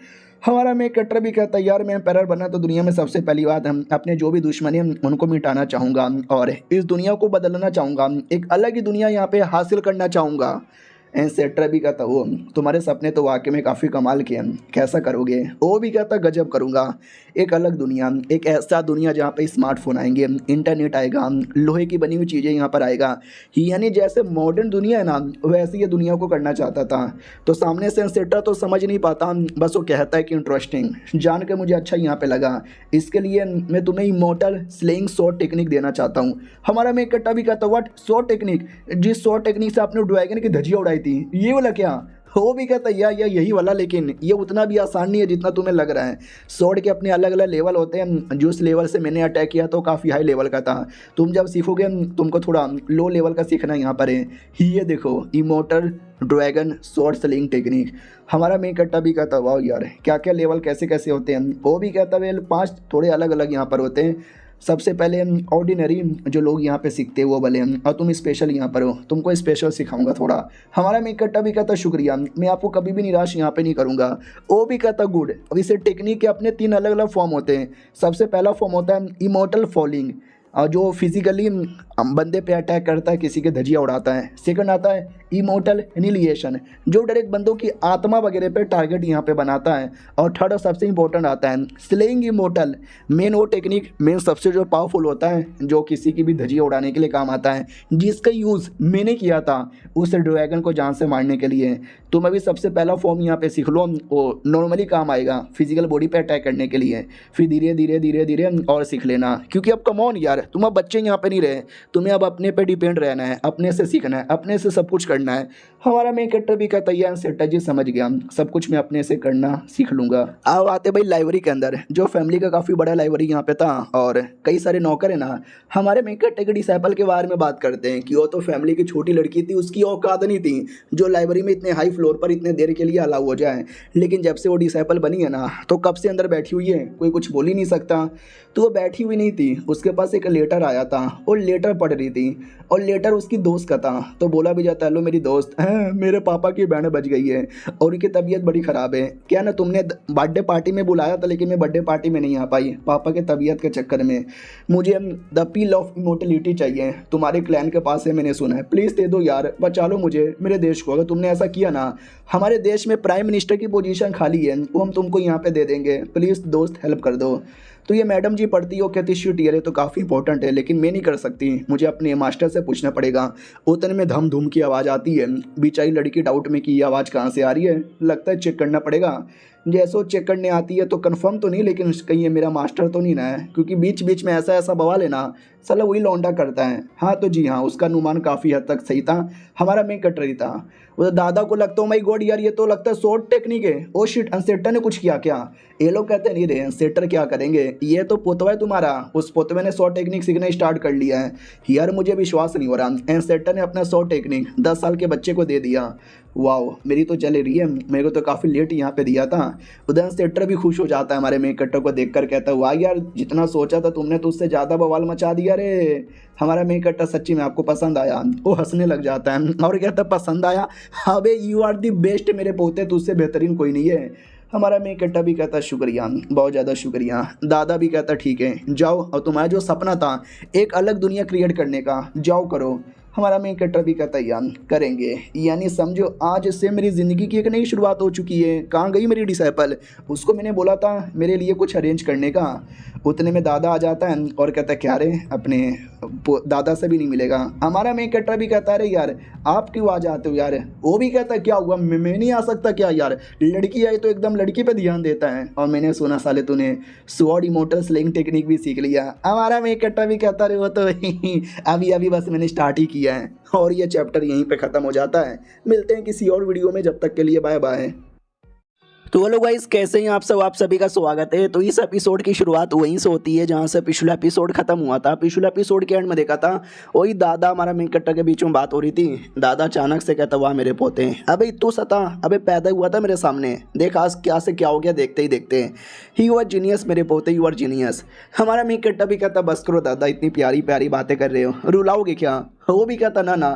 हमारा मेन कैरेक्टर भी कहता है यार मैं एम्पायर बना तो दुनिया में सबसे पहली बात हम अपने जो भी दुश्मन हैं उनको मिटाना चाहूँगा और इस दुनिया को बदलना चाहूँगा, एक अलग ही दुनिया यहाँ पे हासिल करना चाहूँगा। एंसेस्टर भी कहता वो तुम्हारे सपने तो वाकई में काफ़ी कमाल के हैं, कैसा करोगे। वो भी कहता गजब करूँगा, एक अलग दुनिया, एक ऐसा दुनिया जहाँ पे स्मार्टफोन आएंगे, इंटरनेट आएगा, लोहे की बनी हुई चीज़ें यहाँ पर आएगा, यानी जैसे मॉडर्न दुनिया है ना वैसे ये दुनिया को करना चाहता था। तो सामने से एंसेस्टर तो समझ नहीं पाता, बस वो कहता है कि इंटरेस्टिंग, जान के मुझे अच्छा यहाँ पे लगा, इसके लिए मैं तुम्हें इमोर्टल स्लेइंग शॉट टेक्निक देना चाहता हूँ। हमारा मेन कट्टा भी कहता व्हाट शॉट टेक्निक, जिस शॉट टेक्निक से आपने ड्रैगन की धजिया उड़ाई थी ये वाला क्या। वो भी कहता है या यही वाला, लेकिन ये उतना भी आसान नहीं है जितना तुम्हें लग रहा है। स्वॉर्ड के अपने अलग अलग लेवल होते हैं, जिस लेवल से मैंने अटैक किया तो काफ़ी हाई लेवल का था, तुम जब सीखोगे तुमको थोड़ा लो लेवल का सीखना यहाँ पर है। ये देखो immortal dragon sword sling technique. हमारा मेन कट्टा भी कहता वाह यार क्या क्या लेवल कैसे कैसे होते हैं। वो भी कहता वेल 5 थोड़े अलग अलग यहाँ पर होते हैं। सबसे पहले ऑर्डिनरी जो लोग यहाँ पे सीखते हैं वो वाले और तुम स्पेशल यहाँ पर हो, तुमको स्पेशल सिखाऊंगा थोड़ा। हमारा मेन कट्टा भी कहता शुक्रिया, मैं आपको कभी भी निराश यहाँ पे नहीं करूँगा। वो भी कहता गुड। अब इसे टेक्निक के अपने 3 अलग अलग फॉर्म होते हैं। सबसे पहला फॉर्म होता है इमोर्टल फॉलिंग और जो फिजिकली बंदे पे अटैक करता है, किसी के धजिया उड़ाता है। सेकंड आता है इमोर्टल एनिलिएशन जो डायरेक्ट बंदों की आत्मा वगैरह पे टारगेट यहाँ पे बनाता है। और थर्ड और सबसे इंपॉर्टेंट आता है स्लेइंग इमोर्टल, मेन वो टेक्निक मेन सबसे जो पावरफुल होता है जो किसी की भी धजिया उड़ाने के लिए काम आता है, जिसका यूज़ मैंने किया था उस ड्रैगन को जान से मारने के लिए। तुम अभी सबसे पहला फॉर्म यहाँ पे सीख लो, वो नॉर्मली काम आएगा फिजिकल बॉडी पे अटैक करने के लिए, फिर धीरे धीरे धीरे धीरे और सीख लेना, क्योंकि अब कम ऑन यार तुम अब बच्चे यहाँ पे नहीं रहे, तुम्हें अब अपने पे डिपेंड रहना है, अपने से सीखना है, अपने से सब कुछ करना है। हमारा मेन कैरेक्टर भी कहता है यार सेठा जी समझ गया, सब कुछ मैं अपने से करना सीख लूँगा। आओ आते भाई लाइब्रेरी के अंदर, जो फैमिली का काफ़ी बड़ा लाइब्रेरी यहाँ पे था और कई सारे नौकर है ना। हमारे मेन कैरेक्टर के डिसाइपल के बारे में बात करते हैं कि वो तो फैमिली की छोटी लड़की थी, उसकी औकात नहीं थी जो लाइब्रेरी में इतने हाई फ्लोर पर इतने देर के लिए अलाउ हो जाए। लेकिन जब से वो डिसाइपल बनी है ना, तो कब से अंदर बैठी हुई है, कोई कुछ बोल ही नहीं सकता। तो वो बैठी हुई नहीं थी, उसके पास एक लेटर आया था, वो लेटर पढ़ रही थी और लेटर उसकी दोस्त का था। तो बोला भी जाता है हेलो मेरी दोस्त है, मेरे पापा की बहन बच गई है और उनकी तबीयत बड़ी ख़राब है, क्या ना तुमने बर्थडे पार्टी में बुलाया था लेकिन मैं बर्थडे पार्टी में नहीं आ पाई पापा के तबीयत के चक्कर में। मुझे द पील ऑफ इमोर्टलिटी चाहिए, तुम्हारे क्लैन के पास है, मैंने सुना है, प्लीज़ दे दो यार, बचा लो मुझे, मेरे देश को। अगर तुमने ऐसा किया ना, हमारे देश में प्राइम मिनिस्टर की पोजीशन खाली है, वो हम तुमको यहाँ पे दे देंगे, प्लीज़ दोस्त हेल्प कर दो। तो ये मैडम जी पढ़ती हो, कहती शिट यार ये तो काफ़ी इंपॉर्टेंट है लेकिन मैं नहीं कर सकती, मुझे अपने मास्टर से पूछना पड़ेगा। उतने में धम धूम की आवाज़ आती है। बेचारी लड़की डाउट में कि ये आवाज़ कहाँ से आ रही है, लगता है चेक करना पड़ेगा। जैसे वो चेक करने आती है तो कंफर्म तो नहीं, लेकिन कहीं ये मेरा मास्टर तो नहीं ना है, क्योंकि बीच बीच में ऐसा ऐसा बवाल है ना, साला वही लौंडा करता है। हाँ तो जी हाँ, उसका अनुमान काफ़ी हद तक सही था, हमारा मेन कटरी था। वो दादा को लगता है माई गॉड यार ये तो लगता है शॉर्ट टेक्निक है, ओ शिट अनसेटर ने कुछ किया क्या। ये लोग कहते नहीं रे अनसेटर क्या करेंगे, ये तो पोतवा है तुम्हारा, उस पोतवे ने शॉर्ट टेक्निक सीखना स्टार्ट कर लिया है। यार मुझे विश्वास नहीं हो रहा, अनसेटर ने अपना शॉर्ट टेक्निक 10 साल के बच्चे को दे दिया। वाओ मेरी तो चल रही है, मेरे को तो काफ़ी लेट यहाँ पे दिया था। उधर सेटर भी खुश हो जाता है हमारे मेन कट्टर को देखकर, कहता है वाह यार जितना सोचा था तुमने तो उससे ज़्यादा बवाल मचा दिया रे। हमारा मेन कट्टर सच्ची में आपको पसंद आया, वो हंसने लग जाता है और कहता है पसंद आया, अबे यू आर दी बेस्ट मेरे पोते, तुझसे बेहतरीन कोई नहीं है। हमारा मेन कट्टा भी कहता शुक्रिया, बहुत ज़्यादा शुक्रिया। दादा भी कहता ठीक है जाओ, और तुम्हारा जो सपना था एक अलग दुनिया क्रिएट करने का, जाओ करो। हमारा मेन कैरेक्टर भी कहता है यार करेंगे, यानी समझो आज से मेरी ज़िंदगी की एक नई शुरुआत हो चुकी है। कहाँ गई मेरी डिसाइपल, उसको मैंने बोला था मेरे लिए कुछ अरेंज करने का। उतने में दादा आ जाता है और कहता है क्या रे अपने दादा से भी नहीं मिलेगा। हमारा मेन कैरेक्टर भी कहता है अरे यार आप क्यों आ जाते हो यार। वो भी कहता है क्या हुआ, मैं नहीं आ सकता क्या यार, लड़की आई तो एकदम लड़की पे ध्यान देता है। और मैंने सुना साले तूने स्वॉर्ड इमोर्टल स्लेइंग टेक्निक भी सीख लिया। हमारा मेन कैरेक्टर भी कहता है वो तो अभी अभी बस मैंने स्टार्ट ही किया है। और ये चैप्टर यहीं पे ख़त्म हो जाता है। मिलते हैं किसी और वीडियो में, जब तक के लिए बाय बाय। तो हेलो गाइस, कैसे हैं आप सभी का स्वागत है। तो इस एपिसोड की शुरुआत वहीं से होती है जहां से पिछला एपिसोड खत्म हुआ था। पिछला एपिसोड के एंड में देखा था वही दादा हमारा मेन कैरेक्टर के बीच में बात हो रही थी। दादा अचानक से कहता वाह मेरे पोते, अबे तू सता, अबे पैदा हुआ था मेरे सामने, देख आज क्या से क्या हो गया देखते ही देखते। ही यू आर जीनियस मेरे पोते, यू आर जीनियस। हमारा मेन कैरेक्टर भी कहता बस करो दादा, इतनी प्यारी प्यारी बातें कर रहे हो, रुलाओगे क्या। वो भी कहता ना ना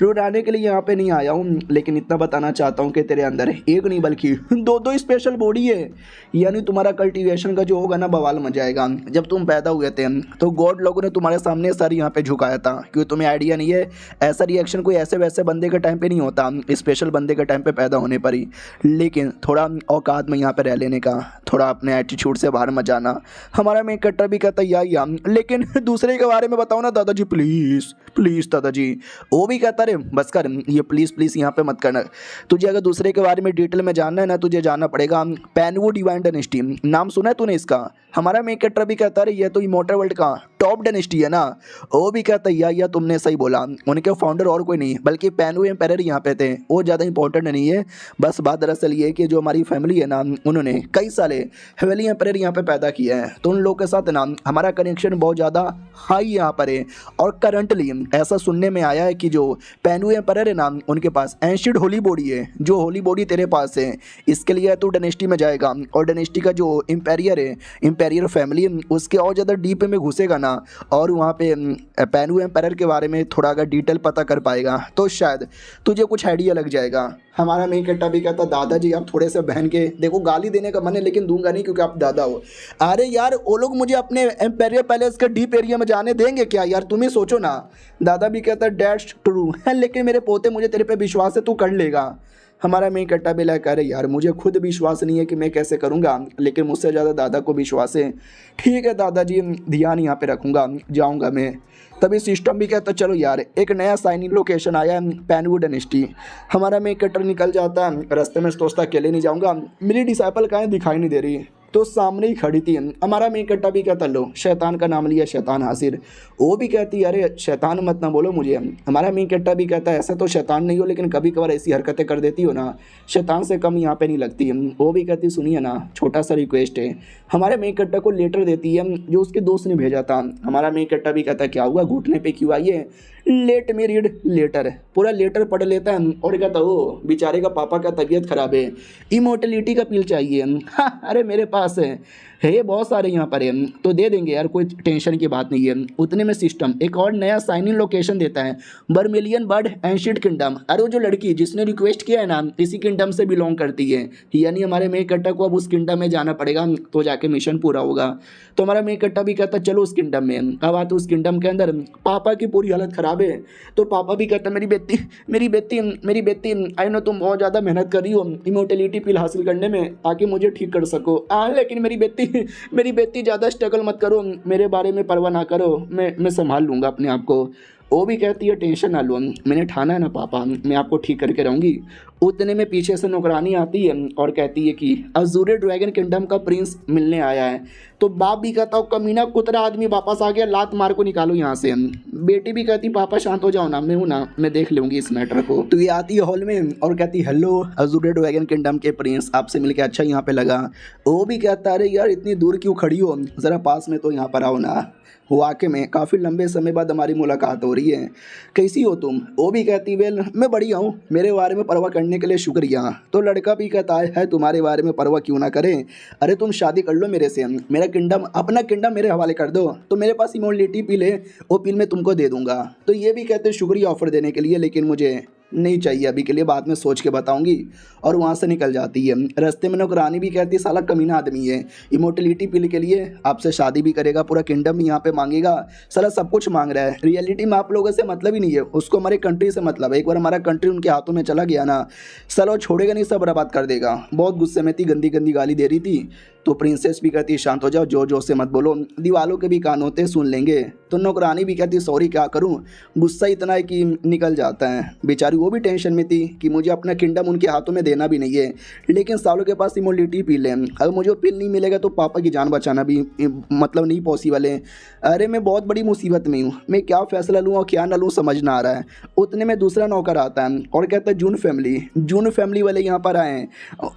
रुलाने के लिए यहाँ पे नहीं आया हूँ, लेकिन इतना बताना चाहता हूँ कि तेरे अंदर एक नहीं बल्कि दो स्पेशल बॉडी है। यानी तुम्हारा कल्टीवेशन का जो होगा ना बवाल मच जाएगा। जब तुम पैदा हुए थे तो गॉड लोगों ने तुम्हारे सामने सर यहाँ पे झुकाया था, क्योंकि तुम्हें आइडिया नहीं है ऐसा रिएक्शन कोई ऐसे वैसे बंदे के टाइम पे नहीं होता, स्पेशल बंदे के टाइम पे पैदा होने पर ही। लेकिन थोड़ा औकात में यहाँ पे रह लेने का, थोड़ा अपने एटीट्यूड से बाहर मत जाना। हमारा मेन कैरेक्टर भी कहता या लेकिन दूसरे के बारे में बताओ ना दादाजी प्लीज़ प्लीज़ दादाजी। वो भी कहता रे बस कर, ये प्लीज़ प्लीज़ यहाँ पे मत करना। तुझे अगर दूसरे के बारे में डिटेल में जानना है ना, तुझे जानना पड़ेगा पैनवू डिवाइन डायनेस्टी, नाम सुना है तूने इसका। हमारा मेन कैरेक्टर भी कहता है ये तो इमॉर्टल वर्ल्ड का टॉप डायनेस्टी है ना। वो भी कहता है या तुमने सही बोला, उनके फाउंडर और कोई नहीं बल्कि पैनवू एम्पायर यहाँ पे थे। वो ज़्यादा इंपॉर्टेंट नहीं है, बस बात दरअसल ये है कि जो हमारी फैमिली है ना, उन्होंने कई साले हवेली एम्पायर यहाँ पे पैदा किया है, तो उन लोगों के साथ ना हमारा कनेक्शन बहुत ज़्यादा हाई यहाँ पर है। और करंटली ऐसा सुनने में आया है कि जो पैनवू एम्पायर है ना, उनके पास एंशिएंट होली बॉडी है, जो होली बॉडी तेरे पास है। इसके लिए तू डायनेस्टी में जाएगा और डायनेस्टी का जो एम्पायर है, एम्पायर फैमिली, उसके और ज़्यादा डीप में घुसेगा ना, और वहाँ पे पैनवू एम्पायर के बारे में थोड़ा अगर डिटेल पता कर पाएगा तो शायद तुझे कुछ आइडिया लग जाएगा। हमारा मेन कैरेक्टर भी कहता दादाजी आप थोड़े से बहन के देखो, गाली देने का मन है लेकिन दूंगा नहीं क्योंकि आप दादा हो। अरे यार वो लोग मुझे अपने एम्पायर पैलेस के डीप एरिया में जाने देंगे क्या यार, तुम ही सोचो ना। दादा भी कहता डैट्स ट्रू है, लेकिन मेरे पोते मुझे तेरे पे विश्वास है, तू कर लेगा। हमारा मेन कट्टा भी लाइक अरे यार मुझे खुद विश्वास नहीं है कि मैं कैसे करूँगा, लेकिन मुझसे ज़्यादा दादा को विश्वास है। ठीक है दादाजी, ध्यान यहाँ पे रखूँगा, जाऊँगा मैं। तभी सिस्टम भी कहता चलो यार एक नया साइन इन लोकेशन आया है पैनवू डायनेस्टी। हमारा मेन कट्टर निकल जाता है, रास्ते में सोचता अकेले नहीं जाऊँगा, मेरी डिसाइपल कहाँ दिखाई नहीं दे रही। तो सामने ही खड़ी थी। हमारा मेन कट्टा भी कहता लो शैतान का नाम लिया शैतान हाजिर। वो भी कहती अरे शैतान मत ना बोलो मुझे। हमारा मेन कट्टा भी कहता है ऐसा तो शैतान नहीं हो, लेकिन कभी कभार ऐसी हरकतें कर देती हो ना, शैतान से कम यहाँ पे नहीं लगती। वो भी कहती सुनिए ना छोटा सा रिक्वेस्ट है। हमारे मेन कट्टा को लेटर देती है जो उसके दोस्त ने भेजा था। हमारा मेन कट्टा भी कहता है क्या हुआ, घुटने पे क्यों आई है? Let me read letter. पूरा लेटर पढ़ लेता है और कहता ओ बेचारे का पापा का तबीयत खराब है, इमोर्टलिटी का पिल चाहिए। हाँ, अरे मेरे पास है बहुत सारे यहाँ पर है, तो दे देंगे यार, कोई टेंशन की बात नहीं है। उतने में सिस्टम एक और नया साइन इन लोकेशन देता है, बर्मिलियन बर्ड एंशिएंट किंगडम। अरे वो जो लड़की जिसने रिक्वेस्ट किया है ना इसी किंगडम से बिलोंग करती है, यानी हमारे मेन कट्टा को अब उस किंगडम में जाना पड़ेगा तो जाके मिशन पूरा होगा। तो हमारा मेन कट्टा भी कहता चलो उस किंगडम में। अब आते उस किंगडम के अंदर पापा की पूरी हालत खराब है। तो पापा भी कहता मेरी बेटी मेरी बेटी मेरी बेटी, आई नो तुम बहुत ज़्यादा मेहनत कर रही हो इमोर्टलिटी पिल हासिल करने में ताकि मुझे ठीक कर सको, लेकिन मेरी बेटी ज़्यादा स्ट्रगल मत करो, मेरे बारे में परवाह ना करो, मैं संभाल लूँगा अपने आप को। वो भी कहती है टेंशन ना लो, मैंने ठाना है ना पापा, मैं आपको ठीक करके रहूँगी। उतने में पीछे से नौकरानी आती है और कहती है कि अजूरे ड्रैगन किंगडम का प्रिंस मिलने आया है। तो बाप भी कहता हूँ कमीना कुतरा आदमी वापस आ गया, लात मार को निकालो यहाँ से। बेटी भी कहती पापा शांत हो जाओ ना, मैं हूँ ना, मैं देख लूँगी इस मैटर को। तो ये आती है हॉल में और कहती हेलो अजूरे ड्रैगन किंगडम के प्रिंस, आपसे मिलके अच्छा यहाँ पे लगा। वो भी कहता अरे यार इतनी दूर क्यों खड़ी हो, ज़रा पास में तो यहाँ पर आओ ना। वाकई में काफ़ी लंबे समय बाद हमारी मुलाकात हो रही है, कैसी हो तुम? वो भी कहती वेल मैं बढ़िया हूँ, मेरे बारे में परवाह करने के लिए शुक्रिया। तो लड़का भी कहता है तुम्हारे बारे में परवाह क्यों ना करें, अरे तुम शादी कर लो मेरे से, मेरा किंगडम अपना किंगडम मेरे हवाले कर दो, तो मेरे पास इमोर्टलिटी पिल है, वो पिल मैं तुमको दे दूंगा। तो ये भी कहते शुक्रिया ऑफर देने के लिए, लेकिन मुझे नहीं चाहिए अभी के लिए, बाद में सोच के बताऊंगी। और वहाँ से निकल जाती है। रास्ते में नौकरानी भी कहती है साला कमीना आदमी है, इमोर्टलिटी पिल के लिए आपसे शादी भी करेगा, पूरा किंगडम यहाँ पे मांगेगा, साला सब कुछ मांग रहा है। रियलिटी में आप लोगों से मतलब ही नहीं है, उसको हमारे कंट्री से मतलब है। एक बार हमारा कंट्री उनके हाथों में चला गया ना, साला वो छोड़ेगा नहीं, सब बर्बाद कर देगा। बहुत गुस्से में थी, गंदी गंदी गाली दे रही थी। तो प्रिंसेस भी कहती शांत हो जाओ, जो जो से मत बोलो, दीवालों के भी कान होते सुन लेंगे। तो नौकरानी भी कहती सॉरी क्या करूं, गुस्सा इतना है कि निकल जाता है। बेचारी वो भी टेंशन में थी कि मुझे अपना किंगडम उनके हाथों में देना भी नहीं है, लेकिन सालों के पास इमोर्टलिटी पिल है, अगर मुझे वो पिल नहीं मिलेगा तो पापा की जान बचाना भी मतलब नहीं पॉसिबल है। अरे मैं बहुत बड़ी मुसीबत में हूँ, मैं क्या फ़ैसला लूँ और क्या ना लूँ समझ ना आ रहा है। उतने में दूसरा नौकर आता है और कहता है जून फैमिली वाले यहाँ पर आए हैं,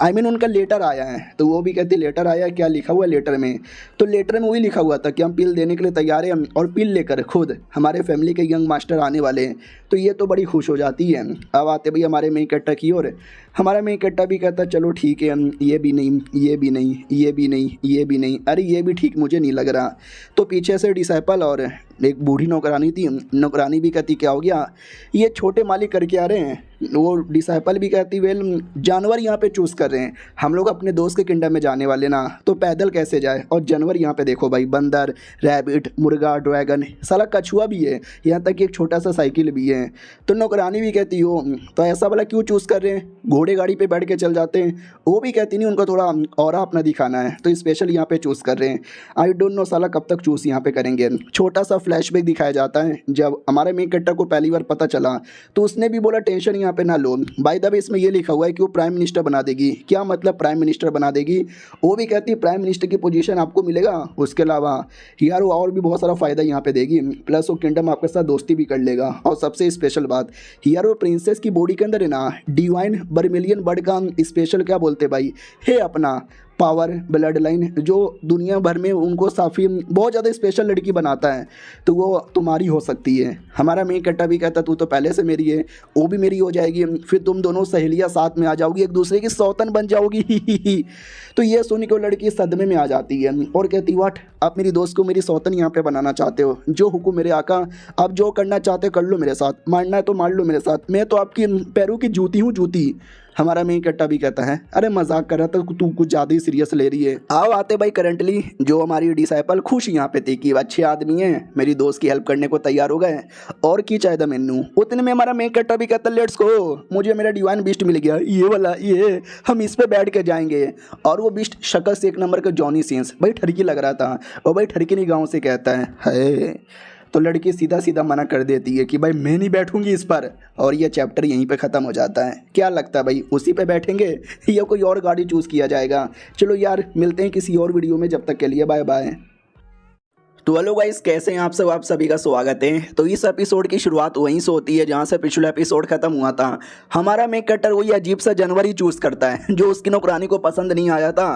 आई मीन उनका लेटर आया है। तो वो भी कहती लेटर आया, क्या लिखा हुआ है लेटर में? तो लेटर में वही लिखा हुआ था कि हम पिल देने के लिए तैयार हैं और पिल लेकर खुद हमारे फैमिली के यंग मास्टर आने वाले हैं। तो ये तो बड़ी खुश हो जाती है। अब आते भाई हमारे मेन कट्टा की ओर। हमारा मेन कट्टा भी कहता चलो ठीक है, ये भी नहीं, ये भी नहीं, ये भी नहीं, ये भी नहीं, अरे ये भी ठीक मुझे नहीं लग रहा। तो पीछे से डिसाइपल और एक बूढ़ी नौकरानी थी, नौकरानी भी कहती क्या हो गया, ये छोटे मालिक करके आ रहे हैं। वो डिसाइपल भी कहती वेल जानवर यहाँ पे चूज़ कर रहे हैं, हम लोग अपने दोस्त के किंगडम में जाने वाले ना, तो पैदल कैसे जाए? और जानवर यहाँ पे देखो भाई, बंदर, रैबिट, मुर्गा, ड्रैगन, साला कछुआ भी है, यहाँ तक कि एक छोटा सा साइकिल भी है। तो नौकरानी भी कहती हो तो ऐसा वाला क्यों चूज़ कर रहे हैं, घोड़े गाड़ी पे बैठ के चल जाते हैं। वो भी कहती नहीं उनको थोड़ा और अपना दिखाना है, तो स्पेशल यहाँ पे चूज़ कर रहे हैं। आई डोंट नो साला कब तक चूज़ यहाँ पे करेंगे। छोटा सा फ्लैशबैक दिखाया जाता है, जब हमारे मेन कट्टा को पहली बार पता चला तो उसने भी बोला टेंशन यहाँ पे ना लो। बाय द वे इसमें ये लिखा हुआ है कि वो प्राइम मिनिस्टर बना देगी। क्या मतलब प्राइम मिनिस्टर बना देगी? वो भी कहती है प्राइम मिनिस्टर की पोजीशन आपको मिलेगा, उसके अलावा यार वो और भी बहुत सारा फ़ायदा यहाँ पे देगी, प्लस वो किंगडम आपके साथ दोस्ती भी कर लेगा। और सबसे स्पेशल बात यार वो प्रिंसेस की बॉडी के अंदर है ना डिवाइन बर्मिलियन बर्ड का स्पेशल क्या बोलते भाई है अपना पावर ब्लड लाइन, जो दुनिया भर में उनको काफ़ी बहुत ज़्यादा स्पेशल लड़की बनाता है, तो वो तुम्हारी हो सकती है। हमारा मेन कट्टा भी कहता तू तो पहले से मेरी है, वो भी मेरी हो जाएगी, फिर तुम दोनों सहेलियाँ साथ में आ जाओगी, एक दूसरे की सौतन बन जाओगी। तो ये सुन के वो लड़की सदमे में आ जाती है और कहती वाट आप मेरी दोस्त को मेरी सौतन यहाँ पे बनाना चाहते हो, जो हुक्म मेरे आका, आप जो करना चाहते कर लो मेरे साथ, मारना है तो मार लो मेरे साथ, मैं तो आपकी पैरों की जूती हूँ जूती। हमारा मेन कट्टा भी कहता है अरे मजाक कर रहा था, तू कुछ ज़्यादा ही सीरियस ले रही है। आओ आते भाई करंटली जो हमारी डिसाइपल खुश यहाँ पे थी कि अच्छे आदमी हैं, मेरी दोस्त की हेल्प करने को तैयार हो गए और की चाहे मैनू। उतने में हमारा मेन कट्टा भी कहता लेट्स गो, मुझे मेरा डिवाइन बीस्ट मिल गया, ये वाला, ये हम इस पे बैठ के जाएंगे। और वो बीस्ट शक्ल से एक नंबर का जॉनी सीन्स, भाई ठरकी लग रहा था, और भाई ठरकी नहीं गाँव से कहता है। तो लड़की सीधा सीधा मना कर देती है कि भाई मैं नहीं बैठूंगी इस पर, और ये चैप्टर यहीं पे ख़त्म हो जाता है। क्या लगता है भाई, उसी पे बैठेंगे या कोई और गाड़ी चूज़ किया जाएगा? चलो यार, मिलते हैं किसी और वीडियो में, जब तक के लिए बाय बाय। तो हेलो गाइस, कैसे हैं आप सब? आप सभी का स्वागत है। तो इस एपिसोड की शुरुआत वहीं से होती है जहां से पिछला एपिसोड खत्म हुआ था। हमारा मेक कटर वही अजीब सा जानवर ही चूज़ करता है जो उसकी नौकरानी को पसंद नहीं आया था।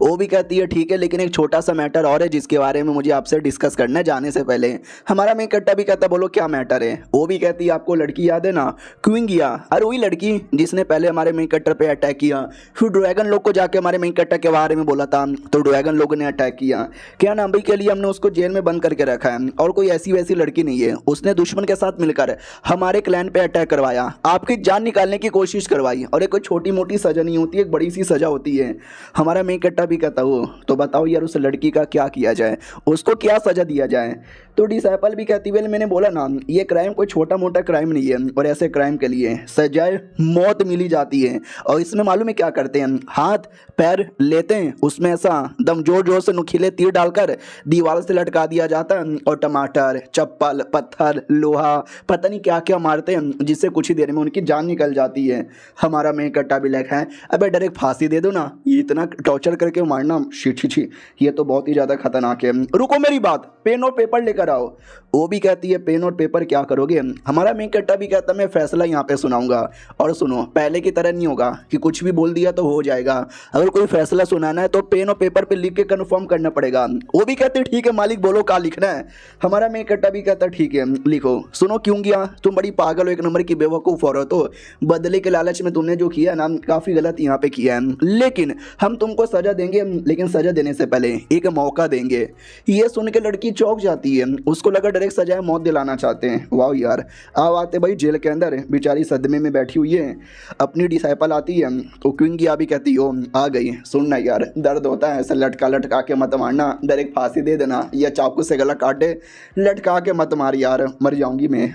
वो भी कहती है ठीक है, लेकिन एक छोटा सा मैटर और है जिसके बारे में मुझे आपसे डिस्कस करना है जाने से पहले। हमारा मेक कट्टा भी कहता बोलो क्या मैटर है। वो भी कहती है आपको लड़की याद है ना, क्विंगिया, अरे वही लड़की जिसने पहले हमारे मेक कट्टर पे अटैक किया, फिर ड्रैगन लोग को जाके हमारे मेक कट्टा के बारे में बोला था, तो ड्रैगन लोगों ने अटैक किया। क्या नाम भाई के लिए हमने उसको जेल में बंद करके रखा है, और कोई ऐसी वैसी लड़की नहीं है। उसने दुश्मन के साथ मिलकर हमारे क्लैन पे अटैक करवाया, आपकी जान निकालने की कोशिश करवाई, और एक कोई छोटी मोटी सजा नहीं होती, एक बड़ी सी सजा होती है। हमारा मेक कट्टा भी कहता हो तो बताओ यार उस लड़की का क्या किया जाए, उसको क्या सजा दिया जाए। तो डिसाइपल भी कहती वेल मैंने बोला ना, ये क्राइम कोई छोटा मोटा क्राइम नहीं है, और ऐसे क्राइम के लिए सजाए मौत मिली जाती है। और इसमें मालूम है क्या करते हैं, हाथ पैर लेते हैं, उसमें ऐसा दम जोर जोर से नुकीले तीर डालकर दीवार से लटका दिया जाता है, और टमाटर, चप्पल, पत्थर, लोहा, पता नहीं क्या क्या मारते हैं, जिससे कुछ ही देर में उनकी जान निकल जाती है। हमारा मेक कट्टा भी लिखा है अबे डायरेक्ट फांसी दे दो ना, ये इतना टॉर्चर करके मारना, छी छी छी, ये तो बहुत ही ज़्यादा खतरनाक है। रुको मेरी बात, पेन और पेपर लेकर आओ। वो भी कहती है पेन और पेपर क्या करोगे। हमारा मेक कट्टा भी कहता मैं फैसला यहाँ पे सुनाऊंगा, और सुनो पहले की तरह नहीं होगा कि कुछ भी बोल दिया तो हो जाएगा। अगर कोई फैसला सुनाना है तो पेन और पेपर पे लिख के कन्फर्म करना पड़ेगा। वो भी कहते ठीक है मालिक बोलो क्या लिखना है। हमारा मेक कट्टा भी कहता ठीक है लिखो। सुनो क्यों गया, तुम बड़ी पागल हो, एक नंबर की बेवकूफ़ औरत हो। बदले के लालच में तुमने जो किया ना काफ़ी गलत यहाँ पे किया है, लेकिन हम तुमको सजा देंगे, लेकिन सजा देने से पहले एक मौका देंगे। ये सुन के लड़की चौंक जाती है, उसको लगा डायरेक्ट सजाए मौत दिलाना चाहते हैं। वाह यार, अब आते भाई जेल के अंदर बेचारी सदमे में बैठी हुई है। अपनी डिसाइपल आती है तो क्विंगिया भी कहती हो आ गई। सुनना यार दर्द होता है, ऐसा लटका लटका के मत मारना, डायरेक्ट फांसी दे देना या चाकू से गला काटे, लटका के मत मार यार, मर जाऊंगी मैं।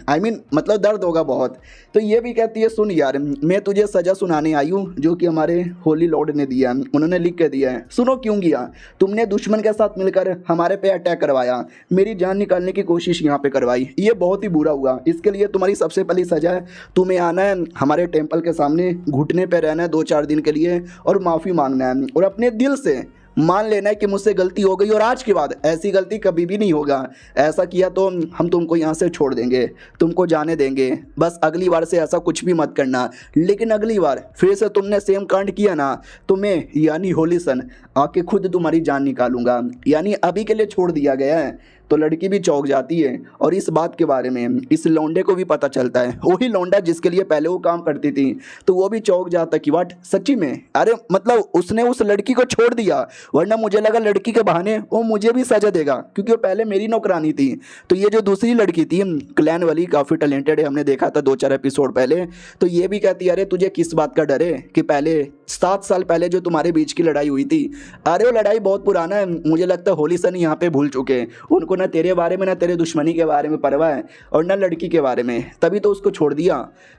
मतलब दर्द होगा बहुत। तो ये भी कहती है सुन यार, मैं तुझे सजा सुनाने आई हूँ जो कि हमारे होली लॉर्ड ने दिया, उन्होंने लिख के दिया है। सुनो क्यों गया, तुमने दुश्मन के साथ मिलकर हमारे पे अटैक करवाया, मेरी जान निकालने की कोशिश यहाँ पे करवाई, ये बहुत ही बुरा हुआ। इसके लिए तुम्हारी सबसे पहली सजा है तुम्हें आना है हमारे टेंपल के सामने, घुटने पे रहना है 2-4 दिन के लिए, और माफ़ी मांगना है, और अपने दिल से मान लेना है कि मुझसे गलती हो गई और आज के बाद ऐसी गलती कभी भी नहीं होगा। ऐसा किया तो हम तुमको यहाँ से छोड़ देंगे, तुमको जाने देंगे, बस अगली बार से ऐसा कुछ भी मत करना। लेकिन अगली बार फिर से तुमने सेम कांड किया ना, तो मैं यानी होली सन आके खुद तुम्हारी जान निकालूंगा। यानी अभी के लिए छोड़ दिया गया है। तो लड़की भी चौंक जाती है, और इस बात के बारे में इस लौंडे को भी पता चलता है, वही लौंडा जिसके लिए पहले वो काम करती थी। तो वो भी चौंक जाता कि वाट सच्ची में, अरे मतलब उसने उस लड़की को छोड़ दिया, वरना मुझे लगा लड़की के बहाने वो मुझे भी सजा देगा क्योंकि वो पहले मेरी नौकरानी थी। तो ये जो दूसरी लड़की थी क्लैन वाली, काफ़ी टैलेंटेड है, हमने देखा था 2-4 एपिसोड पहले। तो ये भी कहती है अरे तुझे किस बात का डर है कि पहले 7 साल पहले जो तुम्हारे बीच की लड़ाई हुई थी, अरे वो लड़ाई बहुत पुराना है, मुझे लगता है होली सन यहाँ पे भूल चुके, उनको ना तेरे बारे में ना तेरे दुश्मनी के बारे में परवाह है, और ना लड़की के बारे में, तभी तो उसको छोड़ दिया।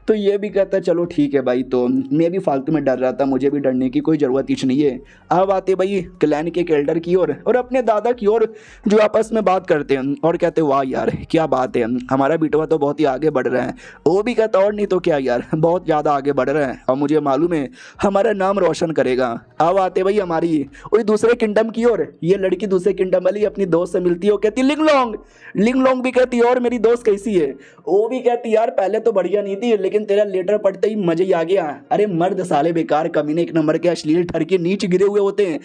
तो ये भी कहता है चलो ठीक है भाई, तो मैं भी फालतू में डर रहा था, मुझे भी डरने की कोई ज़रूरत कुछ नहीं है। अब आते भाई क्लैन के एल्डर की ओर और अपने दादा की ओर, जो आपस में बात करते हैं और कहते वाह यार क्या बात है, हमारा बेटवा तो बहुत ही आगे बढ़ रहा है। वो भी कहता और नहीं तो क्या यार, बहुत ज़्यादा आगे बढ़ रहा है, और मुझे मालूम है हमारा नाम रोशन करेगा। अब आते भाई हमारी वही दूसरे किंगडम की ओर, ये लड़की दूसरे किंगडम वाली अपनी दोस्त से मिलती है, वो कहती लिंग लोंग भी कहती और मेरी दोस्त कैसी है। वो भी कहती यार पहले तो बढ़िया नहीं थी, लेकिन तेरा लेटर पढ़ते ही मजे ही आ गया। अरे मर्द साले बेकार कमीने, एक नंबर के अश्लील ठर के नीच गिरे हुए होते हैं।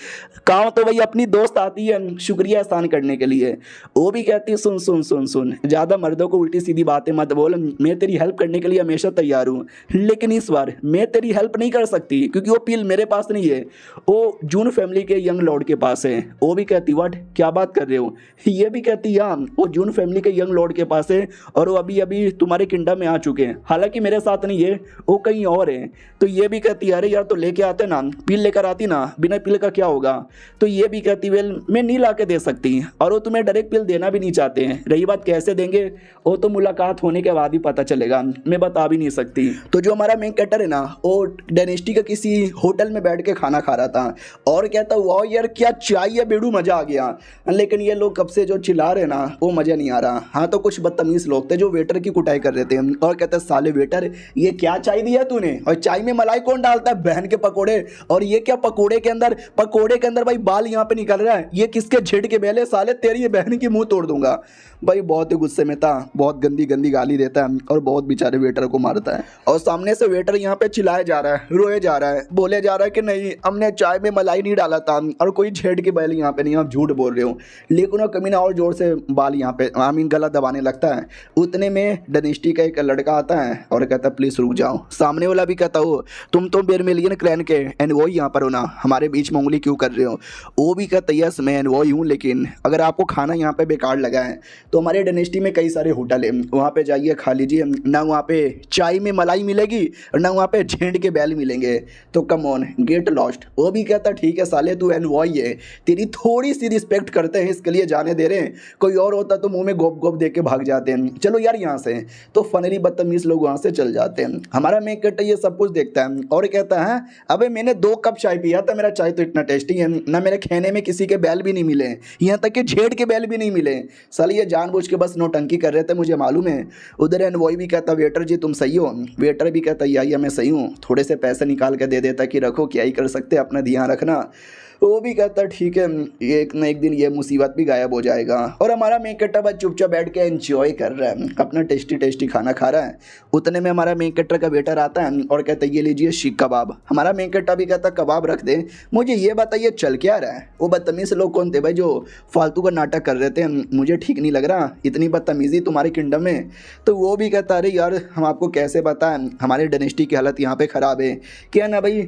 काम तो भाई अपनी दोस्त आती है शुक्रिया एहसान करने के लिए। वो भी कहती सुन सुन सुन सुन, ज़्यादा मर्दों को उल्टी सीधी बातें मत बोल, मैं तेरी हेल्प करने के लिए हमेशा तैयार हूँ, लेकिन इस बार मैं तेरी हेल्प नहीं कर सकती क्योंकि वो पील मेरे पास नहीं है, वो जून फैमिली के यंग लॉर्ड के पास है। वो भी कहती व्हाट क्या बात कर रहे हो। ये भी कहती हाँ वो जून फैमिली के यंग लॉर्ड के पास है, और वो अभी अभी तुम्हारे किंगडम में आ चुके हैं, हालांकि मेरे साथ नहीं है, वो कहीं और है। तो ये भी कहती अरे यार तो लेके आते ना, पील लेकर आती ना, बिना पील का क्या होगा। तो ये भी कहती वेल मैं नहीं ला के दे सकती, और वो तुम्हें डायरेक्ट पील देना भी नहीं चाहते हैं। रही बात कैसे देंगे, वो तो मुलाकात होने के बाद ही पता चलेगा, मैं बता भी नहीं सकती। तो जो हमारा मेन कैरेक्टर है ना, वो डायनेस्टी का किसी होटल में बैठ के खाना खा रहा था और कहता वाह यार क्या चाय है बेड़ू, मज़ा आ गया। लेकिन ये लोग कब से जो चिल्ला रहे ना वो मज़ा नहीं आ रहा। हाँ तो कुछ बदतमीज़ लोग थे जो वेटर की कुटाई कर रहे थे और कहते साले वेटर ये क्या चाय दिया तूने, और चाय में मलाई कौन डालता है, बहन के पकोड़े, और ये क्या पकोड़े के अंदर भाई बाल यहाँ पे निकल रहा है, ये किसके झिड़ के बेले, साले तेरी ये बहन की मुंह तोड़ दूंगा। भाई बहुत ही गुस्से में था, बहुत गंदी गंदी गाली देता है और बहुत बेचारे वेटर को मारता है। और सामने से वेटर यहाँ पे चिल्लाया जा रहा है, रोए जा रहा है, बोले जा रहा है कि नहीं हमने चाय में मलाई नहीं डाला था और कोई झेड़ के बैल यहाँ पे नहीं, आप झूठ बोल रहे हो। लेकिन वो कमीना और जोर से बाल यहाँ पे गला दबाने लगता है। उतने में डनेस्टी का एक लड़का आता है और कहता है प्लीज़ रुक जाओ। सामने वाला भी कहता हो तुम तो बेरमिलियन क्लैन के एनवॉय यहाँ पर हो ना, हमारे बीच में उंगली क्यों कर रहे हो। वो भी कहता यस मैं एनवॉय हूँ, लेकिन अगर आपको खाना यहाँ पे बेकार लगा है तो हमारे डायनेस्टी में कई सारे होटल हैं, वहाँ पे जाइए खा लीजिए, ना वहाँ पे चाय में मलाई मिलेगी और ना वहाँ पे झेंड के बैल मिलेंगे, तो कम ऑन गेट लॉस्ट। वो भी कहता ठीक है साले तू एनवॉय है, तेरी थोड़ी सी रिस्पेक्ट करते हैं इसके लिए जाने दे रहे हैं, कोई और होता तो मुंह में गोप गोप दे के भाग जाते हैं, चलो यार यहाँ से। तो फनली बदतमीज लोग वहाँ से चल जाते हैं। हमारा मेक कट ये सब कुछ देखता है और कहता है अबे मैंने 2 कप चाय पिया था, मेरा चाय तो इतना टेस्टी है ना, मेरे खाने में किसी के बैल भी नहीं मिले, यहाँ तक कि झेड़ के बैल भी नहीं मिले, साले ये जानबूझ के बस नोटंकी कर रहे थे, मुझे मालूम है। उधर एनवॉय भी कहता वेटर जी तुम सही हो, वेटर भी कहता या मैं सही हूँ, थोड़े से पैसे निकाल के दे देता कि रखो क्या ही कर सकते, अपना ध्यान रखना। वो भी कहता ठीक है एक न एक दिन ये मुसीबत भी गायब हो जाएगा। और हमारा मेन कट्टा बस चुपचाप बैठ के एंजॉय कर रहा है, अपना टेस्टी टेस्टी खाना खा रहा है। उतने में हमारा मेन कट्टर का वेटर आता है और कहता है ये लीजिए शीख कबाब। हमारा मेन कट्टा भी कहता कबाब रख दे, मुझे ये बताइए चल क्या रहा है। वो बदतमीज़ लोग कौन थे भाई जो फालतू का नाटक कर रहे थे, मुझे ठीक नहीं लग रहा इतनी बदतमीज़ी तुम्हारे किंगडम में। तो वो भी कहता अरे यार हम आपको कैसे बताएं, हमारे डायनेस्टी की हालत यहाँ पे ख़राब है क्या ना भाई,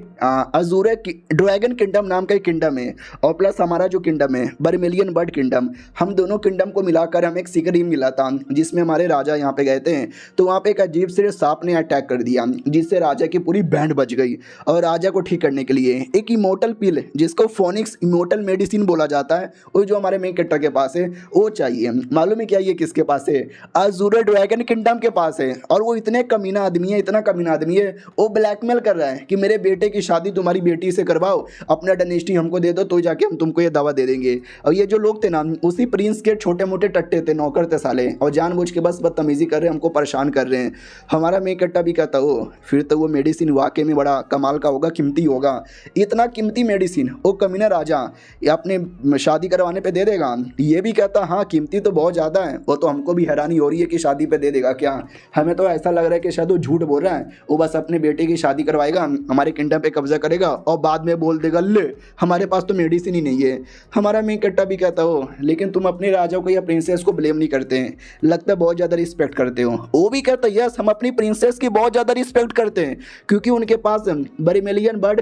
अजूरे ड्रैगन किंगडम नाम का एक किंगडम है और प्लस हमारा जो किंगडम है बर्मिलियन बर्ड किंगडम, हम दोनों किंगडम को मिलाकर हमें एक सीक्रेट मिला था जिसमें हमारे राजा यहाँ पे गए थे, तो वहाँ पे एक अजीब से सांप ने अटैक कर दिया जिससे राजा की पूरी बैंड बच गई। और राजा को ठीक करने के लिए एक इमोर्टल पिल जिसको फोनिक्स इमोर्टल मेडिसिन बोला जाता है, वो जो हमारे मेन कट्टर के पास है वो चाहिए। मालूम है क्या ये किसके पास है, अजूरे ड्रैगन किंगडम के पास है। और वो इतने कमीना आदमी है, इतना कमीना आदमी है, वो ब्लैकमेल कर रहा है कि मेरे बेटे की शादी तुम्हारी बेटी से करवाओ, अपना डायनेस्टी हमको दे दो तो जाके हम तुमको ये दावा दे देंगे। और ये जो लोग थे ना उसी प्रिंस के छोटे मोटे टट्टे थे, नौकर थे साले, और जानबूझ के बस बदतमीजी कर रहे हैं, हमको परेशान कर रहे हैं। हमारा मेन कट्टा भी कहता हो फिर तो वो मेडिसिन वाकई में बड़ा कमाल का होगा, कीमती होगा, इतना कीमती मेडिसिन वो कमीना राजा ये अपने शादी करवाने पे दे देगा। ये भी कहता हाँ कीमती तो बहुत ज़्यादा है, वो तो हमको भी हैरानी हो रही है कि शादी पे दे देगा क्या, हमें तो ऐसा लग रहा है कि शायद वो झूठ बोल रहा है, वो बस अपने बेटे की शादी करवाएगा, हमारे किंगडम पे कब्जा करेगा और बाद में बोल देगा ले हमारे पास तो मेडिसिन ही नहीं है। हमारा मेन कट्टा भी कहता हो लेकिन तुम अपने राजा को या प्रिंसेस को ब्लेम नहीं करते हैं, लगता है बहुत ज़्यादा रिस्पेक्ट करते हो। वो भी कहता है यस हम अपनी प्रिंसेस की बहुत ज़्यादा रिस्पेक्ट करते हैं क्योंकि उनके पास बर्मिलियन बर्ड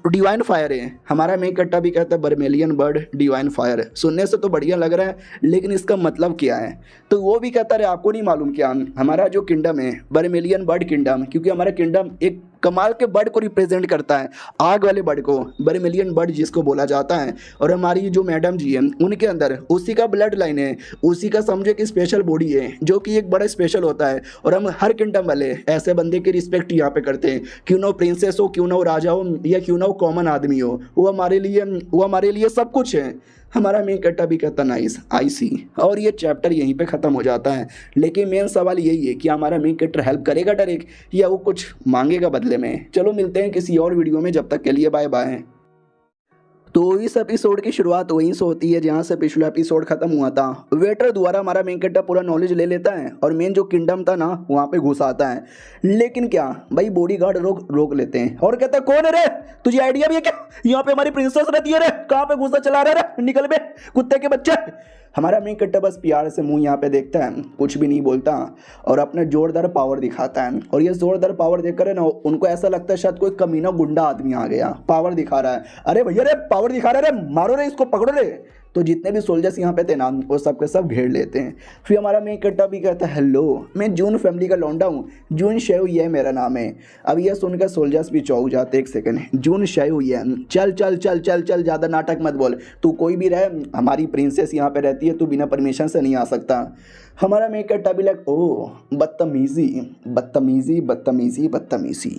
डिवाइन फायर है। हमारा मेन कट्टा भी कहता है बर्मिलियन बर्ड डिवाइन फायर, सुनने से तो बढ़िया लग रहा है लेकिन इसका मतलब क्या है। तो वो भी कहता है आपको नहीं मालूम क्या, हमारा जो किंगडम है बर्मिलियन बर्ड किंगडम, क्योंकि हमारा किंगडम एक कमाल के बर्ड को रिप्रेजेंट करता है, आग वाले बर्ड को बर्मिलियन बर्ड जिसको बोला जाता है। और हमारी जो मैडम जी हैं उनके अंदर उसी का ब्लड लाइन है, उसी का समझे कि स्पेशल बॉडी है जो कि एक बड़ा स्पेशल होता है। और हम हर किंगडम वाले ऐसे बंदे की रिस्पेक्ट यहाँ पे करते हैं, क्यों ना वो प्रिंसेस हो, क्यों ना वो राजा हो, या क्यों ना वो कॉमन आदमी हो, वो हमारे लिए सब कुछ है। हमारा मेन कट्टा भी कहता नाइस आई सी। और ये चैप्टर यहीं पे ख़त्म हो जाता है। लेकिन मेन सवाल यही है कि हमारा मेन कट्टर हेल्प करेगा डायरेक्ट या वो कुछ मांगेगा बदले में। चलो मिलते हैं किसी और वीडियो में, जब तक के लिए बाय बाय। तो इस एपिसोड की शुरुआत वहीं से होती है जहाँ से पिछला एपिसोड खत्म हुआ था। वेटर द्वारा हमारा मेन कट्टा पूरा नॉलेज ले लेता है और मेन जो किंगडम था ना वहाँ पे घुस आता है। लेकिन क्या भाई बॉडीगार्ड रोक लेते हैं और कहता है कौन है रे, तुझे आइडिया भी है क्या यहाँ पे हमारी प्रिंसेस रहती है रे, कहाँ पे घुसा चला रहा रे, निकल बे कुत्ते के बच्चे। हमारा मेन कट्टा बस प्यार से मुंह यहाँ पे देखता है, कुछ भी नहीं बोलता और अपना जोरदार पावर दिखाता है। और ये जोरदार पावर देखकर है ना उनको ऐसा लगता है शायद कोई कमीना गुंडा आदमी आ गया, पावर दिखा रहा है। अरे भैया रे पावर दिखा रहा है रे, मारो रे इसको, पकड़ो रे। तो जितने भी सोल्जर्स यहाँ पे थे ना वो सब के सब घेर लेते हैं। फिर हमारा मेन कट्टा भी कहता है हेलो मैं जून फैमिली का लौंडा हूँ, जून शेव ये मेरा नाम है। अब यह सुनकर सोल्जर्स भी चौंक जाते, एक सेकंड जून शेव ये, चल चल चल चल चल ज़्यादा नाटक मत बोल, तू कोई भी रहे हमारी प्रिंसेस यहाँ पे रहती है, तू बिना परमिशन से नहीं आ सकता। हमारा मेक कट्टा भी लग ओ बदतमीजी बदतमीजी बदतमीजी बदतमीजी।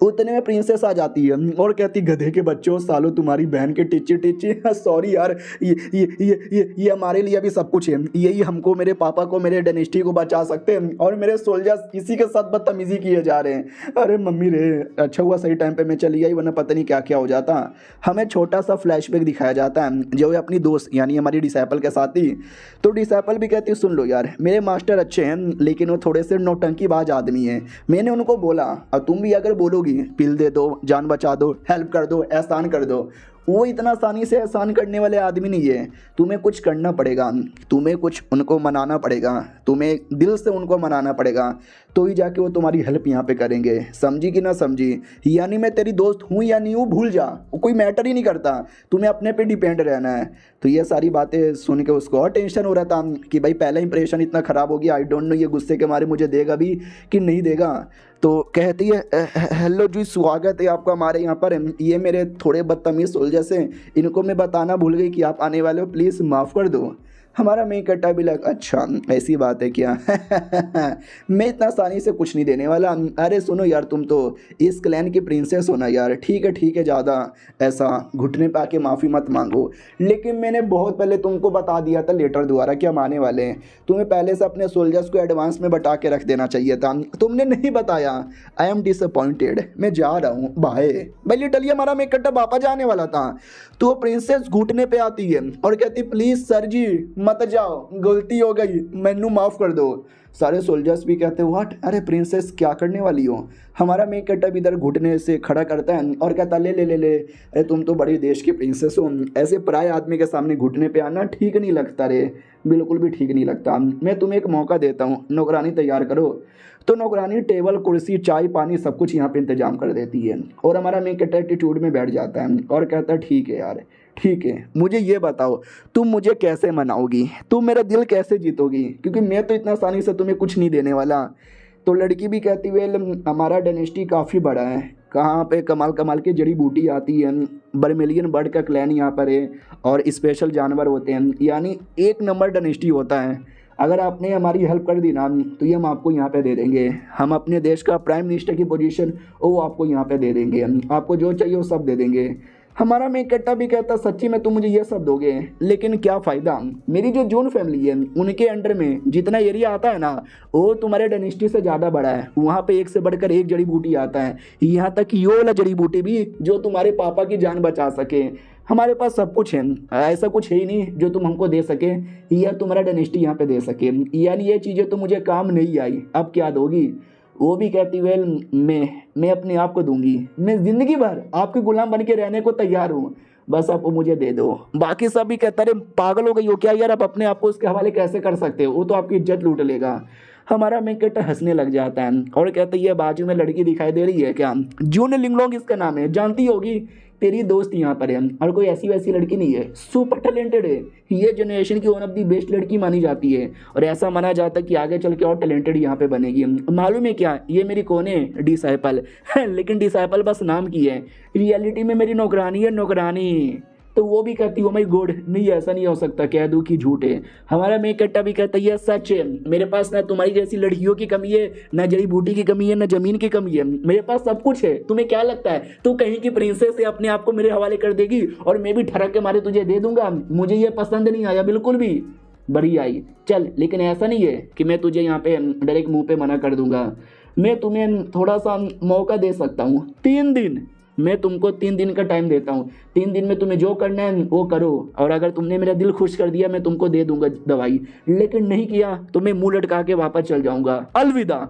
उतने में प्रिंसेस आ जाती है और कहती गधे के बच्चों सालो तुम्हारी बहन के टिच्ची टिच्ची सॉरी यार ये हमारे लिए भी सब कुछ है, यही हमको मेरे पापा को मेरे डायनेस्टी को बचा सकते हैं और मेरे सोल्जर्स इसी के साथ बदतमीजी किए जा रहे हैं। अरे मम्मी रे अच्छा हुआ सही टाइम पे मैं चली आई वरना पता नहीं क्या क्या हो जाता। हमें छोटा सा फ्लैशबैक दिखाया जाता है जो है अपनी दोस्त यानी हमारी डिसाइपल के साथ ही। तो डिसाइपल भी कहती सुन लो यार मेरे मास्टर अच्छे हैं लेकिन वो थोड़े से नौटंकीबाज आदमी हैं। मैंने उनको बोला और तुम भी अगर बोलोगी पिल दे दो जान बचा दो हेल्प कर दो एहसान कर दो, वो इतना आसानी से एहसान करने वाले आदमी नहीं है। तुम्हें कुछ करना पड़ेगा, तुम्हें कुछ उनको मनाना पड़ेगा, तुम्हें दिल से उनको मनाना पड़ेगा तो ही जाके वो तुम्हारी हेल्प यहाँ पे करेंगे। समझी कि ना समझी? यानी मैं तेरी दोस्त हूँ या नहीं हूँ भूल जा, वो कोई मैटर ही नहीं करता, तुम्हें अपने पे डिपेंड रहना है। तो ये सारी बातें सुन के उसको और टेंशन हो रहा था कि भाई पहला इंप्रेशन इतना ख़राब हो गया, आई डोंट नो ये गुस्से के मारे मुझे देगा भी कि नहीं देगा। तो कहती है हेलो जी स्वागत है आपका हमारे यहाँ पर, ये मेरे थोड़े बदतमीज़ सोल्जर्स हैं, इनको मैं बताना भूल गई कि आप आने वाले हो, प्लीज़ माफ़ कर दो। हमारा मेक कट्टा भी लगा अच्छा ऐसी बात है क्या मैं इतना आसानी से कुछ नहीं देने वाला। अरे सुनो यार तुम तो इस क्लैन की प्रिंसेस हो ना यार, ठीक है ज़्यादा ऐसा घुटने पे आके माफ़ी मत मांगो, लेकिन मैंने बहुत पहले तुमको बता दिया था लेटर द्वारा कि हम आने वाले हैं, तुम्हें पहले से अपने सोल्जर्स को एडवांस में बता के रख देना चाहिए था, तुमने नहीं बताया। आई एम डिसअपॉइंटेड, मैं जा रहा हूँ बाय। भाई लिटरली हमारा मेक कट्टा वापस जाने वाला था तो प्रिंसेस घुटने पे आती है और कहती प्लीज़ सर जी मत जाओ, गलती हो गई, मैनू माफ़ कर दो। सारे सोल्जर्स भी कहते व्हाट, अरे प्रिंसेस क्या करने वाली हो? हमारा मेक कट्टा भी इधर घुटने से खड़ा करता है और कहता ले ले ले ले, अरे तुम तो बड़ी देश की प्रिंसेस हो, ऐसे पराये आदमी के सामने घुटने पे आना ठीक नहीं लगता रे, बिल्कुल भी ठीक नहीं लगता। मैं तुम्हें एक मौका देता हूँ, नौकरानी तैयार करो। तो नौकरानी टेबल कुर्सी चाय पानी सब कुछ यहाँ पे इंतजाम कर देती है और हमारा मेक कट्टा एटीट्यूड में बैठ जाता है और कहता है ठीक है यार ठीक है, मुझे ये बताओ तुम मुझे कैसे मनाओगी, तुम मेरा दिल कैसे जीतोगी, क्योंकि मैं तो इतना आसानी से तुम्हें कुछ नहीं देने वाला। तो लड़की भी कहती वेल हमारा डायनेस्टी काफ़ी बड़ा है, कहाँ पे कमाल कमाल की जड़ी बूटी आती है, बर्मेलियन बर्ड का क्लैन यहाँ पर है और स्पेशल जानवर होते हैं, यानी एक नंबर डायनेस्टी होता है। अगर आपने हमारी हेल्प कर दी ना तो ये हम आपको यहाँ पे दे देंगे, हम अपने देश का प्राइम मिनिस्टर की पोजीशन वो आपको यहाँ पे दे देंगे, आपको जो चाहिए वो सब दे देंगे। हमारा मेक कट्टा भी कहता सच्ची में तुम मुझे ये सब दोगे लेकिन क्या फ़ायदा, मेरी जो जून फैमिली है उनके अंडर में जितना एरिया आता है ना वो तुम्हारे डायनेस्टी से ज़्यादा बड़ा है, वहाँ पे एक से बढ़कर एक जड़ी बूटी आता है, यहाँ तक ये वाला जड़ी बूटी भी जो तुम्हारे पापा की जान बचा सके। हमारे पास सब कुछ है, ऐसा कुछ है ही नहीं जो तुम हमको दे सके या तुम्हारा डायनेस्टी यहाँ पे दे सके, यानी ये चीज़ें तो मुझे काम नहीं आई, अब क्या दोगी? वो भी कहती वेल मैं अपने आप को दूंगी, मैं ज़िंदगी भर आपके गुलाम बन के रहने को तैयार हूँ, बस आप वो मुझे दे दो। बाकी सब भी कहता अरे पागल हो गई हो क्या यार, आप अपने आप को उसके हवाले कैसे कर सकते हो, वो तो आपकी इज्जत लूट लेगा। हमारा मेक कट्टा हंसने लग जाता है और कहता है ये बाजू में लड़की दिखाई दे रही है क्या, जून लिंगलोंग इसका नाम है, जानती होगी, तेरी दोस्त यहाँ पर है और कोई ऐसी वैसी लड़की नहीं है, सुपर टैलेंटेड है, ये जनरेशन की वन ऑफ दी बेस्ट लड़की मानी जाती है और ऐसा माना जाता है कि आगे चल के और टैलेंटेड यहाँ पे बनेगी। मालूम है क्या ये मेरी कौन है? डिसाइपल लेकिन डिसाइपल बस नाम की है, रियलिटी में मेरी नौकरानी है, नौकरानी। तो वो भी कहती हो माई गॉड नहीं ऐसा नहीं हो सकता, कह दूँ कि झूठ है। हमारा मेक कट्टा भी कहता है ये सच है, मेरे पास ना तुम्हारी जैसी लड़कियों की कमी है, ना जड़ी बूटी की कमी है, ना जमीन की कमी है, मेरे पास सब कुछ है। तुम्हें क्या लगता है तू कहीं की प्रिंसेस से अपने आप को मेरे हवाले कर देगी और मैं भी ठरक के मारे तुझे दे दूंगा? मुझे ये पसंद नहीं आया बिल्कुल भी, बड़ी आई चल, लेकिन ऐसा नहीं है कि मैं तुझे यहाँ पे डायरेक्ट मुँह पे मना कर दूंगा, मैं तुम्हें थोड़ा सा मौका दे सकता हूँ, 3 दिन, मैं तुमको 3 दिन का टाइम देता हूँ, 3 दिन में तुम्हें जो करना है वो करो और अगर तुमने मेरा दिल खुश कर दिया मैं तुमको दे दूंगा दवाई, लेकिन नहीं किया तो मैं मुंह लटका के वापस चल जाऊंगा, अलविदा।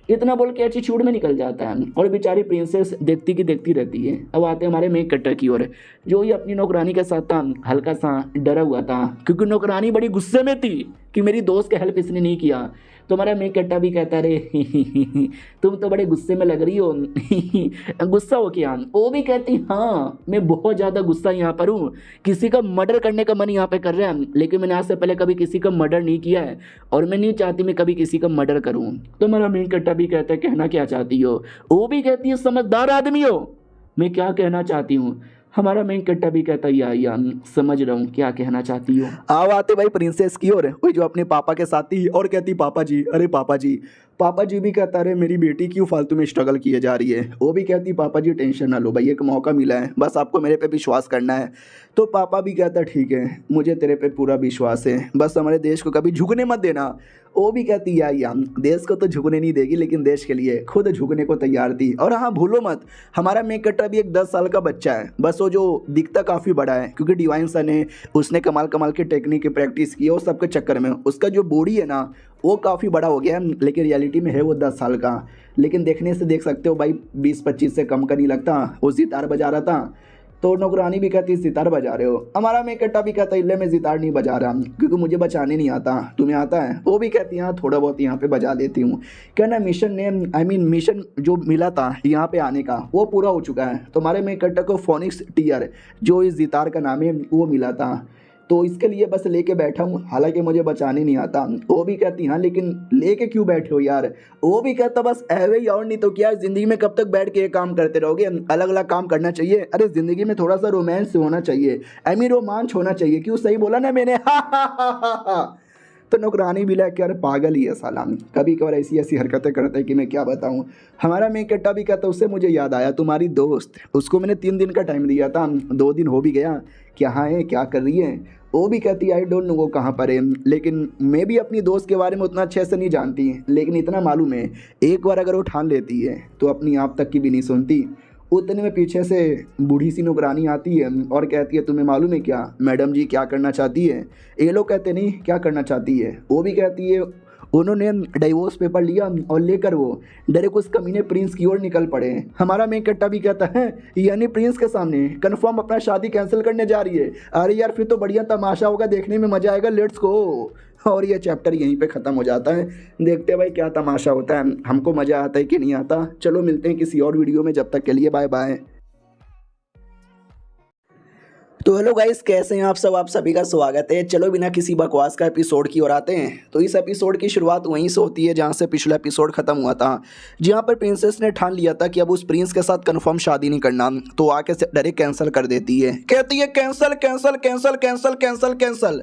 इतना बोल के एटीट्यूड में निकल जाता है और बेचारी प्रिंसेस देखती की देखती रहती है। अब आते हैं हमारे मेक कट्टर की ओर, जो ही अपनी नौकरानी के साथ था हल्का सा डरा हुआ था क्योंकि नौकरानी बड़ी गुस्से में थी कि मेरी दोस्त का हेल्प इसने नहीं किया। तो हमारा मेक कट्टा भी कहता रे तुम तो बड़े गुस्से में लग रही हो गुस्सा हो क्या? वो भी कहती हाँ मैं बहुत ज़्यादा गुस्सा यहाँ पर हूँ, किसी का मर्डर करने का मन यहाँ पे कर रहा है, लेकिन मैंने आज से पहले कभी किसी का मर्डर नहीं किया है और मैं नहीं चाहती मैं कभी किसी का मर्डर करूँ। तो हमारा मेक कट्टा भी कहता है कहना क्या चाहती हो? वो भी कहती है समझदार आदमी हो, मैं क्या कहना चाहती हूँ, हमारा मेन कट्टा भी कहता है या समझ रहा हूँ क्या कहना चाहती हो। अब आते भाई प्रिंसेस की ओर, वही जो अपने पापा के साथ थी और कहती पापा जी, अरे पापा जी। पापा जी भी कहता अरे मेरी बेटी क्यों फालतू में स्ट्रगल किए जा रही है। वो भी कहती पापा जी टेंशन ना लो भाई, एक मौका मिला है, बस आपको मेरे पे विश्वास करना है। तो पापा भी कहता ठीक है, मुझे तेरे पे पूरा विश्वास है, बस हमारे देश को कभी झुकने मत देना। वो भी कहती या देश को तो झुकने नहीं देगी, लेकिन देश के लिए खुद झुकने को तैयार थी। और हाँ भूलो मत, हमारा मेक कट्टा भी एक 10 साल का बच्चा है, बस वो जो दिखता काफ़ी बड़ा है क्योंकि डिवाइन सन है, उसने कमाल कमाल के टेक्निक की प्रैक्टिस की है, वो सबके चक्कर में उसका जो बॉडी है ना वो काफ़ी बड़ा हो गया है, लेकिन रियलिटी में है वो 10 साल का। लेकिन देखने से देख सकते हो भाई 20-25 से कम का नहीं लगता। वो सितार बजा रहा था तो नौकरानी भी कहती सितार बजा रहे हो। हमारा मेक कट्टा भी कहता इल्ले मैं सितार नहीं बजा रहा क्योंकि मुझे बचाने नहीं आता, तुम्हें आता है। वो भी कहती हाँ थोड़ा बहुत यहाँ पे बजा देती हूँ। कहना मिशन ने मिशन जो मिला था यहाँ पे आने का वो पूरा हो चुका है। तो हमारे मेक कट्टा को फोनिक्स टीयर जो इस सितार का नाम है वो मिला था, तो इसके लिए बस लेके बैठा हूँ, हालांकि मुझे बचाने नहीं आता। वो भी कहती हाँ लेकिन लेके क्यों बैठे हो यार। वो भी कहता बस ऐवे ही, और नहीं तो क्या, ज़िंदगी में कब तक बैठ के ये काम करते रहोगे, अलग अलग काम करना चाहिए। अरे ज़िंदगी में थोड़ा सा रोमांस होना चाहिए, रोमांच होना चाहिए। क्यों, सही बोला ना मैंने। हा। तो नौकरानी भी लग के अरे पागल ही है साला, कभी कभार ऐसी ऐसी हरकतें करते हैं कि मैं क्या बताऊं। हमारा मेक कट्टा भी कहता उससे मुझे याद आया तुम्हारी दोस्त, उसको मैंने 3 दिन का टाइम दिया था, 2 दिन हो भी गया, कहाँ है क्या कर रही है। वो भी कहती आई डोंट नो वो कहाँ पर है, लेकिन मैं भी अपनी दोस्त के बारे में उतना अच्छे से नहीं जानती, लेकिन इतना मालूम है एक बार अगर वो ठान लेती है तो अपनी आप तक की भी नहीं सुनती। उतने में पीछे से बूढ़ी सी नौकरानी आती है और कहती है तुम्हें मालूम है क्या मैडम जी क्या करना चाहती है। ये लोग कहते नहीं क्या करना चाहती है। वो भी कहती है उन्होंने डाइवोर्स पेपर लिया और लेकर वो डायरेक्ट उस कमीने प्रिंस की ओर निकल पड़े। हमारा मेक कट्टा भी कहता है यानी प्रिंस के सामने कंफर्म अपना शादी कैंसिल करने जा रही है। अरे यार फिर तो बढ़िया तमाशा होगा, देखने में मजा आएगा, लेट्स गो। और ये चैप्टर यहीं पे ख़त्म हो जाता है। देखते हैं भाई क्या तमाशा होता है, हमको मज़ा आता है कि नहीं आता। चलो मिलते हैं किसी और वीडियो में, जब तक के लिए बाय बाय। तो हेलो गाइस, कैसे हैं आप सब, आप सभी का स्वागत है। चलो बिना किसी बकवास का एपिसोड की ओर आते हैं। तो इस एपिसोड की शुरुआत वहीं से होती है जहां से पिछला एपिसोड खत्म हुआ था, जहां पर प्रिंसेस ने ठान लिया था कि अब उस प्रिंस के साथ कंफर्म शादी नहीं करना, तो आके डायरेक्ट कैंसिल कर देती है, कहती है cancel cancel cancel cancel cancel cancel.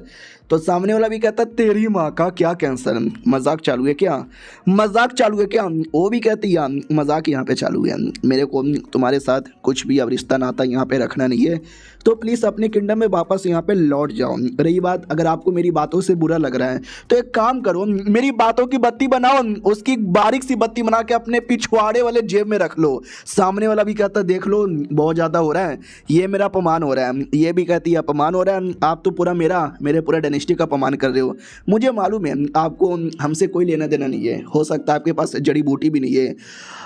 तो सामने वाला भी कहता तेरी माँ का क्या कैंसिल, मजाक चालू है क्या, मजाक चालू है क्या। वो भी कहती है मजाक यहाँ पे चालू है, मेरे को तुम्हारे साथ कुछ भी अब रिश्ता नाता यहाँ पे रखना नहीं है, तो प्लीज़ अपने किंगडम में वापस यहाँ पे लौट जाओ। रही बात अगर आपको मेरी बातों से बुरा लग रहा है तो एक काम करो, मेरी बातों की बत्ती बनाओ, उसकी बारीक सी बत्ती बना के अपने पिछवाड़े वाले जेब में रख लो। सामने वाला भी कहता देख लो बहुत ज़्यादा हो रहा है, ये मेरा अपमान हो रहा है। ये भी कहती है अपमान हो रहा है, आप तो पूरा मेरे पूरा डायनेस्टी का अपमान कर रहे हो। मुझे मालूम है आपको हमसे कोई लेना देना नहीं है, हो सकता है आपके पास जड़ी बूटी भी नहीं है,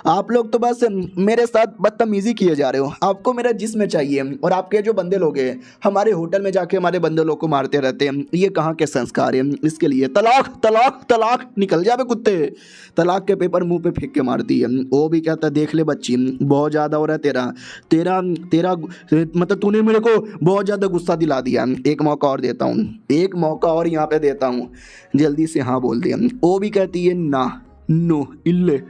आप लोग तो बस मेरे साथ बदतमीजी किए जा रहे हो। आपको मेरा जिस्म चाहिए और आपके जो बंदे लोग हैं हमारे होटल में जाके हमारे बंदे लोग को मारते रहते हैं, ये कहाँ के संस्कार हैं। इसके लिए तलाक तलाक तलाक, निकल जावे कुत्ते। तलाक के पेपर मुंह पे फेंक के मारती है। वो भी कहता देख ले बच्ची बहुत ज़्यादा हो रहा है तेरा तेरा तेरा मतलब तूने मेरे को बहुत ज़्यादा गुस्सा दिला दिया, एक मौका और देता हूँ, एक मौका और यहाँ पे देता हूँ, जल्दी से हाँ बोल दिया। वो भी कहती है ना नो इल्ले।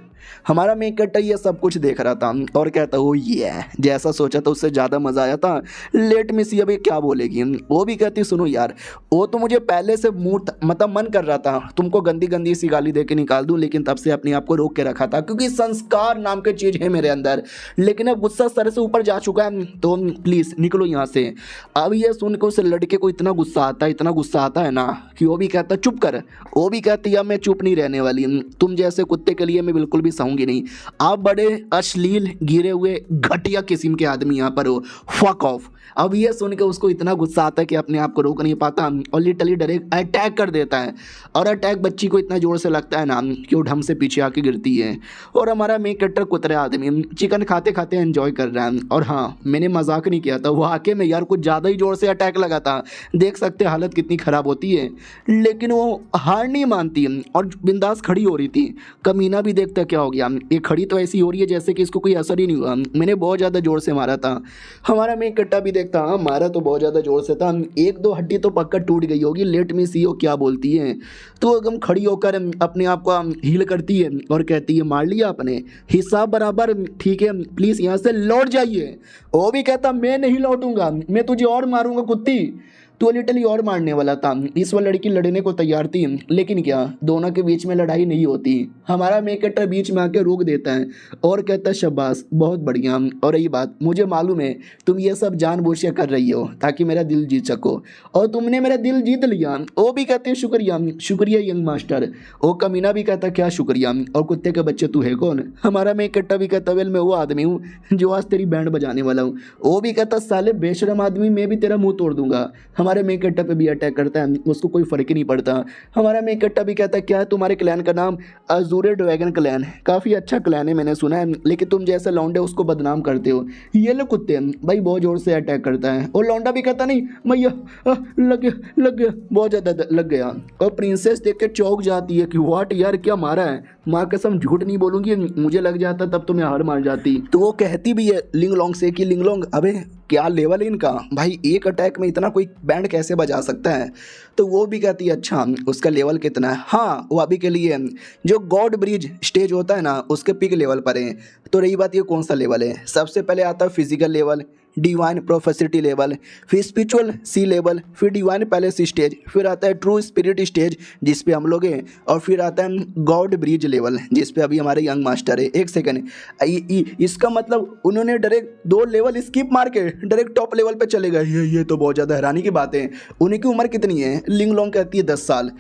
हमारा मेक कट्टा ये सब कुछ देख रहा था और कहता हो ये जैसा सोचा था उससे ज़्यादा मज़ा आया था, लेट मी सी अभी क्या बोलेगी। वो भी कहती सुनो यार, वो तो मुझे पहले से मतलब मन कर रहा था तुमको गंदी गंदी सी गाली दे के निकाल दूं, लेकिन तब से अपने आप को रोक के रखा था क्योंकि संस्कार नाम की चीज़ है मेरे अंदर, लेकिन अब गुस्सा सर से ऊपर जा चुका है, तो प्लीज़ निकलो यहाँ से। अब ये सुन के उस लड़के को इतना गुस्सा आता है, इतना गुस्सा आता है ना कि वो भी कहता चुप कर। वो भी कहती है मैं चुप नहीं रहने वाली, तुम जैसे कुत्ते के लिए मैं बिल्कुल भी सहूँगी नहीं, आप बड़े अश्लील गिरे हुए घटिया किस्म के आदमी यहाँ पर हो, फक ऑफ। अब ये सुन के उसको इतना गुस्सा आता है कि अपने आप को रोक नहीं पाता और लिटरली डायरेक्ट अटैक कर देता है। और अटैक बच्ची को इतना जोर से लगता है ना कि वो ढम से पीछे आके गिरती है। और हमारा मेक कट्टर कुतरे आदमी चिकन खाते खाते एंजॉय कर रहा है। और हाँ मैंने मजाक नहीं किया था, वाकई में यार कुछ ज़्यादा ही जोर से अटैक लगा था, देख सकते हालत कितनी ख़राब होती है, लेकिन वो हार नहीं मानती और बिंदास खड़ी हो रही थी। कमीना भी देखता क्या क्या हो गया, ये खड़ी तो ऐसी हो रही है जैसे कि इसको कोई असर ही नहीं हुआ, मैंने बहुत ज़्यादा ज़ोर से मारा था। हमारा मेन कट्टा भी देखता, हाँ मारा तो बहुत ज़्यादा ज़ोर से था, एक दो हड्डी तो पक्का टूट गई होगी, लेट मी सी, वो क्या बोलती है। तो एकदम खड़ी होकर अपने आप को हील करती है और कहती है मार लिया आपने, हिसाब बराबर, ठीक है प्लीज़ यहाँ से लौट जाइए। वो भी कहता मैं नहीं लौटूंगा, मैं तुझे और मारूंगा कुत्ती। तो लिटरली और मारने वाला था, इस वाली लड़की लड़ने को तैयार थी, लेकिन क्या दोनों के बीच में लड़ाई नहीं होती। हमारा मेकटर बीच में आके रोक देता है और कहता है शाबाश बहुत बढ़िया, और यही बात मुझे मालूम है तुम ये सब जानबूझ के कर रही हो ताकि मेरा दिल जीत सको, और तुमने मेरा दिल जीत लिया। वो भी कहते हैं शुक्रिया शुक्रिया यंग मास्टर। वो कमीना भी कहता क्या शुक्रिया, और कुत्ते के बच्चे तू है कौन। हमारा मेकट्टा भी कहता वेल मैं वो आदमी हूँ जो आज तेरी बैंड बजाने वाला हूँ। वो भी कहता साले बेशरम आदमी, मैं भी तेरा मुंह तोड़ दूंगा। हमारे मेन कट्टा पे भी अटैक करता है, उसको कोई फर्क ही नहीं पड़ता। हमारा मेन कट्टा भी कहता है क्या है तुम्हारे क्लैन का नाम, अजूरे ड्रैगन क्लैन, काफ़ी अच्छा क्लैन है मैंने सुना है, लेकिन तुम जैसे लौंडे उसको बदनाम करते हो। ये लो कुत्ते भाई बहुत जोर से अटैक करता है, और लौंडा भी कहता नहीं भैया लग गया बहुत ज़्यादा लग गया। और प्रिंसेस देख के चौंक जाती है कि व्हाट यार क्या मारा है। माँ कसम झूठ नहीं बोलूंगी, मुझे लग जाता तब तो मैं हार मान जाती। तो वो कहती भी है लिंगलोंग से कि लिंगलोंग अबे क्या लेवल है इनका, भाई एक अटैक में इतना कोई बैंड कैसे बजा सकता है। तो वो भी कहती है अच्छा उसका लेवल कितना है। हाँ वो अभी के लिए जो गॉड ब्रिज स्टेज होता है ना उसके पिक लेवल पर है। तो रही बात ये कौन सा लेवल है, सबसे पहले आता है फिजिकल लेवल, डिवाइन प्रोफेसिटी लेवल, फिर स्पिरिचुअल सी लेवल, फिर डिवाइन पैलेस स्टेज, फिर आता है ट्रू स्पिरिट स्टेज जिस पे हम लोग हैं, और फिर आता है गॉड ब्रिज लेवल जिस पे अभी हमारे यंग मास्टर है। एक सेकंड, इसका मतलब उन्होंने डायरेक्ट 2 लेवल स्किप मार के डायरेक्ट टॉप लेवल पे चले गए। ये तो बहुत ज़्यादा हैरानी की बात है। उन्हीं की उम्र कितनी है, लिंगलोंग कहती है 10 साल।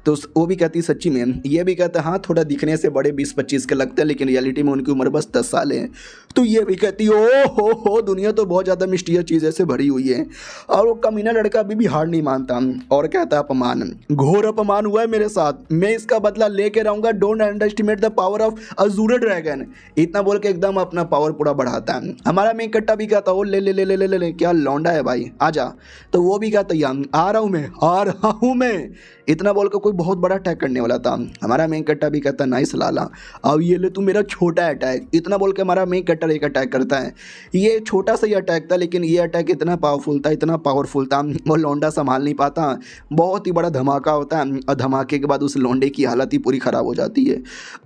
तो वो भी कहती है सच्ची में, ये भी कहता है हाँ थोड़ा दिखने से बड़े 20-25 के लगते हैं, लेकिन रियलिटी में उनकी उम्र बस 10 साल है। तो ये भी कहती है ओ हो दुनिया तो बहुत ज़्यादा मिस्टीरियस चीज़ें से भरी हुई है। और वो कमीना लड़का अभी भी हार नहीं मानता और कहता है अपमान, घोर अपमान हुआ है मेरे साथ, मैं इसका बदला लेके रहूँगा, don't under estimate the power of अजूरे dragon. इतना बोल के एकदम अपना पावर पूरा बढ़ाता है। हमारा मेन कट्टा भी कहता ओ ले ले ले ले ले ले ले क्या लौंडा है भाई आजा। तो वो भी कहता आ रहा हूँ मैं। इतना बोल कर कोई बहुत बड़ा अटैक करने वाला था। हमारा मेन कट्टा भी कहता नाइस लाला, अब ये ले तू मेरा छोटा अटैक। इतना बोल के हमारा मेन कट्टर एक अटैक करता है। ये छोटा सा ही अटैक था, लेकिन ये अटैक इतना पावरफुल था वो लौंडा संभाल नहीं पाता। बहुत ही बड़ा धमाका होता है, और धमाके के बाद उस लौंडे की हालत ही पूरी ख़राब हो जाती है।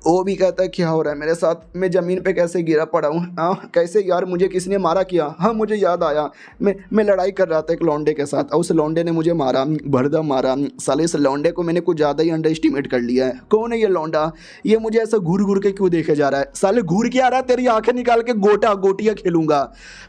वो भी कहता है क्या हो रहा है मेरे साथ, मैं ज़मीन पर कैसे गिरा पड़ा हूँ। हाँ कैसे यार, मुझे किसने मारा किया। हाँ मुझे याद आया, मैं लड़ाई कर रहा था एक लौंडे के साथ, और उस लौंडे ने मुझे मारा, भरदम मारा। साले इस लौंडे को मैंने कुछ ज़्यादा ही अंडर एस्टिमेट कर लिया है। कौन है ये लौंडा, ये मुझे ऐसा घूर घूर के क्यों देखे जा रहा है। साले घूर के आ रहा है, तेरी आंखें निकाल के गोटियाँ खेलूंगा।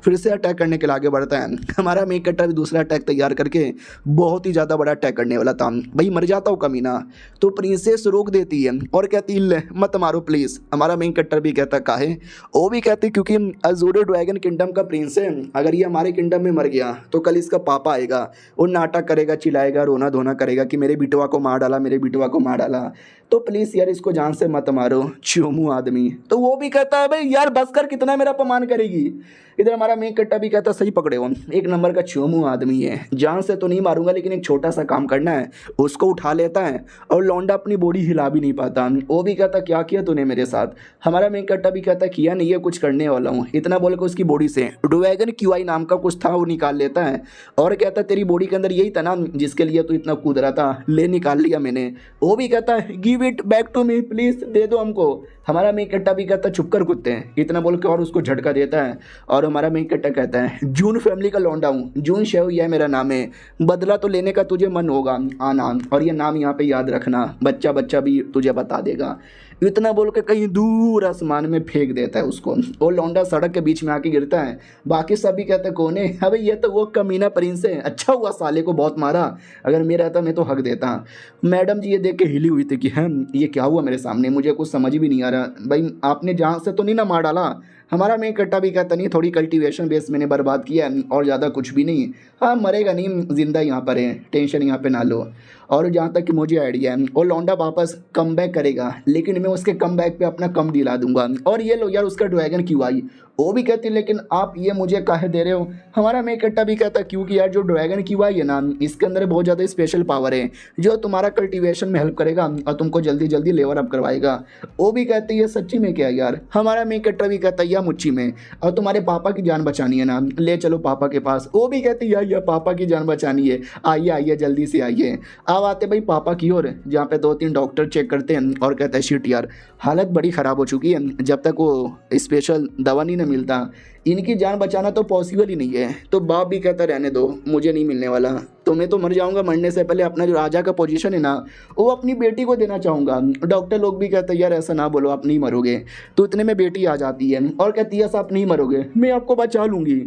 फिर से अटैक करने के लिए आगे बढ़ता है। हमारा मेन कट्टर भी दूसरा अटैक तैयार करके बहुत ही ज़्यादा बड़ा अटैक करने वाला था। भाई मर जाता हूँ कमीना। तो प्रिंसेस रोक देती है और कहती ले मत मारो प्लीज़। हमारा मेन कट्टर भी कहता काहे। वो भी कहती क्योंकि अजूरे ड्रैगन किंगडम का प्रिंस है, अगर ये हमारे किंगडम में मर गया तो कल इसका पापा आएगा, वो नाटक करेगा, चिल्लाएगा, रोना धोना करेगा कि मेरे बिटवा को मार डाला, मेरे बिटवा को मार डाला। तो प्लीज़ यार इसको जान से मत मारो चोमू आदमी। तो वो भी कहता है भाई यार बस कर, कितना मेरा अपमान करेगी। इधर हमारा मेन कट्टा भी कहता सही पकड़े हो, एक नंबर का चोमू आदमी है, जान से तो नहीं मारूंगा लेकिन एक छोटा सा काम करना है। उसको उठा लेता है और लौंडा अपनी बॉडी हिला भी नहीं पाता। वो भी कहता क्या किया तूने मेरे साथ। हमारा मेन कट्टा भी कहता किया नहीं है, कुछ करने वाला हूँ। इतना बोल के उसकी बॉडी से ड्रैगन क्यूआई नाम का कुछ था वो निकाल लेता है और कहता तेरी बॉडी के अंदर यही था ना जिसके लिए तू इतना कूद रहा था, ले निकाल लिया मैंने। वो भी कहता है give it back to me please, दे दो हमको। हमारा मेन कट्टा भी कहता चुप कर कुत्ते, इतना बोल के और उसको झटका देता है। और हमारा मेन कट्टा कहता है जून फैमिली का लौंडा हूँ, जून शेव यह मेरा नाम है, बदला तो लेने का तुझे मन होगा आना, और ये नाम यहाँ पे याद रखना, बच्चा भी तुझे बता देगा। इतना बोल के कहीं दूर आसमान में फेंक देता है उसको। वो लौंडा सड़क के बीच में आके गिरता है। बाकी सभी कहते कौन है, अबे ये तो वो कमीना प्रिंस है, अच्छा हुआ साले को बहुत मारा, अगर मेरा था मैं तो हक देता। मैडम जी ये देख के हिली हुई थी कि हम ये क्या हुआ मेरे सामने, मुझे कुछ समझ भी नहीं आ रहा। भाई आपने जहाँ से तो नहीं ना मार डाला, हमारा मेन कट्टा भी कहता नहीं थोड़ी कल्टीवेशन बेस मैंने बर्बाद किया है और ज़्यादा कुछ भी नहीं। हाँ मरेगा नहीं, जिंदा यहाँ पर है, टेंशन यहाँ पे ना लो। और जहाँ तक कि मुझे आइडिया है वो लौंडा वापस कम बैक करेगा, लेकिन मैं उसके कम बैक पे अपना कम दिला दूंगा। और ये लो यार उसका ड्रैगन क्यों आई, वो भी कहती लेकिन आप ये मुझे काहे दे रहे हो। हमारा मेन कट्टा भी कहता क्योंकि यार जो ड्रैगन क्यों आई है ना इसके अंदर बहुत ज़्यादा स्पेशल पावर है जो तुम्हारा कल्टीवेशन में हेल्प करेगा और तुमको जल्दी जल्दी लेवल अप करवाएगा। वो भी कहती है सच्ची में क्या यार। हमारा मेन कट्टा भी कहता है या मुच्ची में, और तुम्हारे पापा की जान बचानी है ना, ले चलो पापा के पास। वो भी कहती है या पापा की जान बचानी है, आइए आइए जल्दी से आइए। अब आते भाई पापा की ओर, जहाँ पे 2-3 डॉक्टर चेक करते हैं और कहते हैं शिट यार हालत बड़ी ख़राब हो चुकी है, जब तक वो स्पेशल दवा नहीं ना मिलता इनकी जान बचाना तो पॉसिबल ही नहीं है। तो बाप भी कहता रहने दो, मुझे नहीं मिलने वाला, तो मैं तो मर जाऊंगा, मरने से पहले अपना जो राजा का पोजीशन है ना वो अपनी बेटी को देना चाहूँगा। डॉक्टर लोग भी कहते हैं यार ऐसा ना बोलो, आप नहीं मरोगे। तो इतने में बेटी आ जाती है और कहती है आप नहीं मरोगे, मैं आपको बचा लूँगी।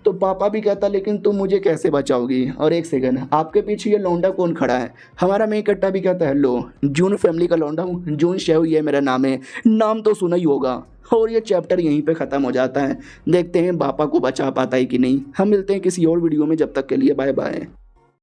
तो पापा भी कहता लेकिन तुम मुझे कैसे बचाओगी। और एक सेकंड, आपके पीछे ये लौंडा कौन खड़ा है। हमारा मेन कट्टा भी कहता है लो जून फैमिली का लौंडा हूँ, जून शेव ये मेरा नाम है, नाम तो सुना ही होगा। और ये चैप्टर यहीं पे ख़त्म हो जाता है। देखते हैं पापा को बचा पाता है कि नहीं। हम मिलते हैं किसी और वीडियो में, जब तक के लिए बाय बाय।